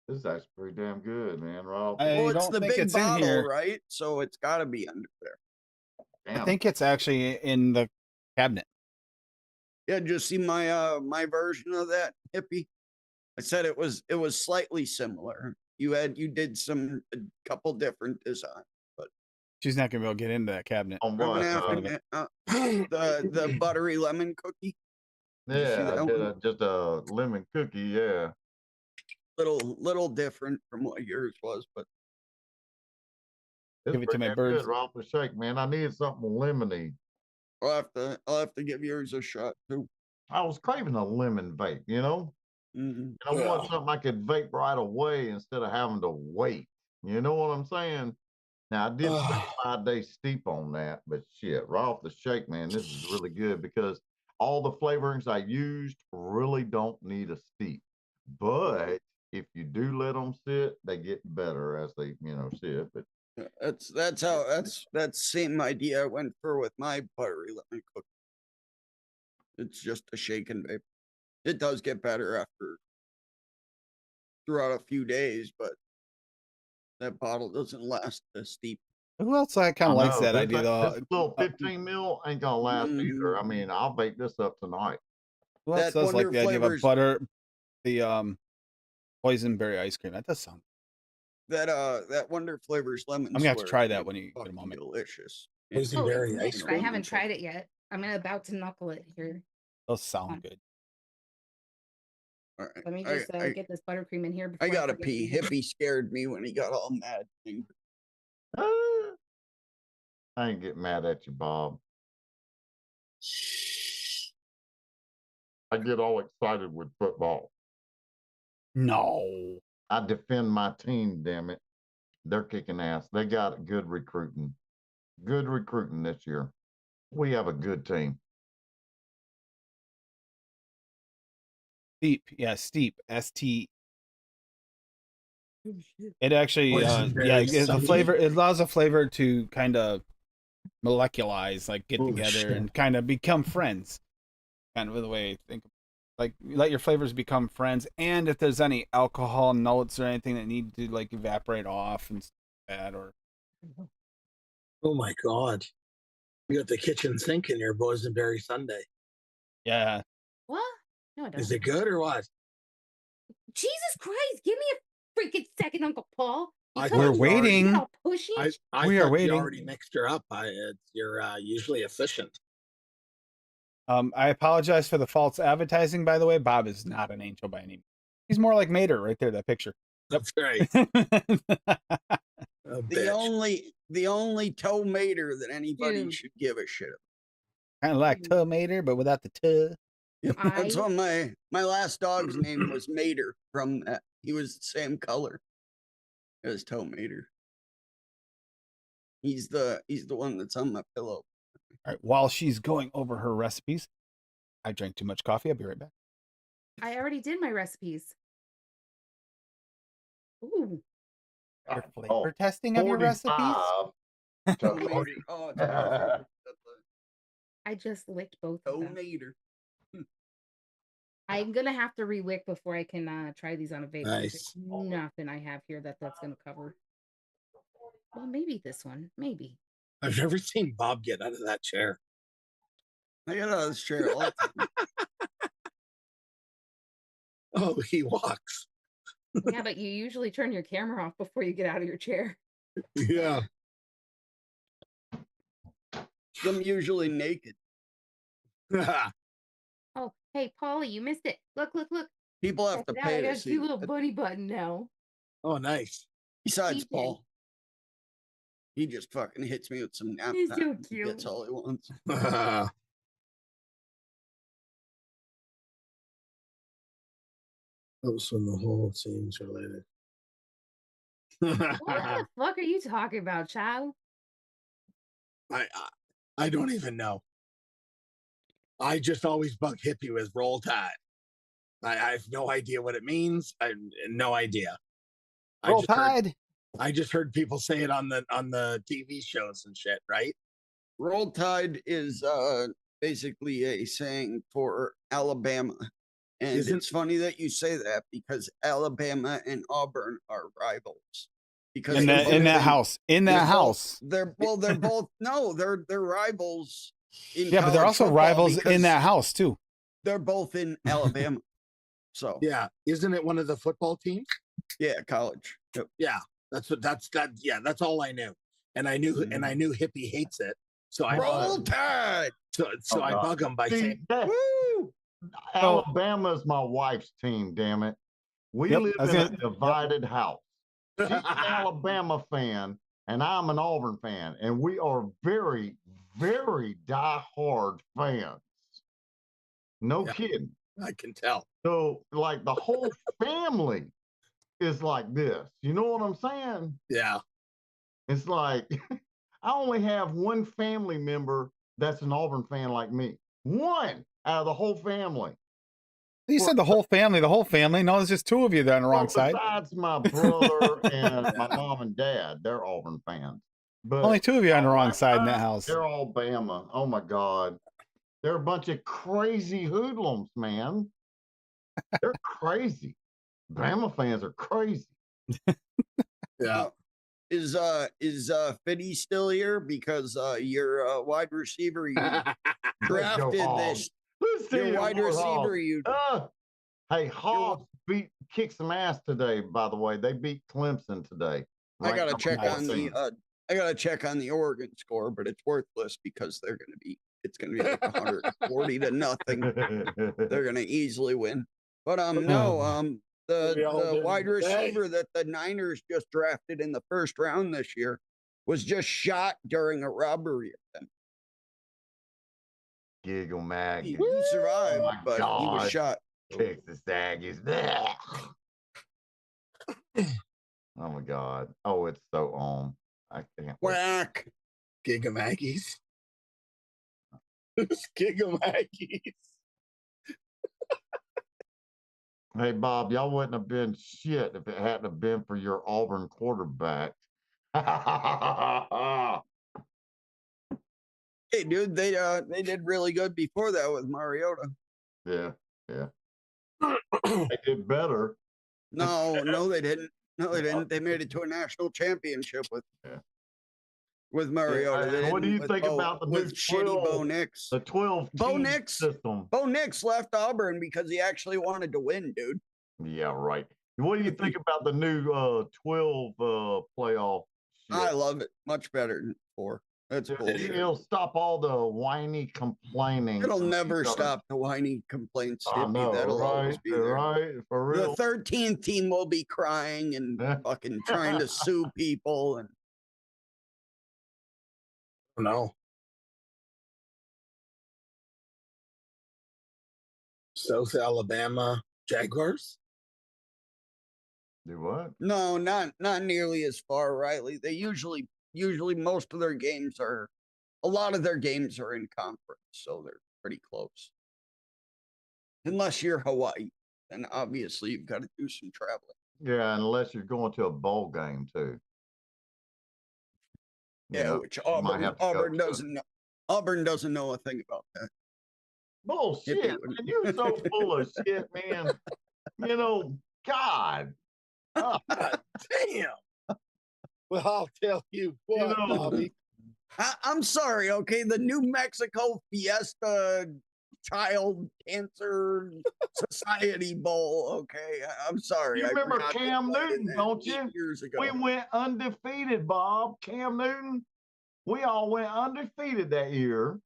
This is actually pretty damn good, man. Rob. I Well, it's don't the think big it's in bottle, here. right? So it's got to be under there. Damn. I think it's actually in the cabinet. Yeah, did you see my my version of that hippie? I said it was slightly similar. You did a couple different designs, but She's not gonna be able to get into that cabinet. On I'm what? gonna have the buttery lemon cookie. Did you see Yeah, I that did one? just a lemon cookie. Yeah. Little different from what yours was, but It's Give it to pretty my damn birds. good, Ralph the Shake, man. I needed something lemony. I'll have to give yours a shot too. I was craving a lemon vape, you know? Mhm. And I want something I could vape right away instead of having to wait. You know what I'm saying? Now, I did put a 5-day steep on that, but shit, Ralph the Shake, man, this is really good because all the flavorings I used really don't need a steep. But if you do let them sit, they get better as they, sit. But That's the same idea I went for with my buttery lemon cookie. It's just a shake and vape. It does get better throughout a few days, but that bottle doesn't last as steep. Who else kind of likes that idea This though? little 15 mil ain't gonna last either. I mean, I'll bake this up tonight. Who else does like the idea of the boysenberry ice cream? That does sound. That Wonder Flavors lemon. I'm gonna have to try that when you get a moment. Delicious. Boysenberry ice I cream. haven't tried it yet. I'm about to knuckle it here. Those sound good. All right. Let me just get this buttercream in here. I gotta pee. Hippie scared me when he got all mad. I ain't getting mad at you, Bob. I get all excited with football. No. I defend my team, damn it. They're kicking ass. They got good recruiting. Good recruiting this year. We have a good team. Steep. Yeah, steep. ST. It actually, it gives a flavor. It allows a flavor to kind of molecularize, like get together and kind of become friends. Kind of the way I think. Like, let your flavors become friends, and if there's any alcohol notes or anything that need to like evaporate off and stuff like that, or. Oh my God! You got the kitchen sink in your boysenberry sundae. Yeah. What? No, it doesn't. Is it good or what? Jesus Christ! Give me a freaking second, Uncle Paul. We're waiting. We are waiting. You already mixed her up. You're usually efficient. I apologize for the false advertising, by the way. Bob is not an angel by any means. He's more like Mater right there, that picture. That's right. The only toe mater that anybody should give a shit about. Kind of like toe mater, but without the toe. Yep, that's what my last dog's name was Mater from that. He was the same color as toe mater. He's the one that's on my pillow. All right, while she's going over her recipes, I drank too much coffee. I'll be right back. I already did my recipes. Ooh. Your flavor testing of your recipes? I just licked both of them. Mater. I'm gonna have to re-wick before I can try these on a vape. Nice. There's nothing I have here that's gonna cover. Well, maybe this one. Maybe. I've never seen Bob get out of that chair. I get out of this chair all the time. Oh, he walks. Yeah, but you usually turn your camera off before you get out of your chair. Yeah. I'm usually naked. Oh, hey, Paulie, you missed it. Look. People have to pay I to got see a little bunny button now. Oh, nice. Besides DJ. Paul. He just fucking hits me with some nap. He's so time. cute. That's all he wants. Those when the whole seems related. What the fuck are you talking about, child? I don't even know. I just always bug Hippie with Roll Tide. I have no idea what it means. I have no idea. Roll Tide. I just heard people say it on the TV shows and shit, right? Roll Tide is basically a saying for Alabama. And it's funny that you say that because Alabama and Auburn are rivals. Because in that house. They're both they're rivals. Yeah, but they're also rivals in that house too. They're both in Alabama. So yeah, isn't it one of the football teams? Yeah, college. Yep. Yeah, that's all I knew. And I knew Hippie hates it. So I Roll Tide. So I bug him by saying, Woo! Alabama's my wife's team, damn it. We live in a divided house. She's an Alabama fan, and I'm an Auburn fan, and we are very, very diehard fans. No kidding. I can tell. So, like, the whole family is like this. You know what I'm saying? Yeah. It's like I only have one family member that's an Auburn fan like me. One out of the whole family. You said the whole family. No, there's just two of you that are on the wrong side. Besides my brother and my mom and dad, they're Auburn fans. But only two of you on the wrong side in that house. They're all Bama. Oh my God. They're a bunch of crazy hoodlums, man. They're crazy. Bama fans are crazy. Yeah. Is Fitty still here? Because your wide receiver you drafted this. Your wide receiver you. Hey, Hogs kicked some ass today. By the way, they beat Clemson today. I gotta check on the Oregon score, but it's worthless because it's gonna be like 140 to nothing. They're gonna easily win. But the wide receiver that the Niners just drafted in the first round this year was just shot during a robbery attempt. Giggle Mag. He survived, but he was shot. Texas Aggies. Oh my God. Oh, it's so on. I can't. Whack. Gigamaggies. Gigamaggies. Hey, Bob, y'all wouldn't have been shit if it hadn't have been for your Auburn quarterback. Hey, dude, they did really good before that with Mariota. Yeah. They did better. No, they didn't. No, they didn't. They made it to a national championship with Mariota. Yeah. What do you think about the new shitty Bo Nix? The 12 Bo Nix system. Bo Nix left Auburn because he actually wanted to win, dude. Yeah, right. What do you think about the new 12 playoff shit? I love it. Much better than 4. That's bullshit. It'll stop all the whiny complaining. It'll never stop the whiny complaints. That'll always be there. Right, for real. The 13th team will be crying and fucking trying to sue people and. No. South Alabama Jaguars. Do what? No, not nearly as far, Riley. They usually most of their games are, a lot of their games are in conference, so they're pretty close. Unless you're Hawaii, then obviously you've got to do some traveling. Yeah, unless you're going to a bowl game too. Yeah, which Auburn doesn't know. Auburn doesn't know a thing about that. Bullshit, man. You're so full of shit, man. You know, God. Oh, damn. Well, I'll tell you what, Bobby. I'm sorry, okay? The New Mexico Fiesta Child Cancer Society Bowl, okay? I'm sorry. You remember Cam Newton, don't you? Years ago. We went undefeated, Bob. Cam Newton. We all went undefeated that year.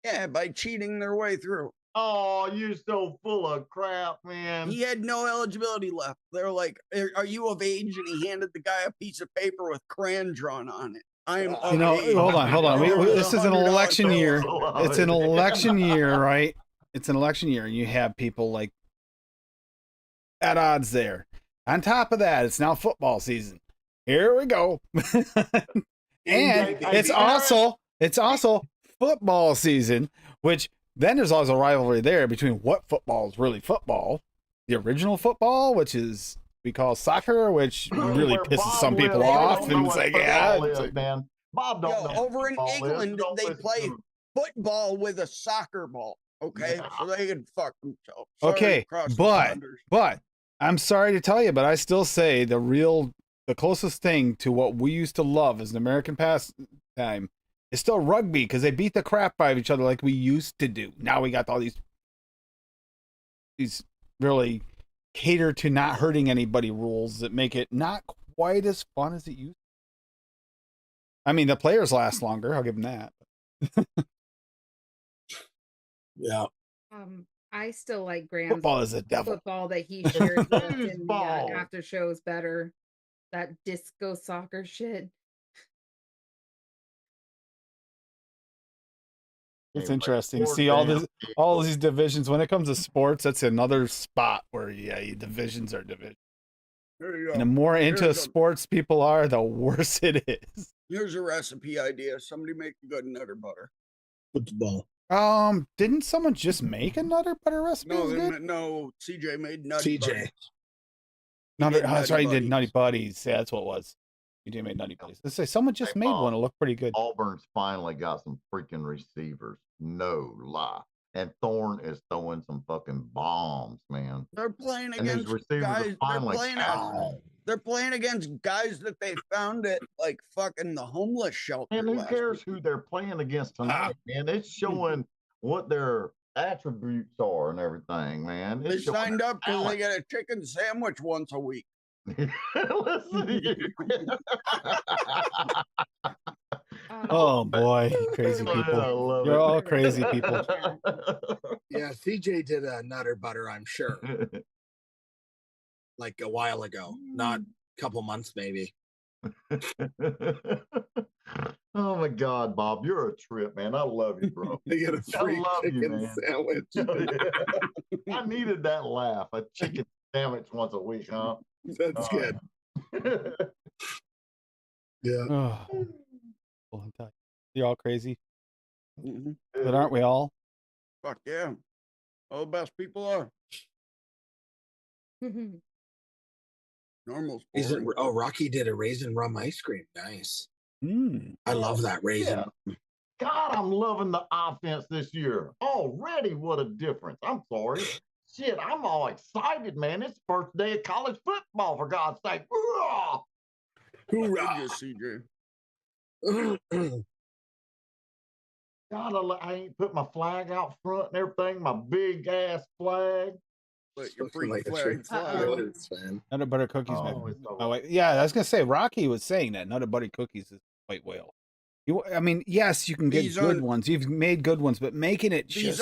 Yeah, by cheating their way through. Oh, you're so full of crap, man. He had no eligibility left. They're like, "Are you of age?" And he handed the guy a piece of paper with crayon drawn on it. I am. Hold on. This is an election year. It's an election year, right? It's an election year, and you have people like at odds there. On top of that, it's now football season. Here we go. And it's also football season, which then there's also a rivalry there between what football is really football, the original football, which is we call soccer, which really pisses some people off, and it's like, man. Bob don't know over in England they play football with a soccer ball. Okay, so they can fuck themselves. Okay, but I'm sorry to tell you, but I still say the closest thing to what we used to love as an American pastime is still rugby, because they beat the crap out of each other like we used to do. Now we got all these really cater to not hurting anybody rules that make it not quite as fun as it used. I mean, the players last longer. I'll give them that. Yeah. I still like Graham's Football is a devil. football that he shared with us in the Baseball. after shows better. That disco soccer shit. It's Anyway, interesting to poor see all damn this, all these divisions. When it comes to sports, that's another spot where divisions are divisions. There you go. And the more into Here's a- sports people are, the worse it is. Here's a recipe idea. Somebody make a good nutter butter. Football. Didn't someone just make a nutter butter recipe? No, CJ made nutty CJ. butter. Nutter, did that's right, he did Nutty Nutty Buddies. Yeah, that's what it was. You did make Nutty Buddies. Let's say someone just Hey, made Bob. one. It looked pretty good. Auburn's finally got some freaking receivers. No lie. And Thorne is throwing some fucking bombs, man. They're playing And these against receivers guys. are They're finally playing, they're playing against guys that they found at like fucking the homeless shelter. And who last cares week. who they're playing against tonight, man? It's showing what their attributes are and everything, man. They It's showing signed their up because they talent. get a chicken sandwich once a week. Listen to you. Oh boy, crazy I people. love You're it. all crazy people. Yeah, CJ did a nutter butter, I'm sure. Like a while ago. Not a couple months, maybe. Oh my God, Bob, you're a trip, man. I love you, bro. They get a I free love you, chicken man. sandwich. I needed that laugh. A chicken sandwich once a week, huh? That's good. Yeah. Oh, well, I'm telling you, you're all crazy, Mhm. but aren't we all? Fuck yeah. All the best people are. Normal's boring. Rocky did a raisin rum ice cream. Nice. Mm. I love that raisin. Yeah. God, I'm loving the offense this year. Already, what a difference. I'm sorry. Shit, I'm all excited, man. It's the first day of college football, for God's sake. Hoorah! Hoorah, CJ. God, I ain't put my flag out front and everything, my big ass flag. But your Looking freak like a flag tree fly. flower, man. Nutter butter cookies. Oh, it's so my wife. Yeah, I was gonna say Rocky was saying that nutter butter cookies is white whale. I mean, yes, you can get These good aren't- ones. You've made good ones, but making it These just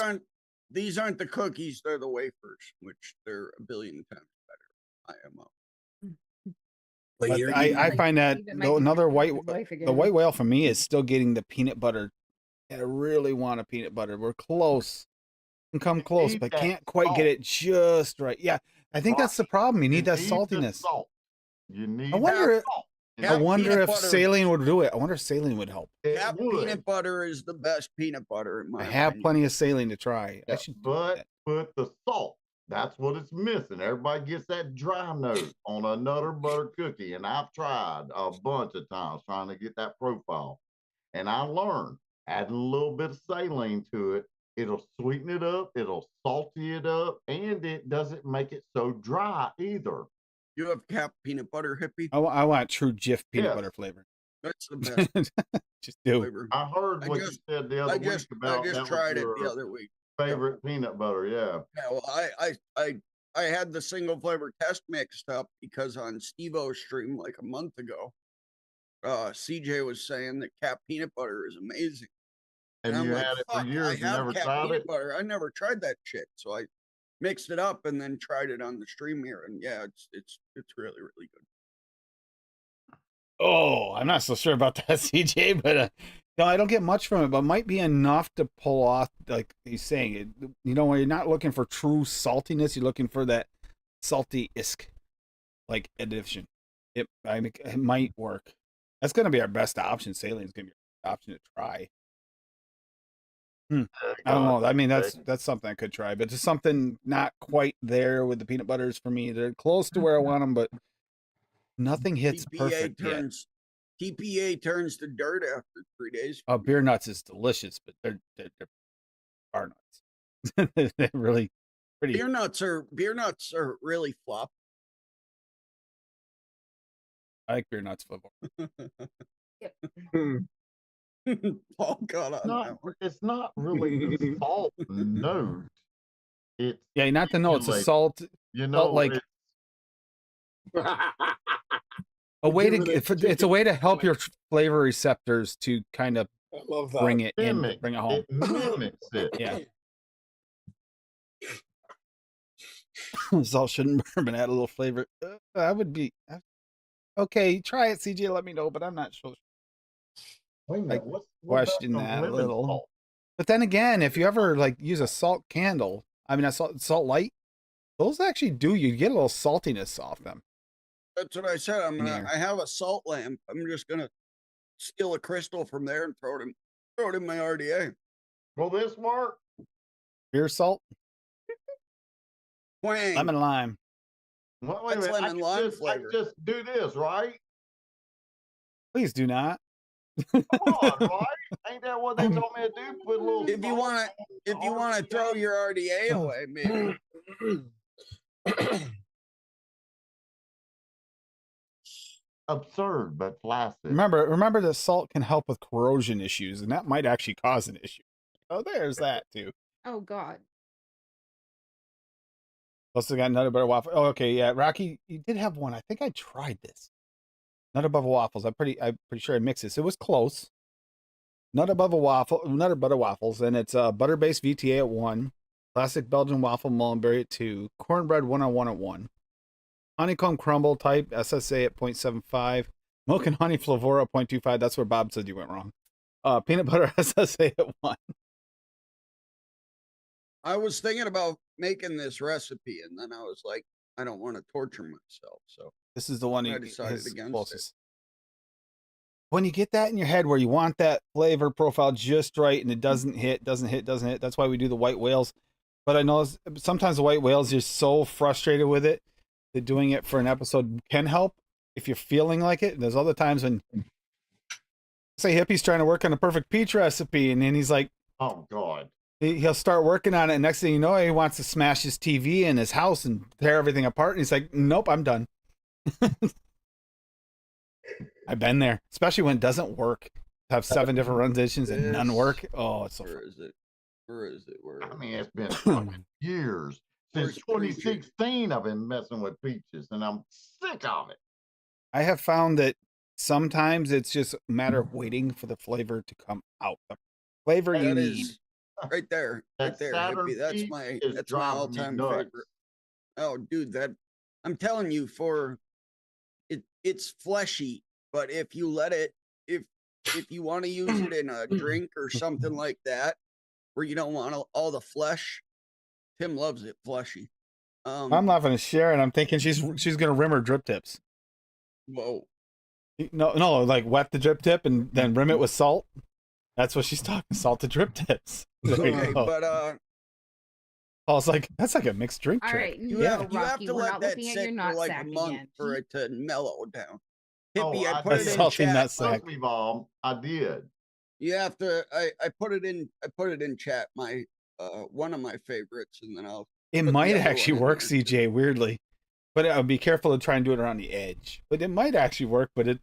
aren't the cookies, they're the wafers, which they're a billion times better. I am up. Like But you're I eating- find that Even might be another his wife the again. white whale for me is still getting the peanut butter. I really want a peanut butter. We're close. Can come close, need but that can't quite get it just right. Yeah, I think that's the problem. You need that the saltiness. salt. You need wonder that if- salt. I Cap wonder peanut if butter. saline would do it. I wonder if saline would help. It Cap would. peanut butter is the best peanut butter in my I have opinion. plenty of saline to try. I Yeah, should do but that. put the salt. That's what it's missing. Everybody gets that dry note on a nutter butter cookie, and I've tried a bunch of times trying to get that profile. And I learned adding a little bit of saline to it, it'll sweeten it up, it'll salty it up, and it doesn't make it so dry either. You have Cap peanut butter, hippie? I want true Jif peanut Yes. butter flavor. That's the best Just do. flavor. I heard I what just- you said the other I week just about that tried was it the your other week. favorite peanut butter. Yeah. Yeah, well, I had the single flavor test mixed up because on Steve-O's stream like a month ago, CJ was saying that Cap peanut butter is amazing. And I'm you like, had it for "Fuck, years. I You have never Cap tried peanut it. butter. I never tried that shit. So I mixed it up and then tried it on the stream here, and yeah, it's really really good. Oh, I'm not so sure about that, CJ, but no, I don't get much from it, but might be enough to pull off, like he's saying it. You know, when you're not looking for true saltiness, you're looking for that salty isk, like addition. It might work. That's gonna be our best option. Saline's gonna be our option to try. I don't know. I mean, that's something I could try, but it's something not quite there with the peanut butters for me. They're close to where I want them, but nothing hits perfect yet. TPA turns to dirt after 3 days. Beer nuts is delicious, but they're bar nuts. They're really pretty. Beer nuts are really flop. I like beer nuts flavor. Paul got on that one. It's not really the salt note. It's Yeah, not to know it's a stimulating. salt. You know, like it's a way Giving to it it's a way to help like- your flavor receptors to kind of I love that. bring it in, mimic. bring it home. It mimics it. Yeah. Salt shouldn't burn, but add a little flavor. I would be okay. Try it, CJ. Let me know, but I'm not sure. Wait a minute. Like, what about question the that a lemon little. salt? But then again, if you ever like use a salt candle, I mean a salt light, those actually you get a little saltiness off them. That's what I said. There. I have a salt lamp. I'm just gonna steal a crystal from there and throw it in my RDA. Will this work? Beer salt, Twang. lemon lime. Well, wait a That's minute. lemon lime flavor. I just do this, right? Please do not. Come on, right? Ain't that what they told me to do? Put a little. If you salt want to throw your RDA away, maybe. Absurd, but flaccid. Remember that salt can help with corrosion issues, and that might actually cause an issue. Oh, there's that too. Oh God. Also got nut butter waffle. Oh, okay, yeah. Rocky, you did have one. I think I tried this. Nut butter waffles. I'm pretty sure I mixed this. It was close. Nut butter waffles, and it's butter-based VTA at 1, classic Belgian waffle mulberry at 2, cornbread 101 at 1, honeycomb crumble type SSA at 0.75, milk and honey flavora at 0.25. That's where Bob said you went wrong. Peanut butter SSA at 1. I was thinking about making this recipe, and then I was like, I don't want to torture myself. So This is the one I decided against closest. When you get that in your head where you want that flavor profile just right and it doesn't hit. That's why we do the white whales. But I know sometimes the white whales, you're so frustrated with it that doing it for an episode can help if you're feeling like it. There's other times when, say, Hippie's trying to work on a perfect peach recipe, and then he's like, Oh God. he'll start working on it, and next thing you know, he wants to smash his TV in his house and tear everything apart. And he's like, nope, I'm done. I've been there, especially when it doesn't work. Have 7 different renditions and none work. Oh, it's so where fun. is it? Where is it? Where? I mean, it's been fucking years. Since Where's peach? 2016, I've been messing with peaches, and I'm sick of it. I have found that sometimes it's just a matter of waiting for the flavor to come out. The flavor you That need. is right there, right That there. Saturn Hippie. That's peach my is that's my driving me all-time nuts. favorite. Oh, dude, that I'm telling you, it's fleshy, but if you let it, if you want to use it in a drink or something like that, where you don't want all the flesh, Tim loves it fleshy. I'm laughing at Sharon. I'm thinking she's gonna rim her drip tips. Whoa. No, like wet the drip tip and then rim it with salt. That's what she's talking. Salted drip tips. There you Okay, go. but I was like, that's like a mixed drink All trick. right, you no, have Rocky, to we're let not that looking at sit your for like a nutsack month again. for it to mellow down. Oh, Hippie, I I put did. it in Salty chat. nutsack. Trust me, Bob. I did. You have to. I put it in chat. My one of my favorites, and then I'll. It put the might other actually one in work, there. CJ, weirdly. But I'll be careful to try and do it around the edge. But it might actually work, but I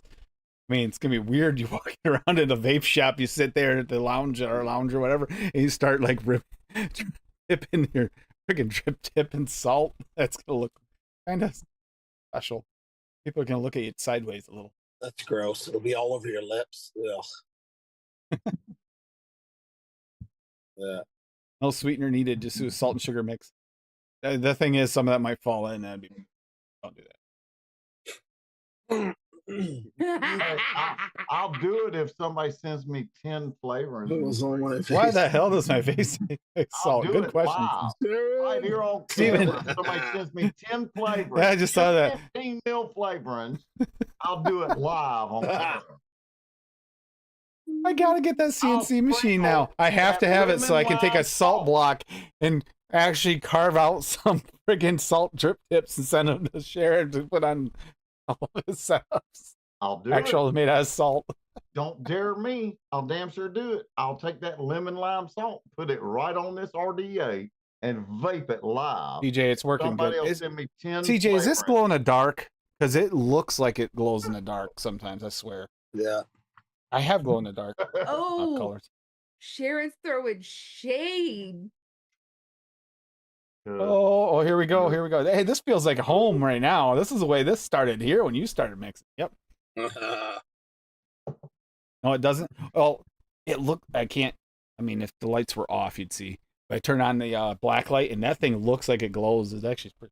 mean, it's gonna be weird. You walk around in a vape shop, you sit there at the lounge or whatever, and you start like dipping your freaking drip tip in salt. That's gonna look kind of special. People are gonna look at you sideways a little. That's gross. It'll be all over your lips. Ugh. Yeah. No sweetener needed. Just do a salt and sugar mix. The thing is, some of that might fall in. Don't do that. Hey, I'll do it if somebody sends me 10 flavorings. It was on my face. Why the hell does my face say I'll salt? do Good it question. live. Right here on Steven. camera. If somebody sends me 10 flavorings. Yeah, I just saw that. 15 mil flavorings. I'll do it live on camera. I gotta get that CNC machine sprinkle now. I have to that have it so I can take a lemon-lime salt salt. block and actually carve out some friggin' salt drip tips and send them to Sharon to put on all of his setups. I'll do Actually, made out of salt. it. Don't dare me. I'll damn sure do it. I'll take that lemon lime salt, put it right on this RDA, and vape it live. CJ, it's working Somebody good. will Is, send me 10 CJ, is this flavorings. glow in the dark? Because it looks like it glows in the dark sometimes, I swear. Yeah. I have glow in the dark Oh, colors. Sharon's throwing shade. Oh, here we go. Here we go. Hey, this feels like home right now. This is the way this started here when you started mixing. Yep. No, it doesn't. Well, it looked. I can't. I mean, if the lights were off, you'd see. But I turn on the black light, and that thing looks like it glows. It's actually pretty.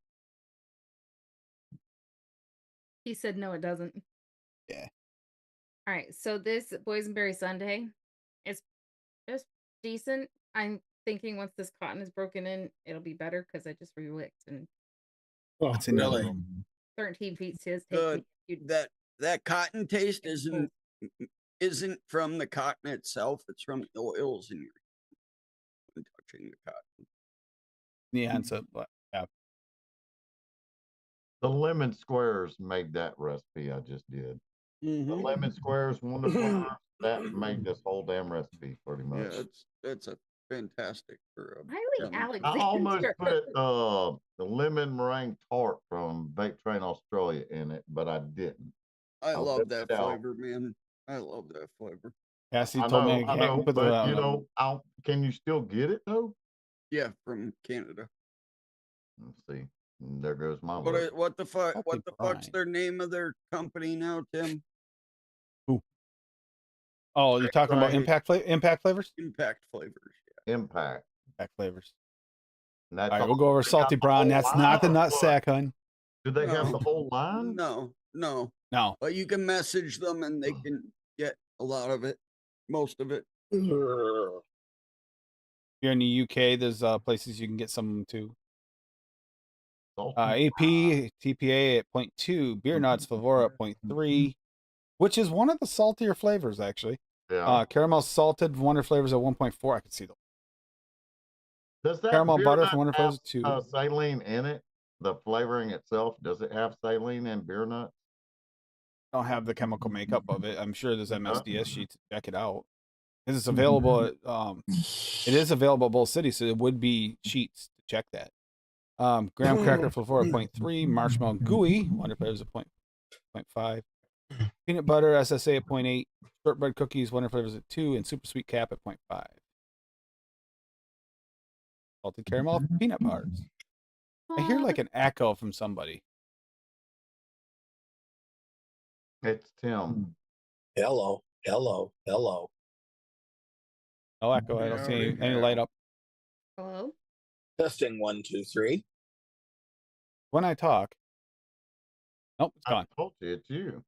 He said no, it doesn't. Yeah. All right, so this boysenberry sundae is just decent. I'm thinking once this cotton is broken in, it'll be better because I just re-wicked and What's in the other really? room? 13 feet says The, take that cotton taste It's isn't from the cotton itself. It's from the oils in your touching the cotton. Yeah, and so yeah. The lemon squares made that recipe I just did. The lemon squares, wonderful. That made this whole damn recipe pretty much. Yeah, it's a fantastic for a Riley Alexander. I almost put the lemon meringue tart from Bake Train Australia in it, but I didn't. I love that flavor, man. I love that flavor. Cassie I told know, me I know, but you know, can you still get it though? Yeah, from Canada. Let's see. There goes my what the fuck? What the fuck's their name of their company now, Tim? Who? Oh, you're talking about Impact Flavors? Impact Flavors. Yeah. Impact Flavors. All right, we'll go over Salty Brawn. That's not the nut sack, hun. Do they have the whole line? No. But you can message them and they can get a lot of it, most of it. Here in the UK, there's places you can get some too. AP, TPA at 0.2, beer nuts, Flavora at 0.3, which is one of the saltier flavors, actually. Yeah. Caramel salted Wonder Flavors at 1.4. I can see those. Does that caramel butter from Wonder Flavors 2. Saline in it? The flavoring itself, does it have saline and beer nuts? I don't have the chemical makeup of it. I'm sure there's MSDS sheets. Check it out. Because it's available at, it is available at both cities, so it would be sheets to check that. Graham cracker Flavora 0.3, marshmallow gooey Wonder Flavors at 0.5, peanut butter SSA at 0.8, shortbread cookies Wonder Flavors at 2, and super sweet cap at 0.5. Salted caramel peanut bars. I hear like an echo from somebody. It's Tim. Hello. No echo. I don't see any light up. Hello? Testing 1, 2, 3. When I talk. Nope, it's gone. I told you, it's you.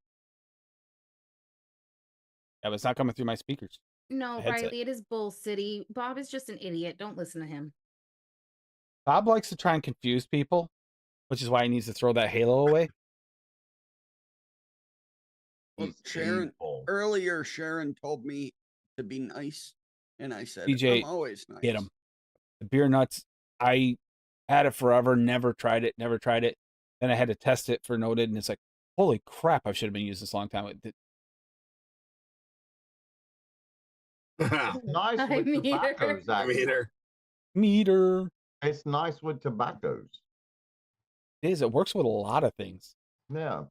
Yeah, but it's not coming through my speakers. No, Riley, it is Bull City. Bob is just an idiot. Don't listen to him. Bob likes to try and confuse people, which is why he needs to throw that halo away. Well, earlier Sharon told me to be nice, and I said, DJ, I'm always nice. Get him. The beer nuts, I had it forever, never tried it. Then I had to test it for noted, and it's like, holy crap, I should have been using this a long time. It's nice with tobaccos, actually. Meter. It's nice with tobaccos. It is. It works with a lot of things. Yeah.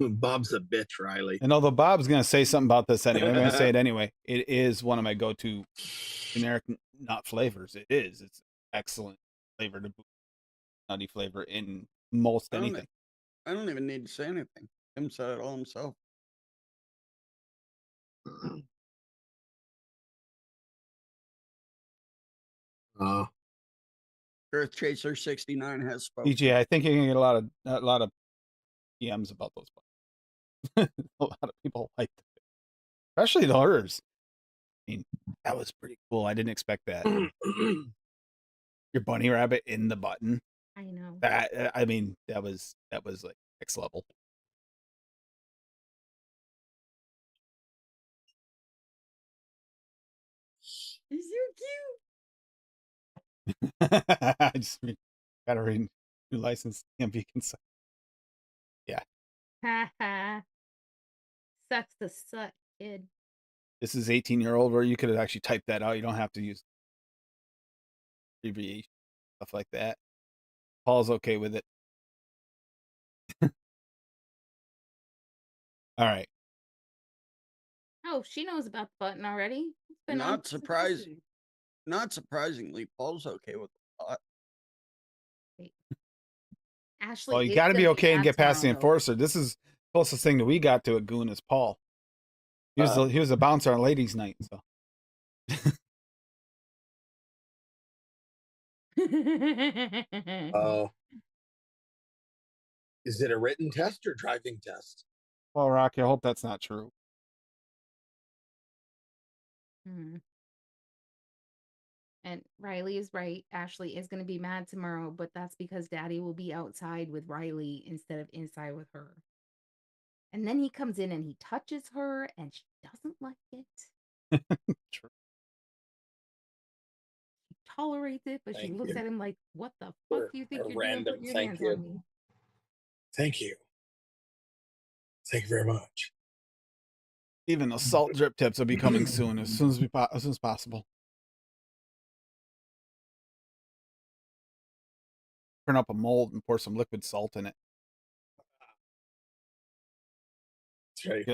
Bob's a bitch, Riley. And although Bob's going to say something about this anyway, I'm going to say it anyway. It is one of my go-to generic nut flavors. It is. It's excellent flavor to nutty flavor in most anything. I don't even need to say anything. Tim said it all himself. Earth Chaser 69 has spoken. DJ, I think you're gonna get a lot of DMs about those buttons. A lot of people like it, especially the hers. I mean, that was pretty cool. I didn't expect that. Your bunny rabbit in the button. I know. That I mean, that was like next level. He's so cute. I just gotta read new license DMV consent. Yeah. Ha ha. Sucks to suck, kid. This is 18-year-old where you could have actually typed that out. You don't have to use abbreviation, stuff like that. Paul's okay with it. All right. Oh, she knows about the button already. Not surprised. Not surprisingly, Paul's okay with the pot. Ashley, Well, you is got to be gonna okay and mad get past the tomorrow, though. enforcer. This is the closest thing that we got to a goon is Paul. He was a bouncer on ladies' night. So Oh. Is it a written test or driving test? well, Rocky, I hope that's not true. Hmm. And Riley is right. Ashley is going to be mad tomorrow, but that's because Daddy will be outside with Riley instead of inside with her. And then he comes in and he touches her, and she doesn't like it. True. She tolerates it, but she Thank looks you. at him like, "What the fuck For do you think a you're doing? random Put your thank hands you. on me." Thank you. Thank you very much. Even assault drip tips will be coming soon, as soon as possible. Turn up a mold and pour some liquid salt in it.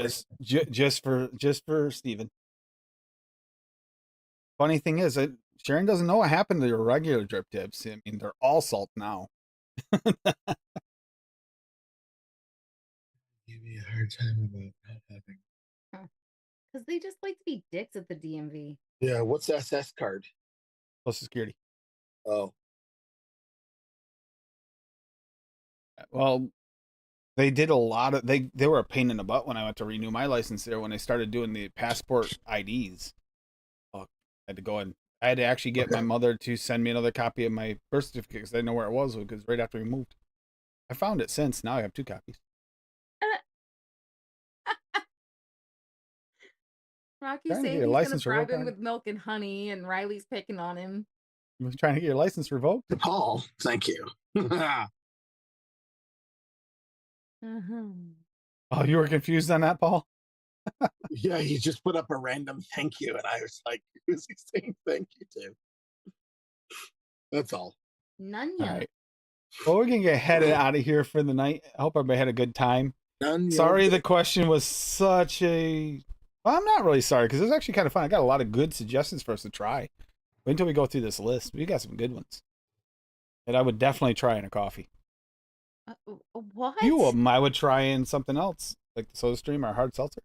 Just for Steven. Funny thing is, Sharon doesn't know what happened to your regular drip tips. I mean, they're all salt now. Give me a hard time about not having. Because they just like to be dicks at the DMV. Yeah, what's the SS card? Social Security. Oh, Well, they did a lot of they were a pain in the butt when I went to renew my license there when they started doing the passport IDs. Oh, I had to go in. I had to actually get my mother to send me another copy of my birth certificate because I didn't know where it was because right after we moved. I found it since. Now I have 2 copies. Rocky's Trying to get saying your he's gonna license bribe revoked, him Ryan? with milk and honey, and Riley's picking on him. You trying to get your license revoked? Paul, thank you. Oh, you were confused on that, Paul? Yeah, he just put up a random thank you, and I was like, who's he saying thank you to? That's all. None All yet. right. Well, we're going to get headed out of here for the night. I hope everybody had a good time. Sorry the question was such a... Well, I'm not really sorry because it was actually kind of fun. I got a lot of good suggestions for us to try. Wait until we go through this list. We got some good ones that I would definitely try in a coffee. What? Few of them I would try in something else, like the Soda Stream or hard seltzer.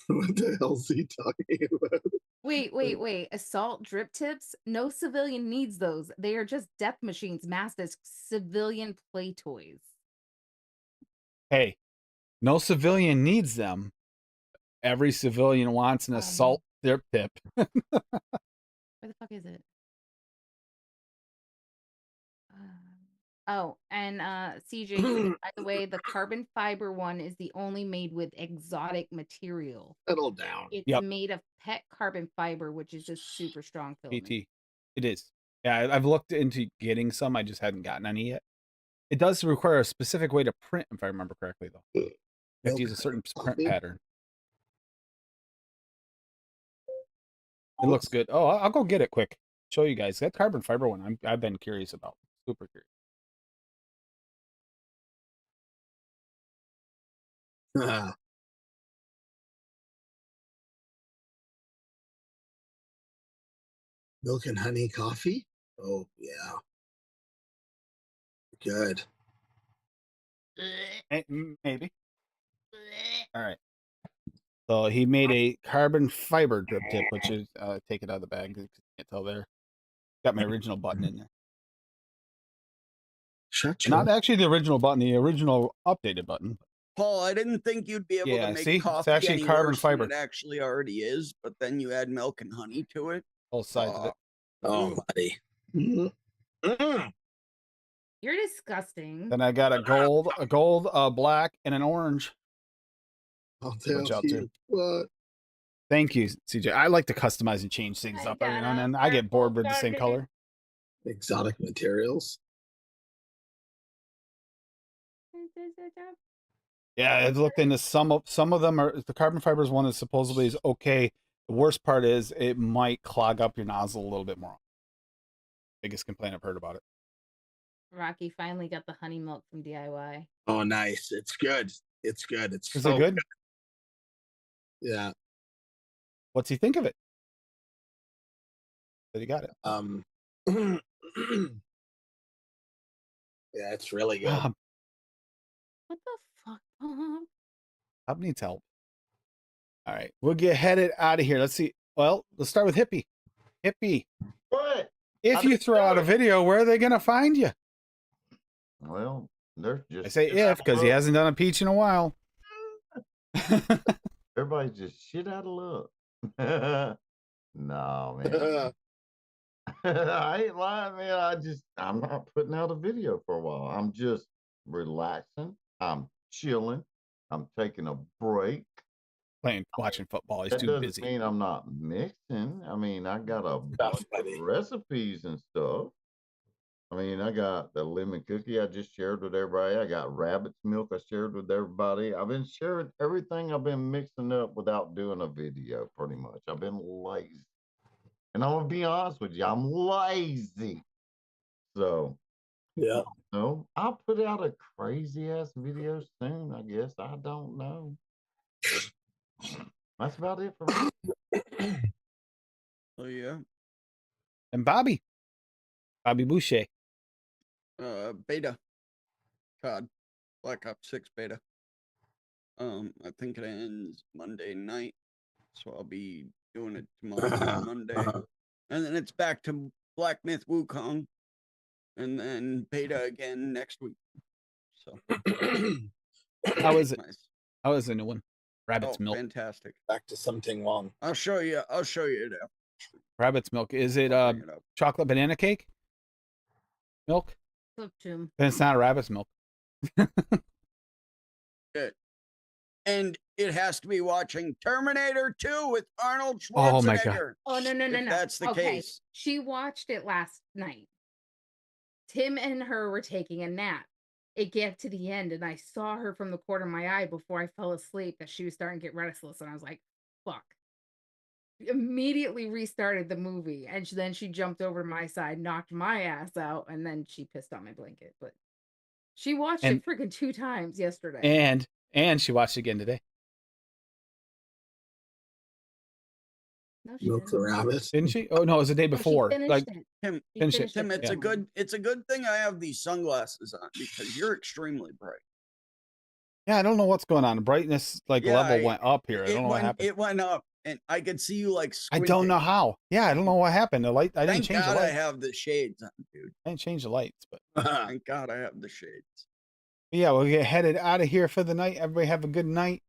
What the hell's he talking about? Wait. Assault drip tips? No civilian needs those. They are just death machines masked as civilian play toys. Hey, no civilian needs them. Every civilian wants an assault drip tip. Where the fuck is it? And CJ, by the way, the carbon fiber one is the only made with exotic material. Settle down. It's made of pet carbon fiber, which is just super strong filament. PT. It is. Yeah, I've looked into getting some. I just hadn't gotten any yet. It does require a specific way to print, if I remember correctly, though. You have to use a certain print pattern. It looks good. Oh, I'll go get it quick. Show you guys. That carbon fiber one I've been curious about. Super curious. Milk and honey coffee? Oh, yeah. Good. Maybe. All right. So he made a carbon fiber drip tip, which is take it out of the bag. You can't tell there. Got my original button in there. Not actually the original button, the original updated button. Paul, I didn't think you'd be able to make coffee it's actually any carbon worse fiber. than it actually already is, but then you add milk and honey to it. Both sides of it. Oh, buddy. You're disgusting. Then I got a gold, a black, and an orange. I'll tell you what. Thank you, CJ. I like to customize and change things up every now and then. I get bored with the same color. Exotic materials. Yeah, I've looked into some of them are the carbon fibers one is supposedly is okay. The worst part is it might clog up your nozzle a little bit more. Biggest complaint I've heard about it. Rocky finally got the honey milk from DIY. Oh, nice. It's good. It's good. It's Is it good? Yeah. What's he think of it? So you got it. Yeah, it's really good. Bob What the fuck, Bob? needs help. All right, we'll get headed out of here. Let's see. Well, let's start with Hippie. Hippie, What? if you throw out a video, where are they going to find you? Well, they're just. I say if because he hasn't done a peach in a while. Everybody's just shit out of luck. No, man. I ain't lying, man. I'm not putting out a video for a while. I'm just relaxing. I'm chilling. I'm taking a break. Watching football. He's That too doesn't busy. mean I'm not mixing. I mean, I got a bunch of recipes and stuff. I mean, I got the lemon cookie I just shared with everybody. I got rabbit's milk I shared with everybody. I've been sharing everything I've been mixing up without doing a video, pretty much. I've been lazy. And I'm going to be honest with you, I'm lazy. So, Yeah. no, I'll put out a crazy ass video soon, I guess. I don't know. That's about it for me. Oh yeah. And Bobby Boucher. Beta. COD. Black Ops 6 beta. I think it ends Monday night. So I'll be doing it tomorrow and Monday. And then it's back to Black Myth Wukong. And then beta again next week. So How is it? nice. How is the new one? Rabbit's milk. Fantastic. Back to something wrong. I'll show you it out. Rabbit's milk. Is it I'll bring it up. chocolate banana cake? Milk? Look, Jim. Then it's not a rabbit's milk. Good. And it has to be watching Terminator 2 with Arnold Schwarzenegger. Oh my God. Oh, no. If that's the case. She watched it last night. Tim and her were taking a nap. It got to the end, and I saw her from the corner of my eye before I fell asleep that she was starting to get restless, and I was like, fuck. Immediately restarted the movie, and then she jumped over to my side, knocked my ass out, and then she pissed on my blanket. But she watched it freaking 2 times yesterday. And she watched it again today. No, she Milk the didn't. rabbit. Didn't she? Oh no, it was the day No, she before. finished Like it. Tim, She finished it. Tim, it's Yeah. a good thing I have these sunglasses on because you're extremely bright. yeah, I don't know what's going on. The brightness level went up here. I don't know what happened. It went up, and I could see you like. I don't know how. Yeah, I don't know what happened. The light. I didn't Thank change God the I lights. have the shades on, dude. I didn't change the lights, but Thank God I have the shades. yeah, we'll get headed out of here for the night. Everybody have a good night.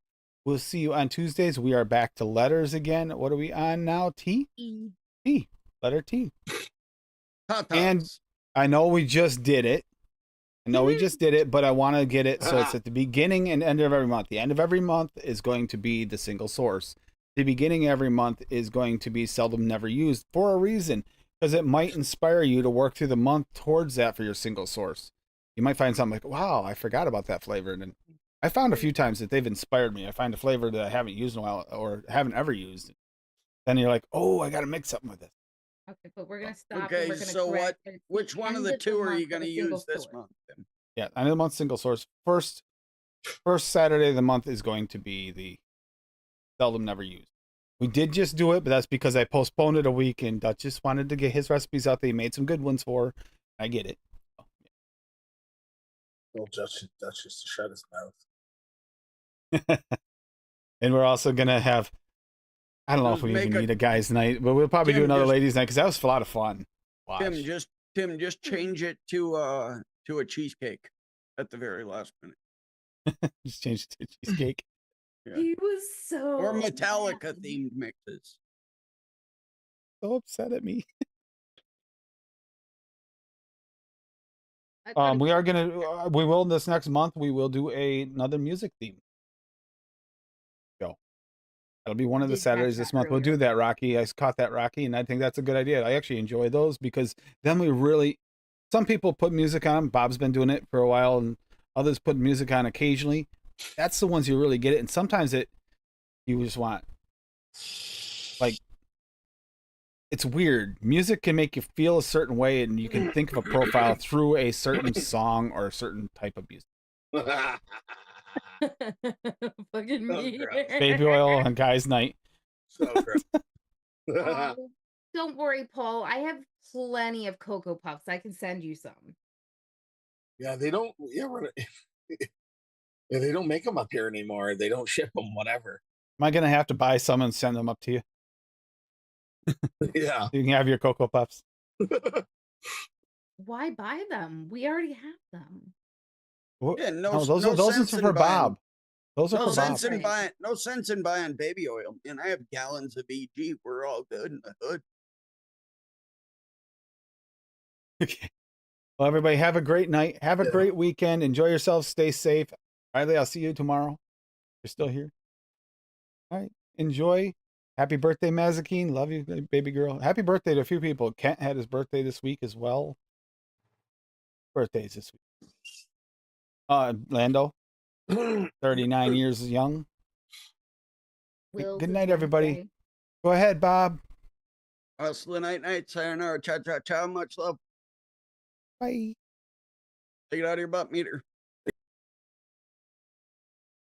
We'll see you on Tuesdays. We are back to letters again. What are we on now? T? T. Letter T. And I know we just did it. But I want to get it so it's at the beginning and end of every month. The end of every month is going to be the single source. The beginning of every month is going to be seldom never used for a reason, because it might inspire you to work through the month towards that for your single source. You might find something like, wow, I forgot about that flavor. And I found a few times that they've inspired me. I find a flavor that I haven't used in a while or haven't ever used. Then you're like, oh, I got to mix something with this. Okay, but we're going to stop. Okay, and we're gonna so correct it. It's which one of the end two are month you going for to the single use this source. month, Tim? Yeah, end of the month single source. First Saturday of the month is going to be the seldom never used. We did just do it, but that's because I postponed it a week, and Dutch just wanted to get his recipes out there. He made some good ones for her. I get it. Well, Dutch just to shut his mouth. And we're also gonna have, I don't know if we even need a guys' night, but we'll probably do another ladies' night because that was a lot of fun. Watch. Tim, just change it to a cheesecake at the very last minute. Just change it to cheesecake. Yeah. He was so Or Metallica mad. themed mixes. So upset at me. I thought We are gonna, we will this next month. We will do another music theme. That'll be one of the did catch Saturdays this that month. We'll do earlier. that, Rocky. I caught that, Rocky, and I think that's a good idea. I actually enjoy those because then we really, some people put music on. Bob's been doing it for a while, and others put music on occasionally. That's the ones you really get it. And sometimes you just want, like, it's weird. Music can make you feel a certain way, and you can think of a profile through a certain song or a certain type of music. Fucking me. Baby oil on guys' night. So gross. Oh, Don't worry, Paul. I have plenty of Cocoa Puffs. I can send you some. Yeah, they don't. Yeah, yeah, they don't make them up here anymore. They don't ship them. Whatever. Am I gonna have to buy some and send them up to you? Yeah. You can have your Cocoa Puffs. Why buy them? We already have them. Yeah, those are sense for in Bob. Those are no for sense Bob. in buying. No sense in buying baby oil. And I have gallons of EG. We're all good in the hood. Okay. Well, everybody, have a great night. Have a great weekend. Enjoy yourselves. Stay safe. Riley, I'll see you tomorrow. You're still here. All right. Enjoy. Happy birthday, Mazikeen. Love you, baby girl. Happy birthday to a few people. Kent had his birthday this week as well. Birthdays this week. Lando, 39 years young. Good night, everybody. Go ahead, Bob. Hustle night, sayonara, cha cha cha. Much love. Bye. Take it out of your butt meter.